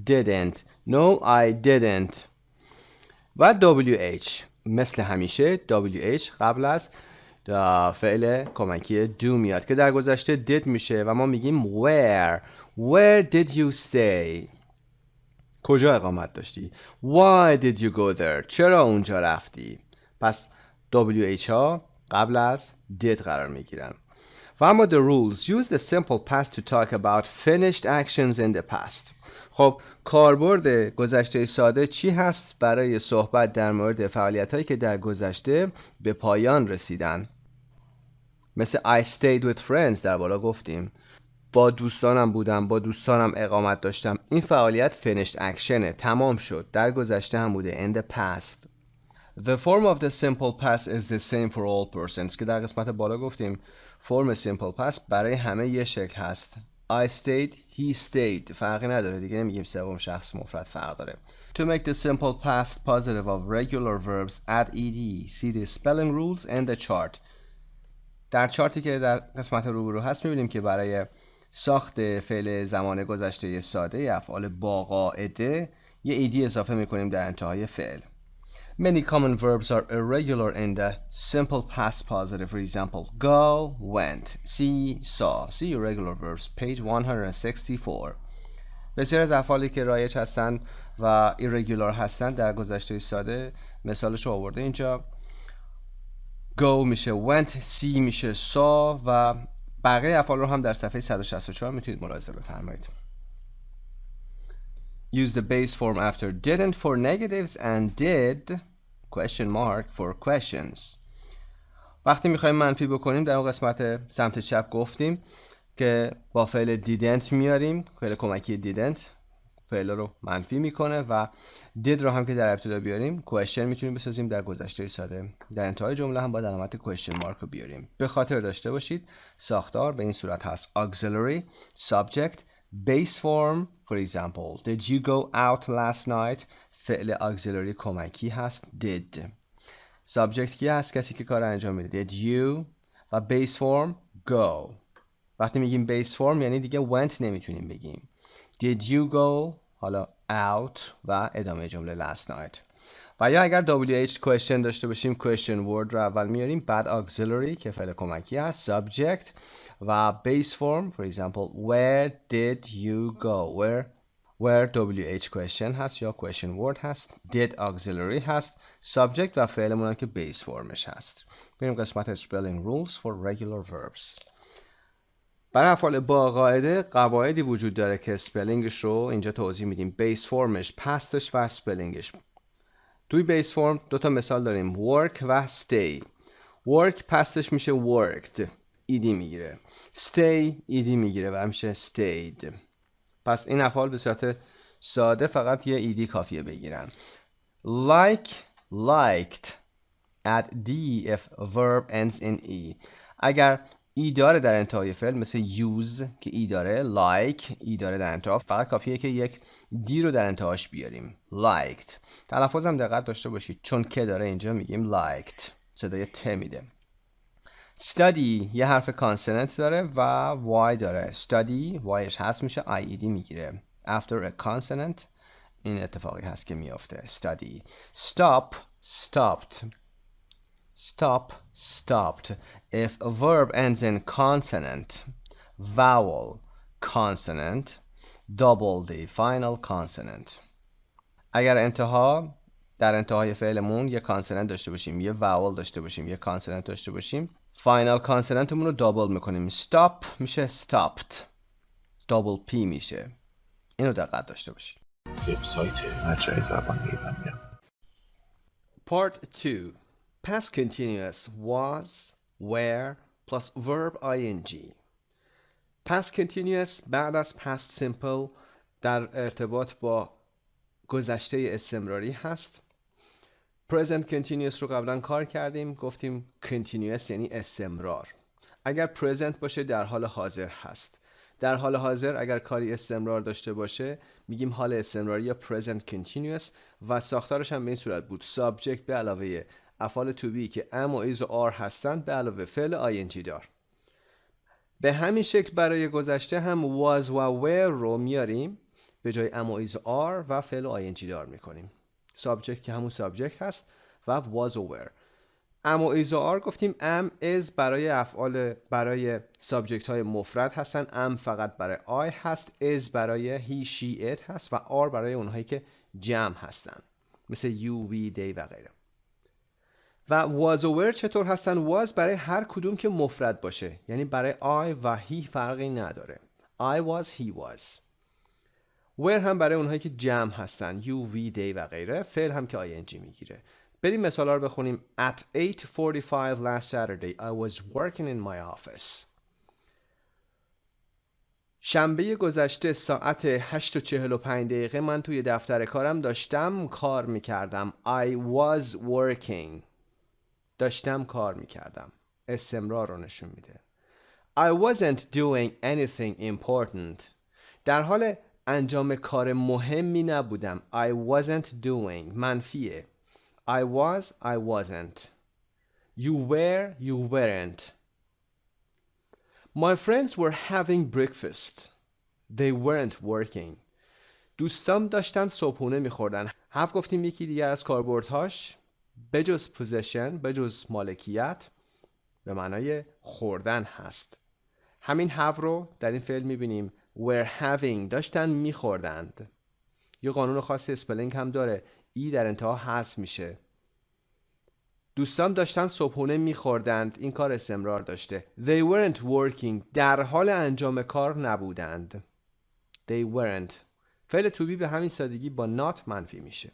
didn't. No I didn't. و WH مثل همیشه WH قبل از فعل کمکی do میاد که در گذشته did میشه و ما میگیم Where did you stay؟ کجا اقامت داشتی؟ Why did you go there؟ چرا اونجا رفتی؟ پس WH ها قبل از did قرار میگیرن. و اما the rules. Use the simple past to talk about finished actions in the past. خب کاربرد گذشته ساده چی هست برای صحبت در مورد فعالیت هایی که در گذشته به پایان رسیدن؟ مثل I stayed with friends در بالا گفتیم. با دوستانم بودم، با دوستانم اقامت داشتم. این فعالیت finished actionه، تمام شد، در گذشته هم بوده in the past. The form of the simple past is the same for all persons که در قسمت بالا گفتیم فرم simple past برای همه یه شکل هست. I stayed, he stayed. فرقی نداره دیگه، نمیگیم سوم شخص مفرد، فرق داره. To make the simple past positive of regular verbs, add ed. See the spelling rules and the chart. در چارتی که در قسمت روبرو هست می‌بینیم که برای ساخت فعل زمان گذشته ساده افعال با قاعده یه ed اضافه می‌کنیم در انتهای فعل. Many common verbs are irregular in the simple past positive. For example, go, went, see, saw. See irregular verbs, page 164. بسیار از افعالی که رایج هستن و irregular هستن در گذشته ساده مثالش رو آورده اینجا. go میشه went، see میشه saw و بقیه افعال رو هم در صفحه 164 میتونید ملاحظه بفرمایید. Use the base form after didn't for negatives and did question mark for questions. وقتی میخوایم منفی بکنیم در اون قسمت سمت چپ گفتیم که با فعل didn't میاریم، فعل کمکی didn't فعل رو منفی میکنه و did رو هم که در ابتدا بیاریم question میتونیم بسازیم در گذشته ساده. در انتهای جمله هم با علامت question mark رو بیاریم. به خاطر داشته باشید ساختار به این صورت هست: auxiliary, subject, base form. For example, did you go out last night? فعل auxiliary کمکی هست did. subject کی هست؟ کسی که کار انجام میده. did you و base form go. وقتی میگیم base form یعنی دیگه went نمیتونیم بگیم. did you go حالا out و ادامه جمله last night. و یا اگر WH question داشته باشیم question word رو اول میاریم، بعد auxiliary که فعل کمکی هست subject و base form. For example, where did you go? where WH question هست یا question word هست، did auxiliary هست، subject و فعلمون هم که base formش هست. بریم قسمت spelling rules for regular verbs. برای افعال با قاعده قواعدی وجود داره که اسپلینگش رو اینجا توضیح میدیم. بیس فرمش، پستش و اسپلینگش. توی بیس فرم دو تا مثال داریم، work و stay. work پستش میشه worked، ایدی میگیره. stay ایدی میگیره و میشه stayed. پس این افعال به صورت ساده فقط یه ایدی کافیه بگیرن. like, liked. add d if verb ends in e. اگر ای داره در انتهای فعل مثل use که ای داره، like ای داره در انتها، فقط کافیه که یک دی رو در انتهاش بیاریم. liked. تلفظ هم دقت داشته باشید چون که داره اینجا میگیم liked، صدای ت میده. study یه حرف کانسوننت داره و y داره. study yش هست میشه ied میگیره. after a consonant این اتفاقی هست که میافته. study. stop stopped. stop stopped. If a verb ends in consonant, vowel, consonant, double the final consonant. اگر در انتهای فعلمون یه کانسوننت داشته باشیم، یه vowel داشته باشیم، یه کانسوننت داشته باشیم، فاینال کانسوننتمون رو دابل میکنیم. stop میشه stopped، دابل پی میشه. اینو دقت داشته باشید. وبسایت مجموعه زبان ایرانیان. Part 2. Past continuous was, were, plus verb ing. Past continuous بعد از past simple در ارتباط با گذشته استمراری هست. Present continuous رو قبلا کار کردیم، گفتیم continuous یعنی استمرار. اگر present باشه در حال حاضر هست. در حال حاضر اگر کاری استمرار داشته باشه میگیم حال استمراری یا present continuous و ساختارش هم به این صورت بود: subject به علاوه افعال to be که am و is و are هستند به علاوه فعل ing دار. به همین شکل برای گذشته هم was و were رو میاریم به جای am و is و are و فعل ing دار میکنیم. subject که همون subject هست و was و were. am و is و are گفتیم am is برای subject های مفرد هستن، am فقط برای I هست، is برای he she it هست و are برای اونهایی که جمع هستن مثل you we they و غیره. و was و were چطور هستن؟ was برای هر کدوم که مفرد باشه، یعنی برای I و he فرقی نداره. I was he was. were هم برای اونهایی که جمع هستن you we they و غیره، فعل هم که ing میگیره. بریم مثالا رو بخونیم. At 8:45 last Saturday I was working in my office. شنبه گذشته ساعت 8:45 من توی دفتر کارم داشتم کار میکردم. I was working. داشتم کار میکردم. استمرار رو نشون میده. I wasn't doing anything important. در حال انجام کار مهمی نبودم. I wasn't doing منفیه. I was, I wasn't. You were, you weren't. My friends were having breakfast. They weren't working. دوستام داشتن صبحونه میخوردن. have گفتیم یکی دیگر از کاربردهاش بجز possession، بجز مالکیت، به معنای خوردن هست. همین have رو در این فعل میبینیم were having، داشتن میخوردند. یه قانون خاصی اسپلینگ هم داره، ای در انتها حذف میشه. دوستان داشتن صبحونه میخوردند، این کار استمرار داشته. They weren't working، در حال انجام کار نبودند. They weren't. فعل to be به همین سادگی با not منفی میشه.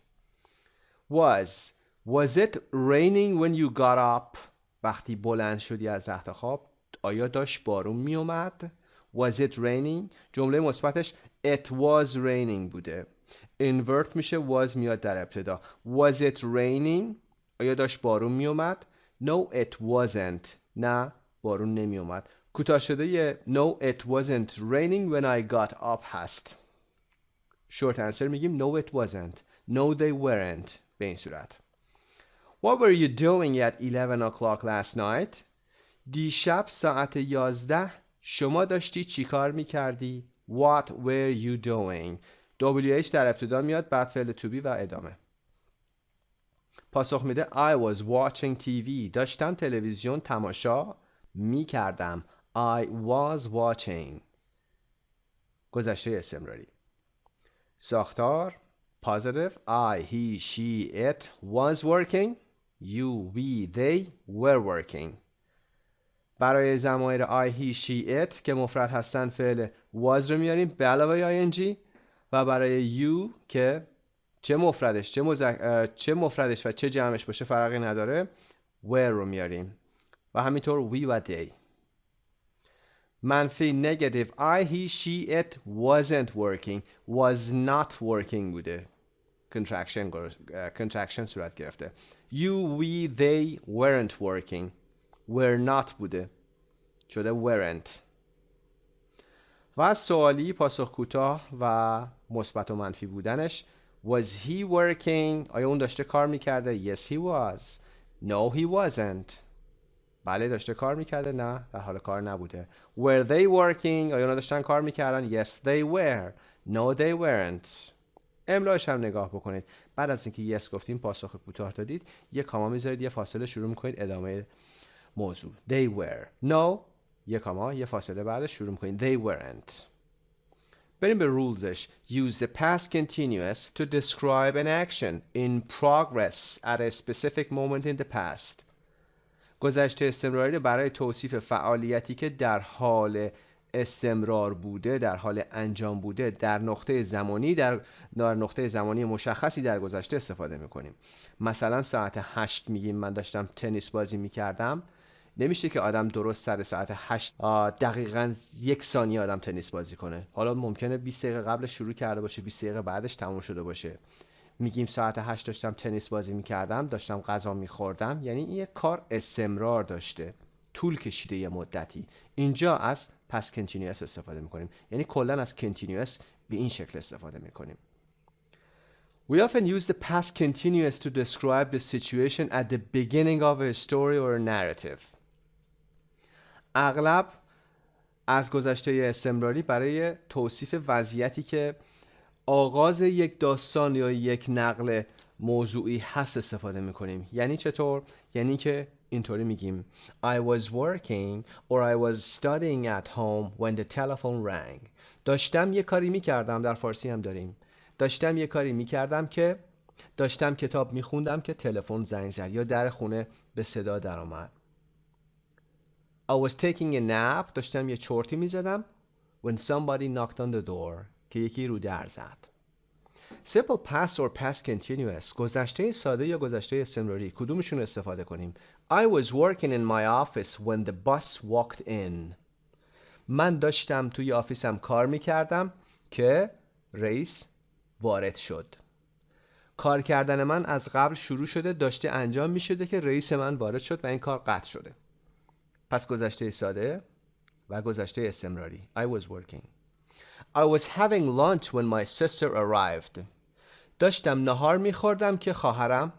Was it raining when you got up؟ وقتی بلند شدی از رخت خواب آیا داشت بارون می اومد؟ Was it raining؟ جمله مثبتش it was raining بوده. invert میشه was میاد در ابتدا. Was it raining؟ آیا داشت بارون می اومد؟ No it wasn't. نه بارون نمی اومد. کوتاه شده No it wasn't raining when I got up هست. short answer میگیم No it wasn't. No they weren't. به این صورت. What were you doing at 11 o'clock last night؟ دیشب ساعت 11 شما داشتی چی کار میکردی؟ What were you doing؟ WH در ابتدا میاد بعد فعل to be و ادامه. پاسخ میده I was watching TV. داشتم تلویزیون تماشا میکردم. I was watching. گذشته استمراری. ساختار positive I, he, she, it was working. You, we, they were working. برای ضمایر I, he, she, it که مفرد هستن فعل was رو میاریم به علاوه ing و برای you که چه مفردش و چه جمعش باشه فرقی نداره were رو میاریم و همینطور we و they. منفی negative I, he, she, it wasn't working. Was not working بوده. contraction صورت گرفته. You, we, they weren't working. Were not بوده. شده weren't. و سوالی پاسخ کوتاه و مثبت و منفی بودنش Was he working؟ آیا اون داشته کار میکرده؟ Yes he was. No he wasn't. بله داشته کار میکرده؟ نه در حال کار نبوده. Were they working؟ آیا اونا داشتن کار میکردن؟ Yes they were. No they weren't. املایش هم نگاه بکنید. بعد از اینکه yes گفتیم پاسخ کوتاه دادید یه کاما میذارید یه فاصله شروع میکنید ادامه موضوع. They were. No یه کاما یه فاصله بعدش شروع میکنید. They weren't. بریم به رولزش. Use the past continuous to describe an action in progress at a specific moment in the past. گذشته استمراری رو برای توصیف فعالیتی که در حال استمرار بوده، در حال انجام بوده، در نقطه زمانی مشخصی در گذشته استفاده میکنیم. مثلا ساعت 8 میگیم من داشتم تنیس بازی میکردم. نمیشه که آدم درست سر ساعت 8 دقیقاً 1 ثانیه آدم تنیس بازی کنه. حالا ممکنه 20 دقیقه قبلش شروع کرده باشه، 20 دقیقه بعدش تموم شده باشه. میگیم ساعت 8 داشتم تنیس بازی میکردم، داشتم غذا میخوردم، یعنی این یک کار استمرار داشته، طول کشیده یه مدتی. اینجا از past continuous استفاده میکنیم، یعنی کلا از continuous به این شکل استفاده میکنیم. We often use the past continuous to describe the situation at the beginning of a story or a narrative. اغلب از گذشته استمراری برای توصیف وضعیتی که آغاز یک داستان یا یک نقل موضوعی هست استفاده میکنیم. یعنی چطور؟ یعنی که اینطوری میگیم I was working or I was studying at home when the telephone rang. داشتم یه کاری میکردم، در فارسی هم داریم. داشتم یه کاری میکردم که داشتم کتاب میخوندم که تلفن زنگ زد یا در خونه به صدا در آمد. I was taking a nap. داشتم یه چرتی میزدم when somebody knocked on the door. که یکی رو در زد. Simple past or past continuous. گذشته ساده یا گذشته استمراری. کدومشون استفاده کنیم؟ I was working in my office when the bus walked in. من داشتم توی آفیسم کار میکردم که رئیس وارد شد. کار کردن من از قبل شروع شده، داشته انجام میشده که رئیس من وارد شد و این کار قطع شده. پس گذشته ساده و گذشته استمراری. I was working. I was having lunch when my sister arrived. داشتم نهار میخوردم که خواهرم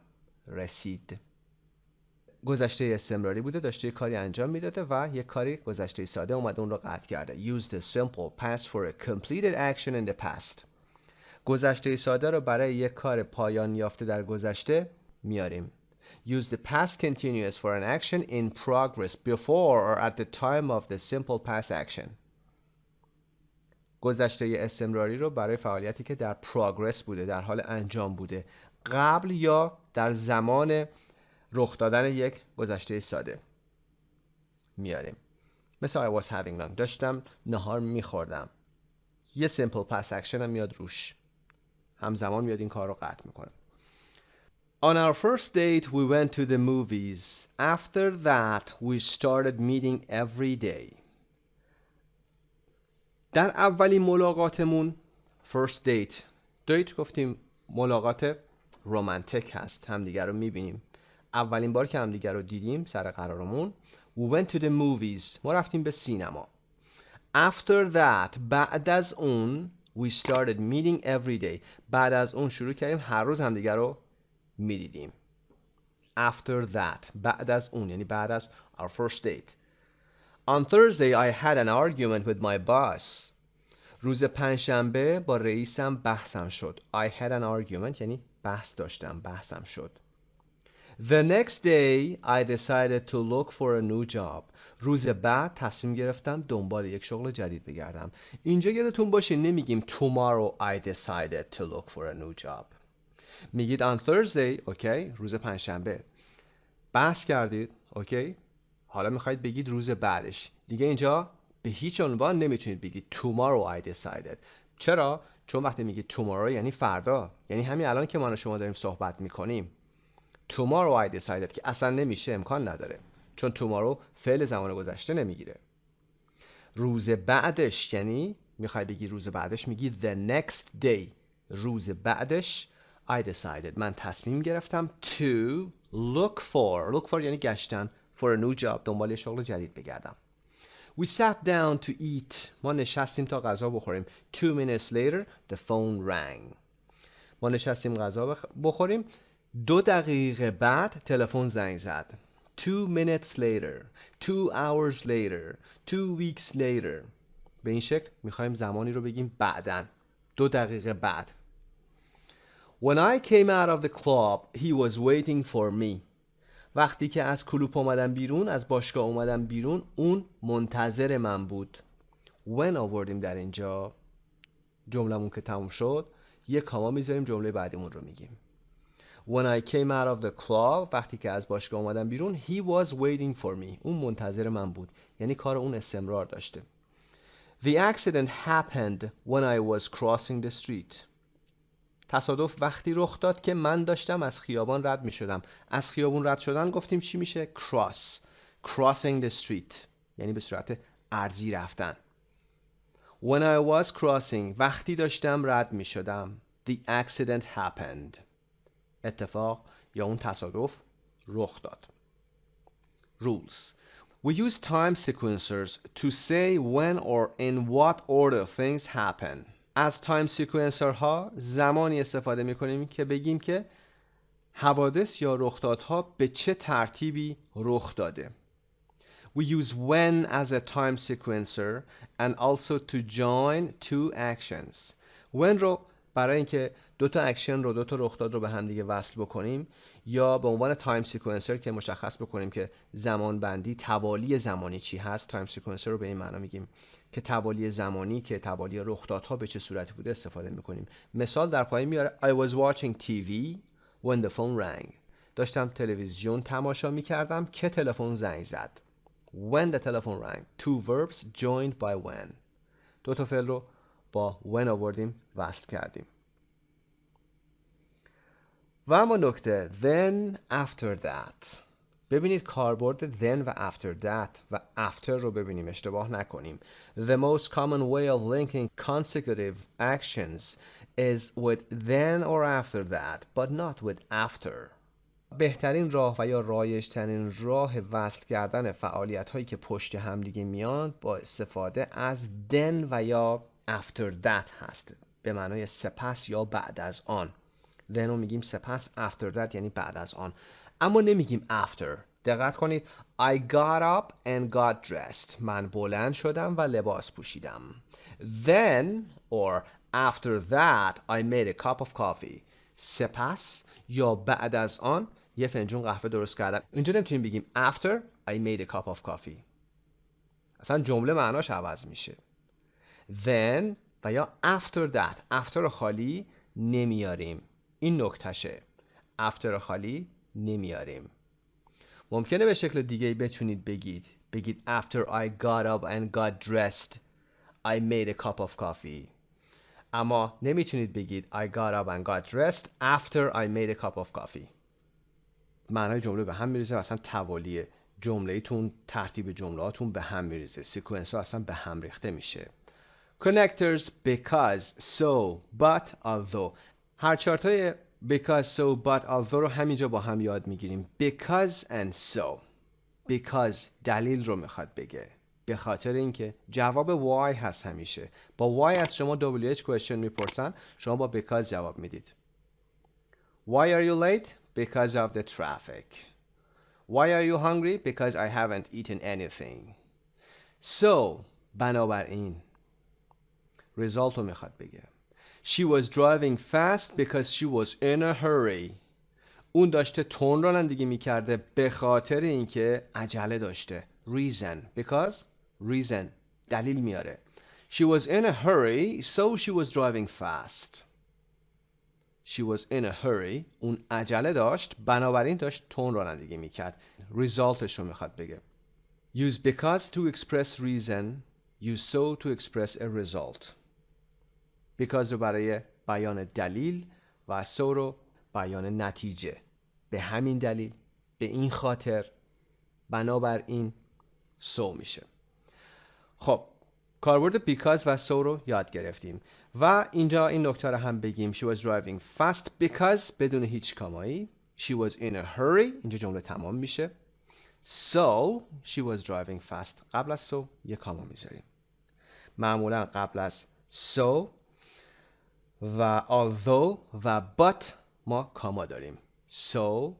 رسید. گذشته استمراری بوده، داشته کاری انجام میداده و یک کاری گذشته ساده اومده اون رو قطع کرده. Use the simple past for a completed action in the past. گذشته ساده رو برای یک کار پایان یافته در گذشته میاریم. Use the past continuous for an action in progress before or at the time of the simple past action. گذشته استمراری رو برای فعالیتی که در progress بوده، در حال انجام بوده، قبل یا در زمان رخ دادن یک گذشته ساده میاریم. مثل I was having lunch. داشتم نهار میخوردم. یه simple past action هم میاد روش. همزمان میاد این کار رو قطع میکنه. On our first date we went to the movies. After that we started meeting every day. در اولین ملاقاتمون first date گفتیم ملاقات رومانتیک هست، همدیگر رو میبینیم. اولین بار که همدیگر رو دیدیم سر قرارمون we went to the movies، ما رفتیم به سینما. After that، بعد از اون we started meeting every day، بعد از اون شروع کردیم هر روز همدیگر رو میدیدیم. After that، بعد از اون یعنی بعد از our first date. On Thursday I had an argument with my boss. روز پنجشنبه با رئیسم بحثم شد. I had an argument یعنی بحث داشتم، بحثم شد. The next day I decided to look for a new job. روز بعد تصمیم گرفتم دنبال یک شغل جدید بگردم. اینجا یادتون باشه نمیگیم tomorrow I decided to look for a new job. میگید on Thursday، اوکی، روز پنجشنبه. بحث کردید، اوکی. حالا میخواید بگید روز بعدش. دیگه اینجا به هیچ عنوان نمیتونید بگید tomorrow I decided. چرا؟ چون وقتی میگید tomorrow یعنی فردا، یعنی همین الان که ما شما داریم صحبت میکنیم. tomorrow I decided که اصلا نمیشه، امکان نداره، چون tomorrow فعل زمان گذشته نمیگیره. روز بعدش یعنی میخوای بگی روز بعدش، میگی the next day. روز بعدش I decided، من تصمیم گرفتم to look for یعنی گشتن، for a new job، دنبال شغل جدید بگردم. We sat down to eat. ما نشستیم تا غذا بخوریم. 2 minutes later the phone rang. ما نشستیم غذا بخوریم. 2 دقیقه بعد تلفن زنگ زد. 2 minutes later, 2 hours later, 2 weeks later. به این شکل میخوایم زمانی رو بگیم بعدن. 2 دقیقه بعد. When I came out of the club, he was waiting for me. وقتی که از کلوپ اومدم بیرون، از باشگاه اومدم بیرون، اون منتظر من بود. When آوردیم در اینجا، جملمون که تموم شد یه کاما میذاریم، جمله بعدیمون رو میگیم. When I came out of the club، وقتی که از باشگاه اومدم بیرون، he was waiting for me. اون منتظر من بود، یعنی کار اون استمرار داشته. The accident happened when I was crossing the street. تصادف وقتی رخ داد که من داشتم از خیابان رد می شدم. از خیابون رد شدن گفتیم چی میشه؟ crossing the street یعنی به صورت ارضی رفتن. When I was crossing، وقتی داشتم رد می شدم. The accident happened، اتفاق یا اون تصادف رخ داد. Rules. We use time sequencers to say when or in what order things happen. از تایم سیکوئنسر ها زمانی استفاده میکنیم که بگیم که حوادث یا رخدادها به چه ترتیبی رخ داده. We use when as a time sequencer and also to join two actions. when رو برای اینکه دو تا اکشن رو، دو تا رخداد رو به هم دیگه وصل بکنیم، یا به عنوان تایم سیکوئنسر که مشخص بکنیم که زمان بندی، توالی زمانی چی هست. تایم سیکوئنسر رو به این معنا میگیم که توالی زمانی، که توالی رخدادها به چه صورتی بوده استفاده میکنیم. مثال در پایین میاره I was watching TV when the phone rang. داشتم تلویزیون تماشا میکردم که تلفن زنگ زد. When the telephone rang. Two verbs joined by when. دو تا فعل رو با when آوردیم، وصل کردیم. و اما نکته then after that. ببینید کاربرد then و after that و after رو ببینیم، اشتباه نکنیم. The most common way of linking consecutive actions is with then or after that, but not with after. بهترین راه و یا رایج‌ترین راه وصل کردن فعالیت هایی که پشت همدیگه میان با استفاده از then و یا after that هست، به معنای سپس یا بعد از آن. then رو میگیم سپس، after that یعنی بعد از آن، اما نمیگیم after. دقت کنید. I got up and got dressed. من بلند شدم و لباس پوشیدم. Then or after that I made a cup of coffee. سپس یا بعد از آن یه فنجون قهوه درست کردم. اینجا نمیتونیم بگیم after I made a cup of coffee. اصلا جمله معناش عوض میشه. Then و یا after that. after خالی نمیاریم. این نکتشه. after خالی نمیاریم. ممکنه به شکل دیگه بتونید بگید after I got up and got dressed I made a cup of coffee. اما نمیتونید بگید I got up and got dressed after I made a cup of coffee. معنای جمله به هم میریزه، اصلا توالی جمله‌تون، ترتیب جمله‌هاتون به هم میریزه، سیکونس ها اصلا به هم ریخته میشه. Connectors because, so, but, although. هر چارتای because, so, but, although رو همینجا با هم یاد میگیریم. Because and so. Because دلیل رو میخواد بگه. به خاطر اینکه جواب why هست همیشه. با why از شما WH question میپرسن، شما با because جواب میدید. Why are you late? Because of the traffic. Why are you hungry? Because I haven't eaten anything. So, بنابراین. result رو میخواد بگه. She was driving fast because she was in a hurry. اون داشته تون رانندگی میکرده به خاطر اینکه عجله داشته. Reason. Because reason. دلیل میاره. She was in a hurry so she was driving fast. She was in a hurry. اون عجله داشت بنابراین داشت تون رانندگی میکرد. resultش رو میخواد بگه. Use because to express reason. Use so to express a result. because رو برای بیان دلیل و so رو بیان نتیجه. به همین دلیل، به این خاطر، بنابراین so میشه. خب کاربرد because و so رو یاد گرفتیم و اینجا این نکته رو هم بگیم. She was driving fast because بدون هیچ کامایی. She was in a hurry. اینجا جمله تمام میشه. So she was driving fast. قبل از so یه کاما میذاریم. معمولا قبل از so و although و but ما کاما داریم. So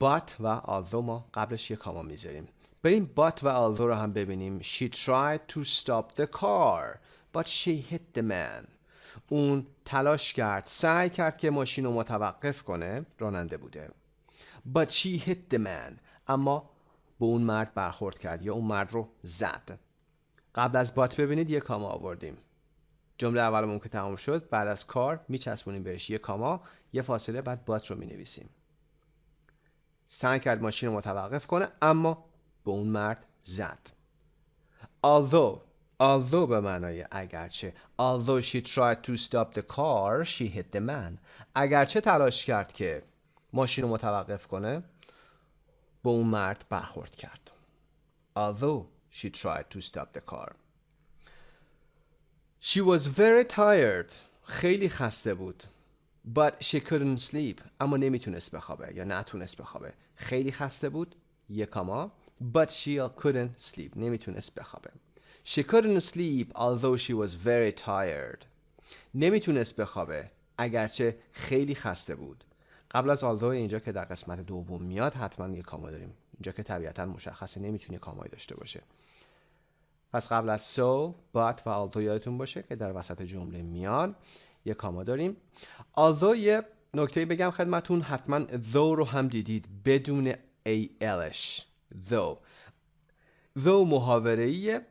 but و although ما قبلش یه کاما میذاریم. بریم but و although رو هم ببینیم. She tried to stop the car but she hit the man. اون تلاش کرد، سعی کرد که ماشین رو متوقف کنه، راننده بوده. But she hit the man. اما به اون مرد برخورد کرد یا اون مرد رو زد. قبل از but ببینید یه کاما آوردیم. جمله اولمون که تمام شد بعد از کار میچسبونیم بهش یه کاما، یه فاصله، بعد but رو مینویسیم. سعی کرد ماشین رو متوقف کنه اما به اون مرد زد. although به معنای اگرچه. although she tried to stop the car she hit the man. اگرچه تلاش کرد که ماشین رو متوقف کنه به اون مرد برخورد کرد. although she tried to stop the car. She was very tired. خیلی خسته بود. But she couldn't sleep. اما نمیتونست بخوابه یا نتونست بخوابه. خیلی خسته بود. یک کاما. But she couldn't sleep. نمیتونست بخوابه. She couldn't sleep although she was very tired. نمیتونست بخوابه اگرچه خیلی خسته بود. قبل از although اینجا که در قسمت دوم میاد حتما یک کاما داریم. اینجا که طبیعتا مشخصه نمیتونه کامایی داشته باشه. پس قبل از so, but و although یادتون باشه که در وسط جمله میان یه کاما داریم. although یه نکته بگم خدمتون، حتما though رو هم دیدید بدون alش. though محاوره‌ایه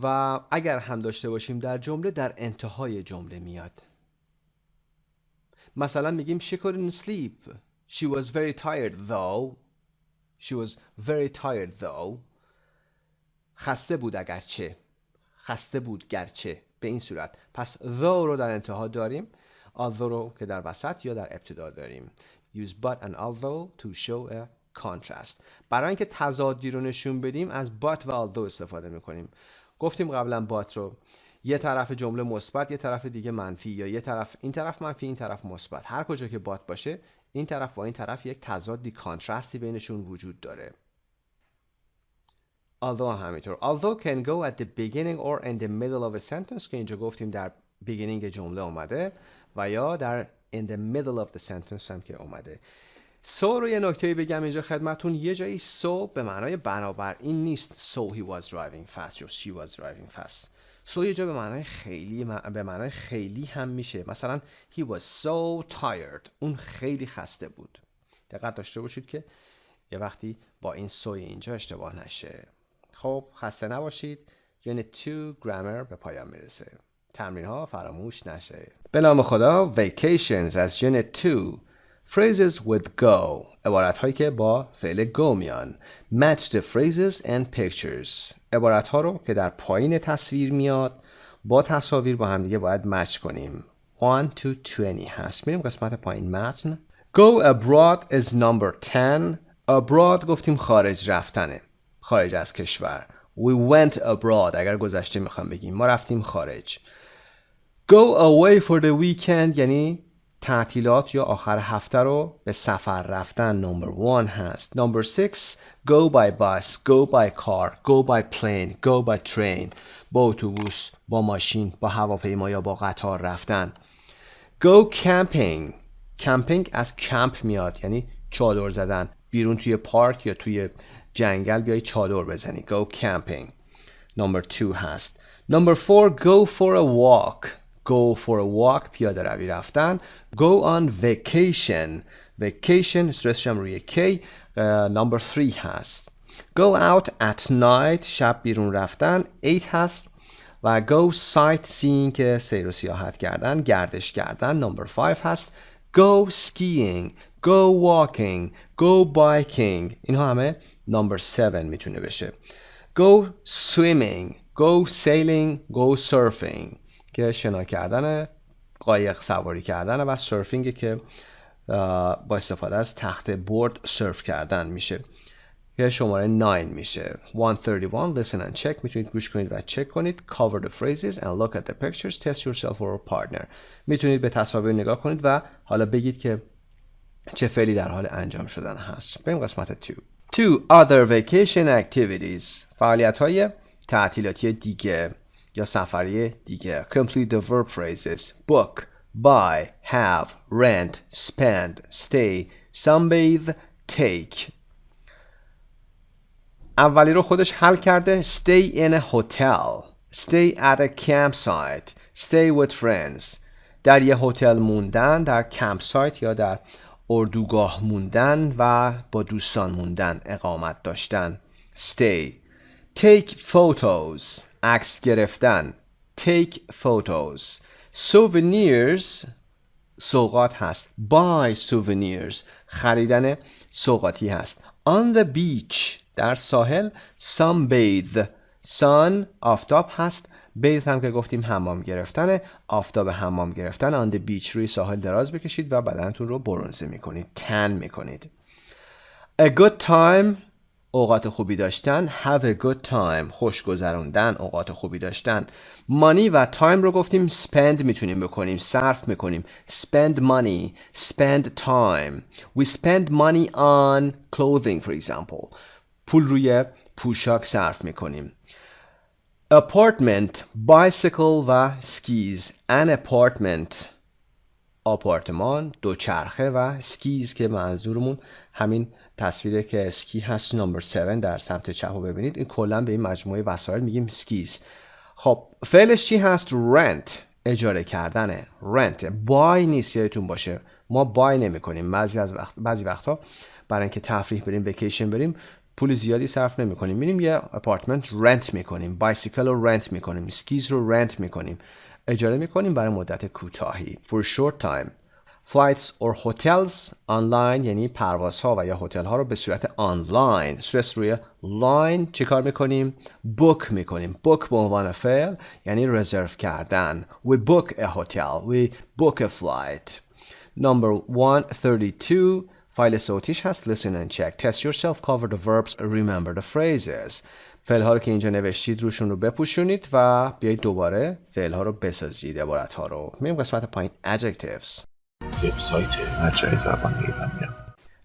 و اگر هم داشته باشیم در جمله در انتهای جمله میاد. مثلا میگیم she couldn't sleep. She was very tired though. She was very tired though. خسته بود اگرچه. خسته بود گرچه. به این صورت. پس though رو در انتها داریم. although رو که در وسط یا در ابتدا داریم. Use but and although to show a contrast. برای اینکه تضادی رو نشون بدیم از but و although استفاده میکنیم. گفتیم قبلا but رو یه طرف جمله مثبت، یه طرف دیگه منفی، یا یه طرف این طرف منفی این طرف مثبت. هر کجا که but باشه این طرف با این طرف یک تضادی کانتراستی بینشون وجود داره. although همینطور. although can go at the beginning or in the middle of a sentence که اینجا گفتیم در beginning جمله اومده و یا در in the middle of the sentence هم که اومده. so رو یه نکته بگم اینجا خدمتون، یه جایی so به معنای بنابراین نیست so he was driving fast or she was driving fast. so یه جا به معنای خیلی هم میشه. مثلا he was so tired، اون خیلی خسته بود. دقت داشته باشید که یه وقتی با این so اینجا اشتباه نشه. خب خسته نباشید. Unit 2 grammar به پایان میرسه. تمرین ها فراموش نشه. به نام خدا. vacations از Unit 2. phrases with go، عبارت هایی که با فعل go میان. match the phrases and pictures، عبارت ها رو که در پایین تصویر میاد با تصاویر با هم دیگه باید مچ کنیم. 1 to 20 هست. میریم قسمت پایین متن. go abroad is number 10. abroad گفتیم خارج رفتنه، خارج از کشور. we went abroad اگر گذشته میخوام بگیم، ما رفتیم خارج. go away for the weekend یعنی تعطیلات یا آخر هفته رو به سفر رفتن. number 1 هست. number 6 go by bus، go by car، go by plane، go by train، با اتوبوس، با ماشین، با هواپیما یا با قطار رفتن. go camping، کمپینگ از کمپ میاد یعنی چادر زدن، بیرون توی پارک یا توی جنگل بیای چادر بزنی. go camping. number 2 هست. number 4 go for a walk، go for a walk پیاده روی رفتن. go on vacation، vacation استرسش هم روی کی. number 3 هست. go out at night شب بیرون رفتن. 8 هست. و go sightseeing که سیر و سیاحت کردن، گردش کردن. number 5 هست. go skiing، go walking، go biking، اینها همه number 7 میتونه بشه. go swimming، go sailing، go surfing که شنا کردن، قایق سواری کردن و سرفینگ که با استفاده از تخت برد سرف کردن میشه که شماره 9 میشه. 131 listen and check، میتونید گوش کنید و چک کنید. cover the phrases and look at the pictures, test yourself or a partner، میتونید به تصاویر نگاه کنید و حالا بگید که چه فعلی در حال انجام شدن هست. بریم قسمت 2. 2 other vacation activities، فعالیت های تعطیلاتی دیگه یا سفری دیگه. complete the verb phrases book، buy، have، rent، spend، stay، sunbathe، take. اولی رو خودش حل کرده. stay in a hotel، stay at a campsite، stay with friends. در یه هتل موندن، در کمپسایت یا در اردوگاه موندن و با دوستان موندن، اقامت داشتن. stay. take photos، عکس گرفتن. take photos. souvenirs، سوغات هست. buy souvenirs، خریدن سوغاتی هست. on the beach، در ساحل. sunbathe، sun آفتاب هست. bathe هم که گفتیم حمام گرفتنه، آفتاب حمام گرفتن. on the beach، روی ساحل دراز بکشید و بدنتون رو برنزه میکنید، تن میکنید. a good time، اوقات خوبی داشتن. have a good time، خوش گذروندن، اوقات خوبی داشتن. money و time رو گفتیم spend میتونیم بکنیم، صرف میکنیم. spend money، spend time. we spend money on clothing for example، پول روی پوشاک صرف میکنیم. apartment، bicycle و skis. an apartment، آپارتمان، دوچرخه و skis که منظورمون همین تصویره که اسکی هست. نمبر 7 در سمت چپ رو ببینید. این کلا به این مجموعه وسایل میگیم skis. خب فعلش چی هست؟ rent، اجاره کردنه. rent، buy نیست، یادتون باشه ما buy نمی کنیم. بعضی وقتها برای اینکه تفریح بریم، ویکیشن بریم، پول زیادی صرف نمی کنیم، میریم یه اپارتمنت رنت میکنیم، بایسیکل رو رنت میکنیم، سکیز رو رنت میکنیم، اجاره میکنیم برای مدت کوتاهی. for short time. flights or hotels online یعنی پروازها و یا هتل ها رو به صورت آنلاین، استرس روی لاین چه کار میکنیم؟ book میکنیم. book به عنوان فعل یعنی رزرو کردن. we book a hotel، we book a flight. number 132 فایل صوتیش هست. listen and check, test yourself, cover the verbs, remember the phrases. فعل ها رو که اینجا نوشتید روشون رو بپوشونید و بیایید دوباره فعل ها رو بسازید، عبارت ها رو. میریم قسمت پایین adjectives. وبسایت مجموعه زبان ایرانیان.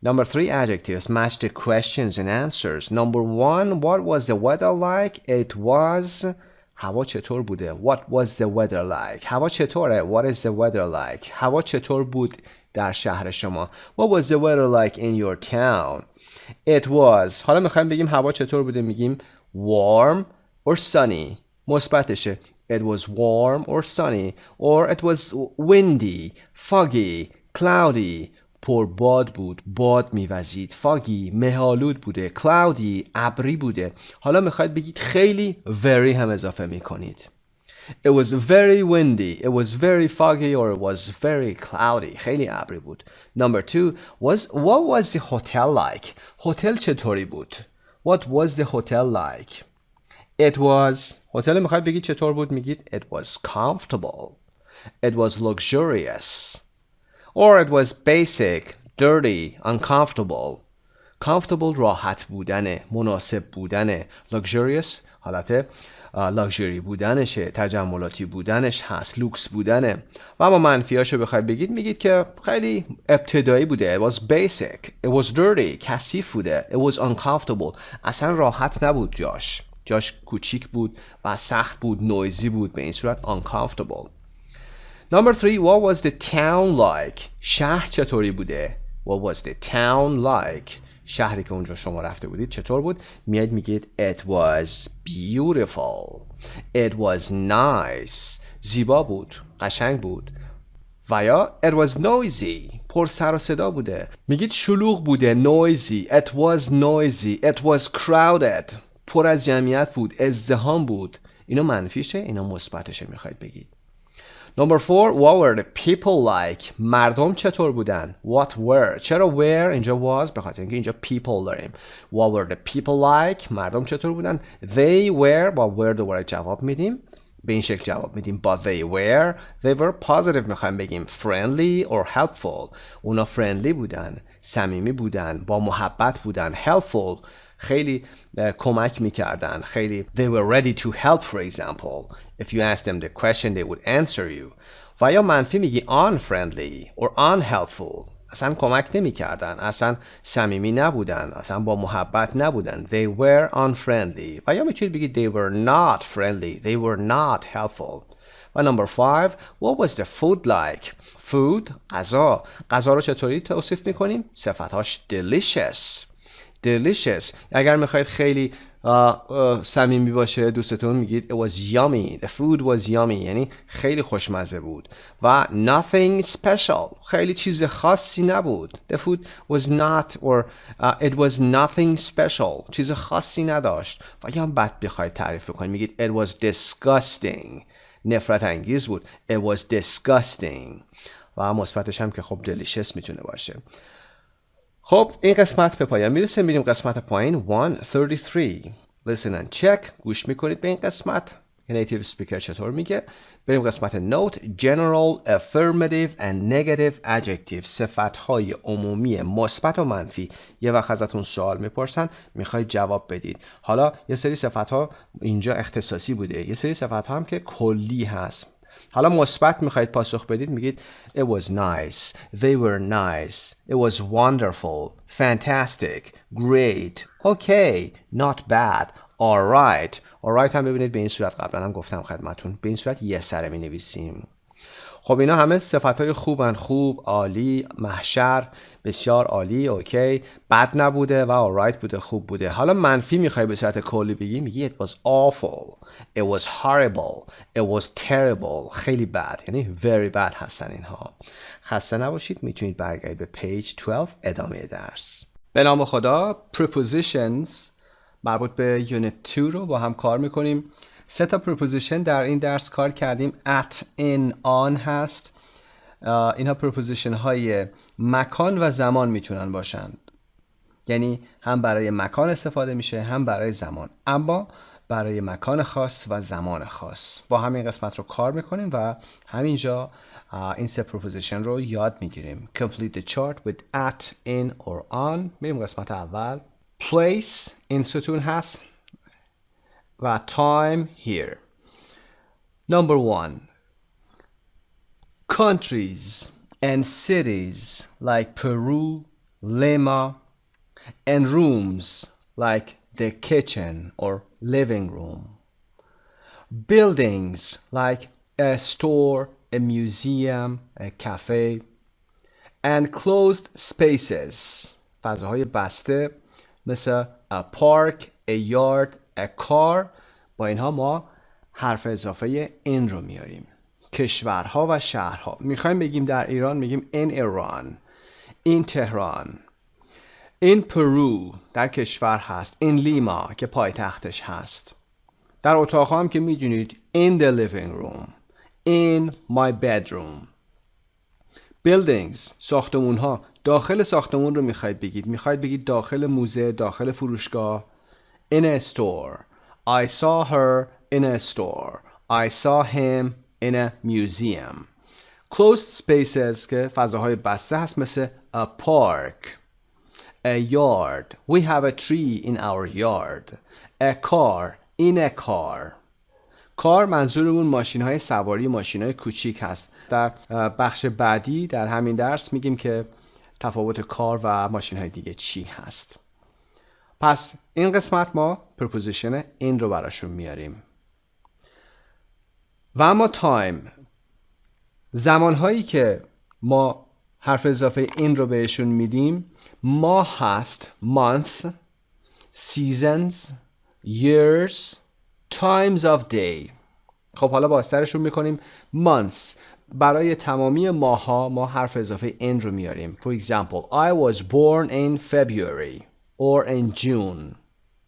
Number 3 adjectives match the questions and answers. Number 1, what was the weather like? It was. هوا چطور بوده؟ What was the weather like? هوا چطوره؟ What is the weather like? هوا چطور بود در شهر شما؟ What was the weather like in your town? It was. حالا میخوایم بگیم هوا چطور بوده، میگیم warm or sunny. مثبتشه. It was warm or sunny. Or it was windy, foggy, cloudy. پرباد بود، باد میوزید. foggy مه‌آلود بوده. cloudy ابری بوده. حالا میخواید بگید خیلی very هم اضافه میکنید. It was very windy. It was very foggy or it was very cloudy. خیلی ابری بود. Number 2 what was the hotel like? هتل چطوری بود؟ What was the hotel like? It was. هتل میخواید بگید چطور بود، میگید it was comfortable. It was luxurious. Or it was basic, dirty, uncomfortable. Comfortable راحت بودنه، مناسب بودنه. Luxurious حالت luxury بودنشه، تجملاتی بودنش هست، لوکس بودنه. و اما منفیاشو بخواید بگید، میگید که خیلی ابتدایی بوده. It was basic, it was dirty, کثیف بوده. It was uncomfortable. اصلا راحت نبود جاش کوچیک بود و سخت بود، نویزی بود، به این صورت uncomfortable. Number 3, what was the town like? شهر چطوری بوده؟ What was the town like? شهری که اونجا شما رفته بودید چطور بود؟ میاد میگید it was beautiful. It was nice. زیبا بود، قشنگ بود. و یا it was noisy. پر سر و صدا بوده. میگید شلوغ بوده، noisy. It was noisy. It was crowded. پر از جمعیت بود، ازدحام بود. اینا منفیشه، اینا مثبتشه میخواید بگید. Number 4, what were the people like? مردم چطور بودن؟ What were. چرا were اینجا was؟ به خاطر اینکه اینجا people داریم. What were the people like? مردم چطور بودن؟ They were. با were دوباره جواب میدیم. به این شکل جواب میدیم. But they were positive میخوایم بگیم. Friendly or helpful. اونا friendly بودن. صمیمی بودن. با محبت بودن. Helpful. خیلی کمک میکردن. خیلی they were ready to help for example. If you ask them the question they would answer you. و یا منفی میگی unfriendly or unhelpful. اصلا کمک نمیکردن. اصلا صمیمی نبودن. اصلا با محبت نبودن. They were unfriendly. و یا میتونید بگید they were not friendly. They were not helpful. و number 5, what was the food like? Food غذا. غذا رو چطوری توصیف میکنیم؟ صفتاش delicious. اگر میخواید خیلی صمیمی باشه دوستتون، میگید it was yummy. The food was yummy. یعنی خیلی خوشمزه بود. و nothing special. خیلی چیز خاصی نبود. The food was not or it was nothing special. چیز خاصی نداشت. و یا بد بخواید تعریف کنید، میگید it was disgusting. نفرت انگیز بود. It was disgusting. و مثبتش هم که خب delicious میتونه باشه. خب این قسمت به پایان میرسه. میریم قسمت پایین 133. Listen and check. گوش میکنید به این قسمت نیتیو سپیکر چطور میگه. بریم قسمت نوت. General, affirmative and negative adjectives. صفتهای عمومی مثبت و منفی. یه وقت ازتون سوال میپرسن، میخواید جواب بدید. حالا یه سری صفتها اینجا اختصاصی بوده، یه سری صفتها هم که کلی هست. حالا مثبت میخواید پاسخ بدید، میگید it was nice, they were nice, it was wonderful, fantastic, great, okay, not bad, alright هم ببینید به این صورت قبلا هم گفتم خدمتون، به این صورت یه سره می نویسیم. خب اینا همه صفتهای خوبن. خوب، عالی، محشر، بسیار عالی، اوکی، بد نبوده و alright بوده، خوب بوده. حالا منفی میخوای به صورت کلی بگی، میگی it was awful, it was horrible, it was terrible. خیلی بد، یعنی very bad هستن اینها. خسته نباشید. میتونید برگردید به پیج 12 ادامه درس. به نام خدا. prepositions مربوط به یونت 2 رو با هم کار میکنیم. 3 تا preposition در این درس کار کردیم. at, in, on هست. اینها preposition های مکان و زمان میتونن باشند. یعنی هم برای مکان استفاده میشه هم برای زمان، اما برای مکان خاص و زمان خاص. با همین قسمت رو کار میکنیم و همینجا این 3 preposition رو یاد میگیریم. Complete the chart with at, in or on. میریم قسمت اول. Place این ستون هست و time here. Number 1. Countries. and cities like Peru, Lima, and rooms like the kitchen or living room. Buildings like a store, a museum, a cafe, and closed spaces, فضاهای بسته مثل a park, a yard, a car. با اینها ما حرف اضافه in رو میاریم. کشورها و شهرها. میخوایم بگیم در ایران میگیم in Iran, in Tehran, in Peru در کشور هست, in Lima که پایتختش هست. در اتاقها هم که میدونید in the living room, in my bedroom. buildings ساختمون ها. داخل ساختمون رو میخواید بگید داخل موزه، داخل فروشگاه. in a store. I saw her in a store. I saw him in a museum. closed spaces که فضاهای بسته هست مثل a park, a yard. We have a tree in our yard. A car, in a car. کار منظورمون ماشین های سواری، ماشین های کوچیک هست. در بخش بعدی در همین درس میگیم که تفاوت کار و ماشین های دیگه چی هست. پس این قسمت ما پرپوزیشن این رو براشون میاریم. و اما تایم، زمانهایی که ما حرف اضافه این رو بهشون میدیم ماه هست month, seasons, years, times of day. خب حالا بازترشون میکنیم months. برای تمامی ماه ها ما حرف اضافه in رو میاریم. For example, I was born in February or in June.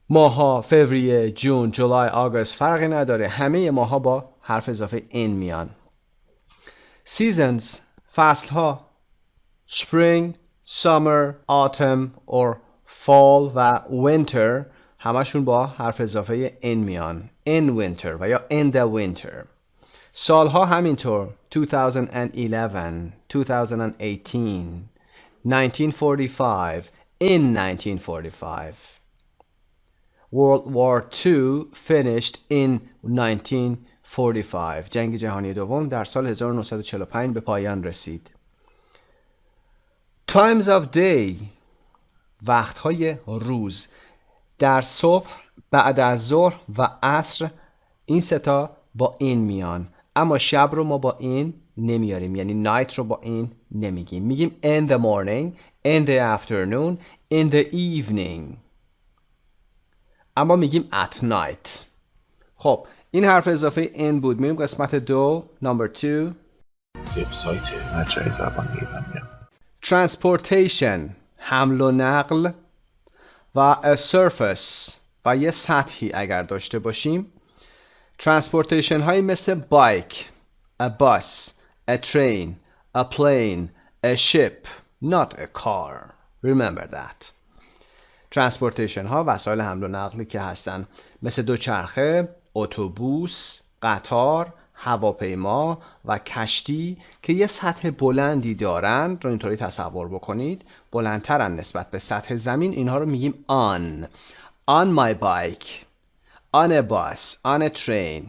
ماه ها فوریه، جون، جولای، آگوست فرقی نداره. همه ماه ها با حرف اضافه in میان. Seasons فصل ها spring, summer, autumn or fall و winter همشون با حرف اضافه in میان. in winter و یا in the winter. سالها همینطور 2011, 2018, 1945, in 1945. World War II finished in 1945. جنگ جهانی دوم در سال 1945 به پایان رسید. Times of day وقتهای روز. در صبح، بعد از ظهر و عصر این ستا با این میان، اما شب رو ما با این نمیاریم، یعنی night رو با این نمیگیم. میگیم in the morning, in the afternoon, in the evening، اما میگیم at night. خب این حرف اضافه in بود. میریم قسمت دو number 2. وبسایت مجموعه زبان ایرانی. transportation حمل و نقل و a surface و یه سطحی اگر داشته باشیم. transportation هایی مثل bike, a bus, a train, a plane, a ship, not a car. Remember that. transportation ها وسایل حمل و نقلی که هستن مثل دوچرخه، اتوبوس، قطار، هواپیما و کشتی که یه سطح بلندی دارن رو اینطوری تصور بکنید، بلندترن نسبت به سطح زمین. اینها رو میگیم on my bike, on a bus, on a train,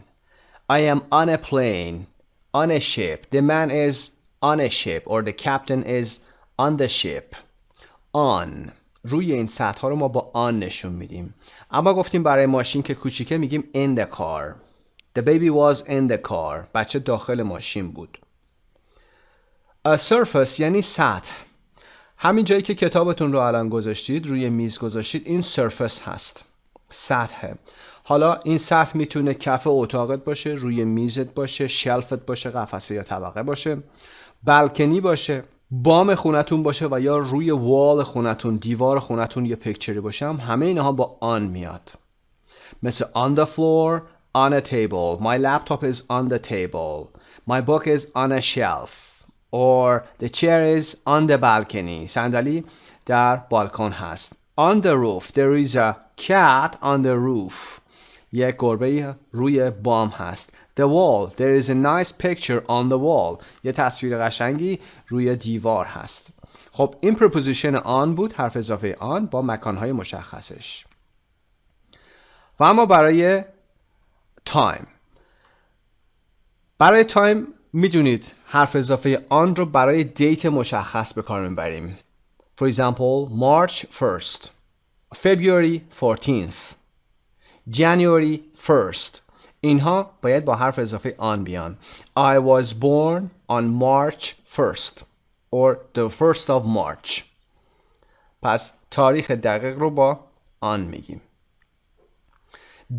I am on a plane, on a ship, the man is on a ship or the captain is on the ship. on روی این سطح ها رو ما با on نشون میدیم. اما گفتیم برای ماشین که کوچیکه میگیم in the car. The baby was in the car. بچه داخل ماشین بود. A surface یعنی سطح. همین جایی که کتابتون رو الان گذاشتید، روی میز گذاشتید، این surface هست. سطحه. حالا این سطح میتونه کف اتاقت باشه، روی میزت باشه، شلفت باشه، قفسه یا طبقه باشه، بالکنی باشه، بام خونتون باشه و یا روی وال خونتون، دیوار خونتون یه پیکچری باشه. همه اینها با on میاد. مثل on the floor, on a table. My laptop is on the table. My book is on a shelf. Or the chair is on the balcony. صندلی در بالکن هست. On the roof. There is a cat on the roof. یک گربه روی بام هست. The wall. There is a nice picture on the wall. یه تصویر قشنگی روی دیوار هست. خب این preposition on بود، حرف اضافه on با مکانهای مشخصش. و اما برای تایم. برای تایم میدونید حرف اضافه آن رو برای دیت مشخص به کار میبریم. For example, March 1st, February 14th, January 1st. اینها باید با حرف اضافه آن بیان. I was born on March 1st or the 1st of March. پس تاریخ دقیق رو با آن میگیم.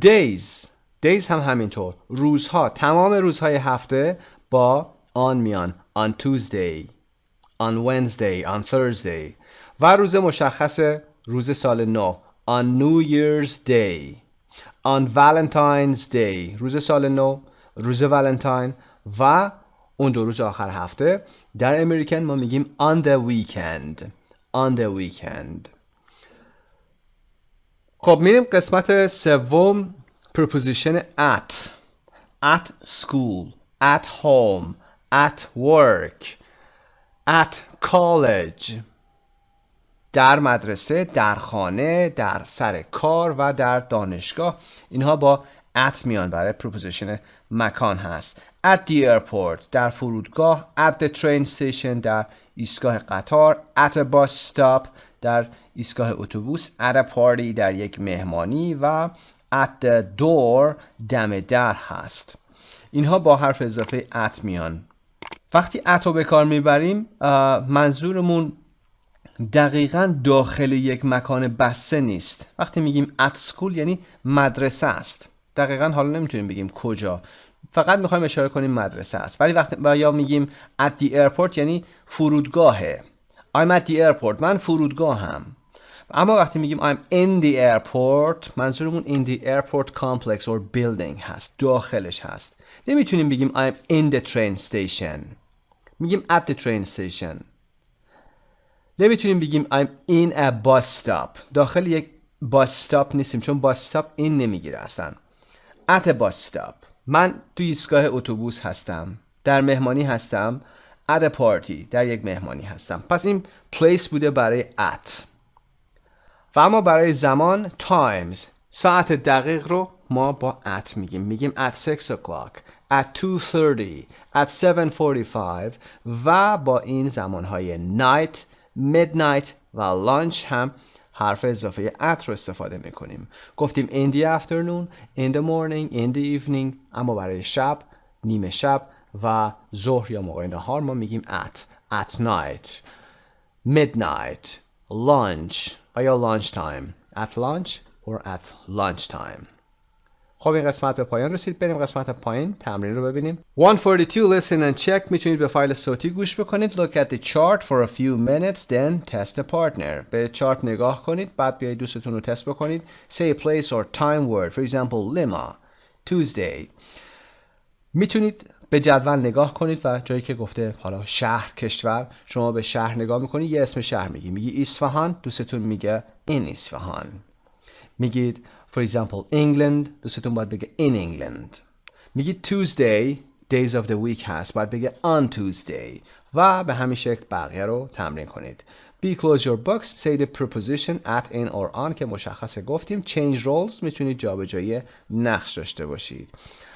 Days هم همینطور. روزها، تمام روزهای هفته با آن میان. On Tuesday, on Wednesday, on Thursday. و روز مشخص روز سال نو. On New Year's Day, on Valentine's Day. روز سال نو، روز ولنتاین و اون دو روز آخر هفته. در امریکن ما میگیم on the weekend. On the weekend. خب میریم قسمت سوم. preposition at school, at home, at work, at college. در مدرسه، در خانه، در سر کار و در دانشگاه. اینها با at میان، برای preposition مکان هست. At the airport، در فرودگاه. At the train station، در ایستگاه قطار. At a bus stop، در ایستگاه اتوبوس. At a party، در یک مهمانی. و at the door، دم در هست. اینها با حرف اضافه at میان. وقتی at رو به کار میبریم منظورمون دقیقاً داخل یک مکان بسته نیست. وقتی میگیم at school یعنی مدرسه است. دقیقاً حالا نمیتونیم بگیم کجا. فقط میخوایم اشاره کنیم مدرسه است. ولی وقتی یا میگیم at the airport یعنی فرودگاهه. I'm at the airport، من فرودگاهم. اما وقتی میگیم I'm in the airport منظورمون in the airport complex or building هست، داخلش هست. نمیتونیم بگیم I'm in the train station، میگیم at the train station. نمیتونیم بگیم I'm in a bus stop، داخل یک bus stop نیستیم چون bus stop این نمیگیره اصلا. at a bus stop، من توی ایستگاه اتوبوس هستم، در مهمانی هستم. at a party، در یک مهمانی هستم. پس این place بوده برای at. و اما برای زمان times، ساعت دقیق رو ما با at میگیم at 6 o'clock، at 2:30، at 7:45 و با این زمانهای night، midnight و lunch هم حرف اضافه at رو استفاده میکنیم. گفتیم in the afternoon، in the morning، in the evening. اما برای شب، نیمه شب و ظهر یا موقع نهار ما میگیم at night، midnight، lunch و یا lunch time، at lunch or at lunch time. خب این قسمت به پایان رسید. بریم قسمت پایین، تمرین رو ببینیم. 142 listen and check. میتونید به فایل صوتی گوش بکنید. Look at the chart for a few minutes then test a partner. به چارت نگاه کنید بعد بیایید دوستتون رو تست بکنید. Say a place or time word. For example Lima, Tuesday. میتونید به جدول نگاه کنید و جایی که گفته حالا شهر، کشور، شما به شهر نگاه میکنید، یه اسم شهر میگی اصفهان، دوستتون میگه این اصفهان. میگید for example England، دوستتون باید بگه in England. میگید Tuesday، days of the week هست، باید بگه on Tuesday. و به همین شکل بقیه رو تمرین کنید. Be close your books. Say the preposition at, in or on که مشخصه گفتیم. Change roles، میتونید جابجایی نقش داشته باشید.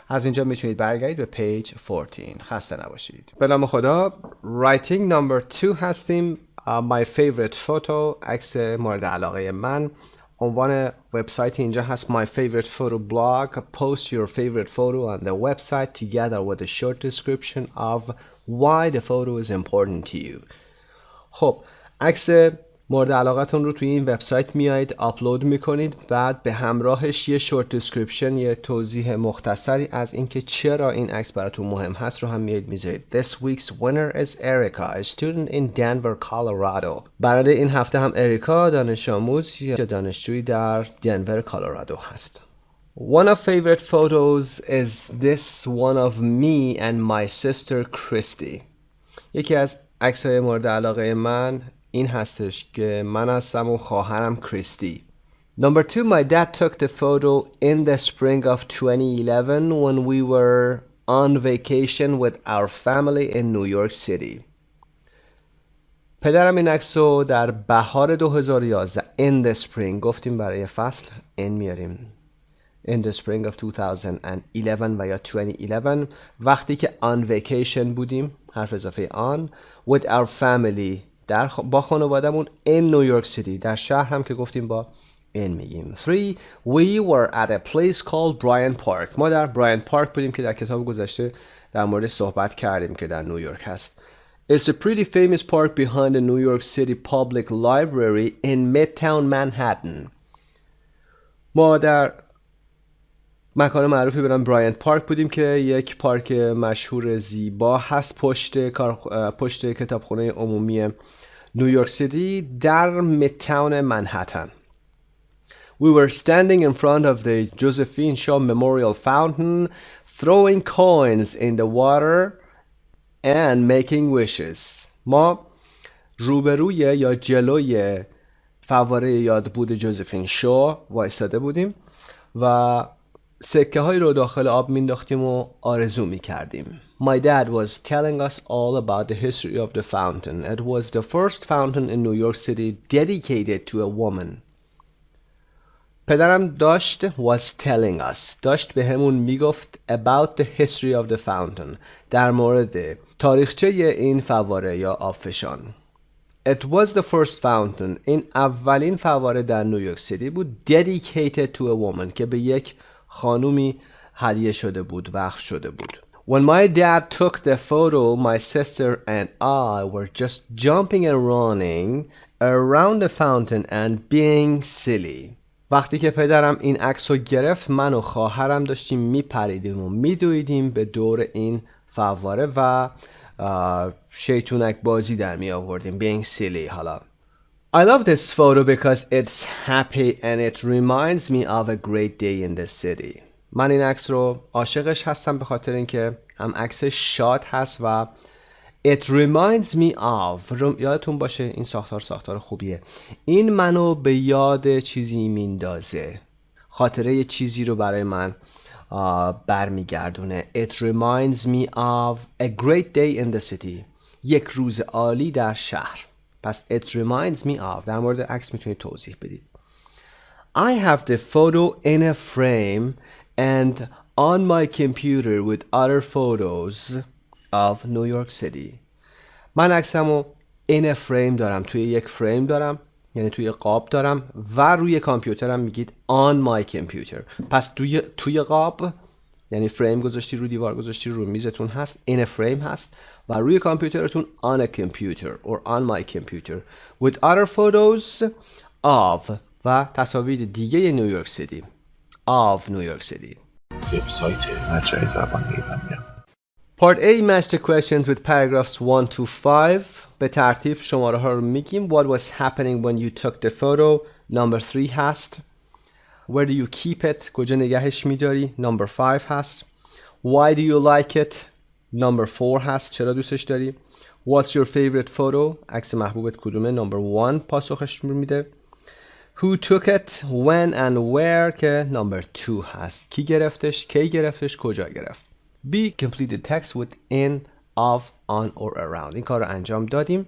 از اینجا میتونید برگردید به پیج 14. خسته نباشید. به نام خدا. Writing number 2 هستیم. My favorite photo، عکس مورد علاقه من. عنوان وبسایت اینجا هست My favorite photo blog. Post your favorite photo on the website together with a short description of why the photo is important to you. خب عکس مورد علاقتون رو توی این وبسایت میایید آپلود میکنید، بعد به همراهش یه شورت دیسکریپشن، یه توضیح مختصری از اینکه چرا این عکس براتون مهم هست رو هم میایید میذارید. This week's winner is Erica, a student in Denver, Colorado. برنده این هفته هم اریکا، دانش آموز یا دانشجویی در دنور کالرادو هست. One of favorite photos is this one of me and my sister Christy. یکی از عکس‌های مورد علاقه من این هستش که من هستم و خواهرم کریستی. Number 2, my dad took the photo in the spring of 2011 when we were on vacation with our family in New York City. پدرم این عکس رو در بهار 2011 in the spring، گفتیم برای فصل in میاریم. in the spring of 2011 و یا 2011 وقتی که on vacation بودیم، حرف اضافه on with our family با خانوادمون in New York City، در شهر هم که گفتیم با in میگیم. 3 we were at a place called Bryant Park. ما در براین پارک بودیم که در کتاب گذشته در مورد صحبت کردیم که در نیویورک هست. It's a pretty famous park behind the New York City Public Library in Midtown Manhattan. ما در مکان معروفی به نام برایانت پارک بودیم که یک پارک مشهور زیبا هست پشت کتابخانه عمومی نیویورک سیتی در میدتاون منهتن. We were standing in front of the Josephine Shaw Memorial Fountain, throwing coins in the water and making wishes. ما روبروی یا جلوی فواره یادبود جوزفین شو وایستاده بودیم و سکه هایی رو داخل آب مینداختیم و آرزو میکردیم. My dad was telling us all about the history of the fountain. It was the first fountain in New York City dedicated to a woman. پدرم داشت به همون میگفت about the history of the fountain، در مورد تاریخچه این فواره یا آبفشان. It was the first fountain. این اولین فواره در نیویورک سیتی بود dedicated to a woman که به یک خانومی هدیه شده بود، وقف شده بود. When my dad took the photo, my sister and I were just jumping and running around the fountain and being silly. وقتی که پدرم این عکس رو گرفت، من و خواهرم داشتیم میپریدیم و میدویدیم به دور این فواره و شیطونک بازی در می آوردیم. being silly. حالا I love this photo because it's happy and it reminds me of a great day in the city. من این عکس رو عاشقش هستم به خاطر اینکه هم عکس شاد هست و it reminds me of، یادتون باشه این ساختار خوبیه، این منو به یاد چیزی میندازه، خاطره چیزی رو برای من برمیگردونه. It reminds me of a great day in the city، یک روز عالی در شهر. پس it reminds me of در مورد عکس میتونید توضیح بدید. I have the photo in a frame and on my computer with other photos of New York City. من عکسمو in a frame دارم، توی یک فریم دارم، یعنی توی قاب دارم و روی کامپیوترم میگید on my computer. پس توی قاب یعنی فریم گذاشتی رو دیوار، گذاشتی رو میزتون هست، in a frame هست و روی کامپیوترتون on a computer or on my computer with other photos of و تصاویر دیگه نیویورک سیتی of نیویورک سیتی. وبسایت مجموعه زبان ایرانیان. Part A master questions with paragraphs 1 to 5. به ترتیب شماره ها رو میگیم. What was happening when you took the photo? Number 3 هست. Where do you keep it? کجا نگهش میداری؟ Number 5 هست. Why do you like it? Number 4 هست. چرا دوستش داری؟ What's your favorite photo? عکس محبوبت کدومه؟ Number 1 پاسخش میده. Who took it? When and where که Number 2 هست. کی گرفتش؟ کی گرفتش؟ کجا گرفت؟ B. Complete the text with in, of, on or around. این کار رو انجام دادیم.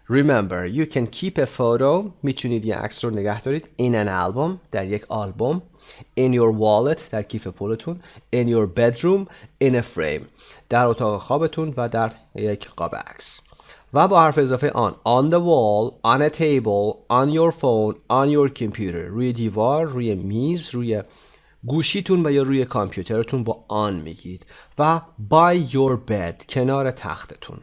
Remember, you can keep a photo. میتونید یه عکس رو نگه دارید in an album، در یک آلبوم. In your wallet، در کیف پولتون. In your bedroom, in a frame، در اتاق خوابتون و در یک قاب عکس. و با حرف اضافه on the wall, on a table, on your phone, on your computer. روی دیوار، روی میز، روی گوشیتون و یا روی کامپیوترتون با آن میگید و by your bed، کنار تختتون.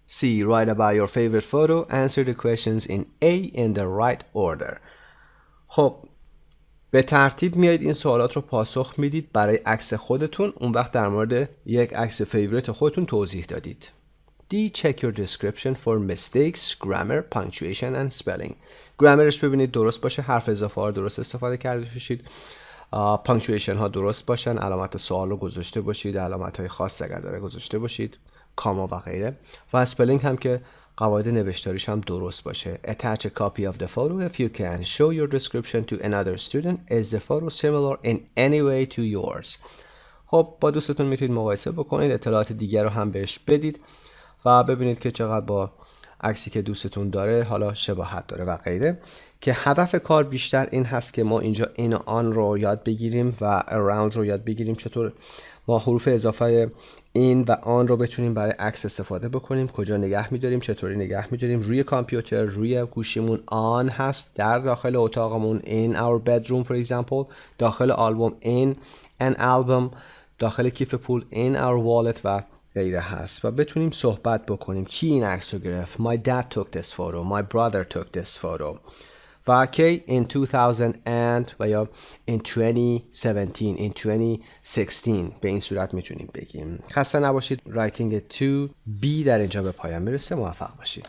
C. Write about your favorite photo. Answer the questions in A in the right order. خب به ترتیب میایید این سوالات رو پاسخ میدید برای عکس خودتون. اون وقت در مورد یک عکس فیوریت خودتون توضیح دادید. D. Check your description for mistakes, grammar, punctuation and spelling. گرامرش ببینید درست باشه، حرف اضافه ها درست استفاده کرده باشید، پانکچویشن ها درست باشن، علامت سوال رو گذاشته باشید، علامت های خاص اگر داره گذاشته باشید، کاما و غیره. و اسپلینگ هم که قواعد نوشتاریش هم درست باشه. Attach a copy of the photo if you can. Show your description to another student. Is the photo similar in any way to yours? خب با دوستتون میتونید مقایسه بکنید، اطلاعات دیگر رو هم بهش بدید و ببینید که چقدر با عکسی که دوستتون داره حالا شباهت داره و غیره. که هدف کار بیشتر این هست که ما اینجا این و آن رو یاد بگیریم و around رو یاد بگیریم، چطور ما حروف اضافه این و آن رو بتونیم برای عکس استفاده بکنیم، کجا نگه می‌داریم، چطوری نگه می‌داریم، روی کامپیوتر، روی گوشیمون آن هست، در داخل اتاقمون in our bedroom for example، داخل آلبوم in an album، داخل کیف پول in our wallet و غیره هست و بتونیم صحبت بکنیم. کی این عکس رو گرفت؟ My dad took this photo. My brother took this photo. و کی in 2000 and و یا in 2017 in 2016 به این صورت میتونیم بگیم. خسته نباشید. Writing 2B در اینجا به پایان میرسه. موفق باشید.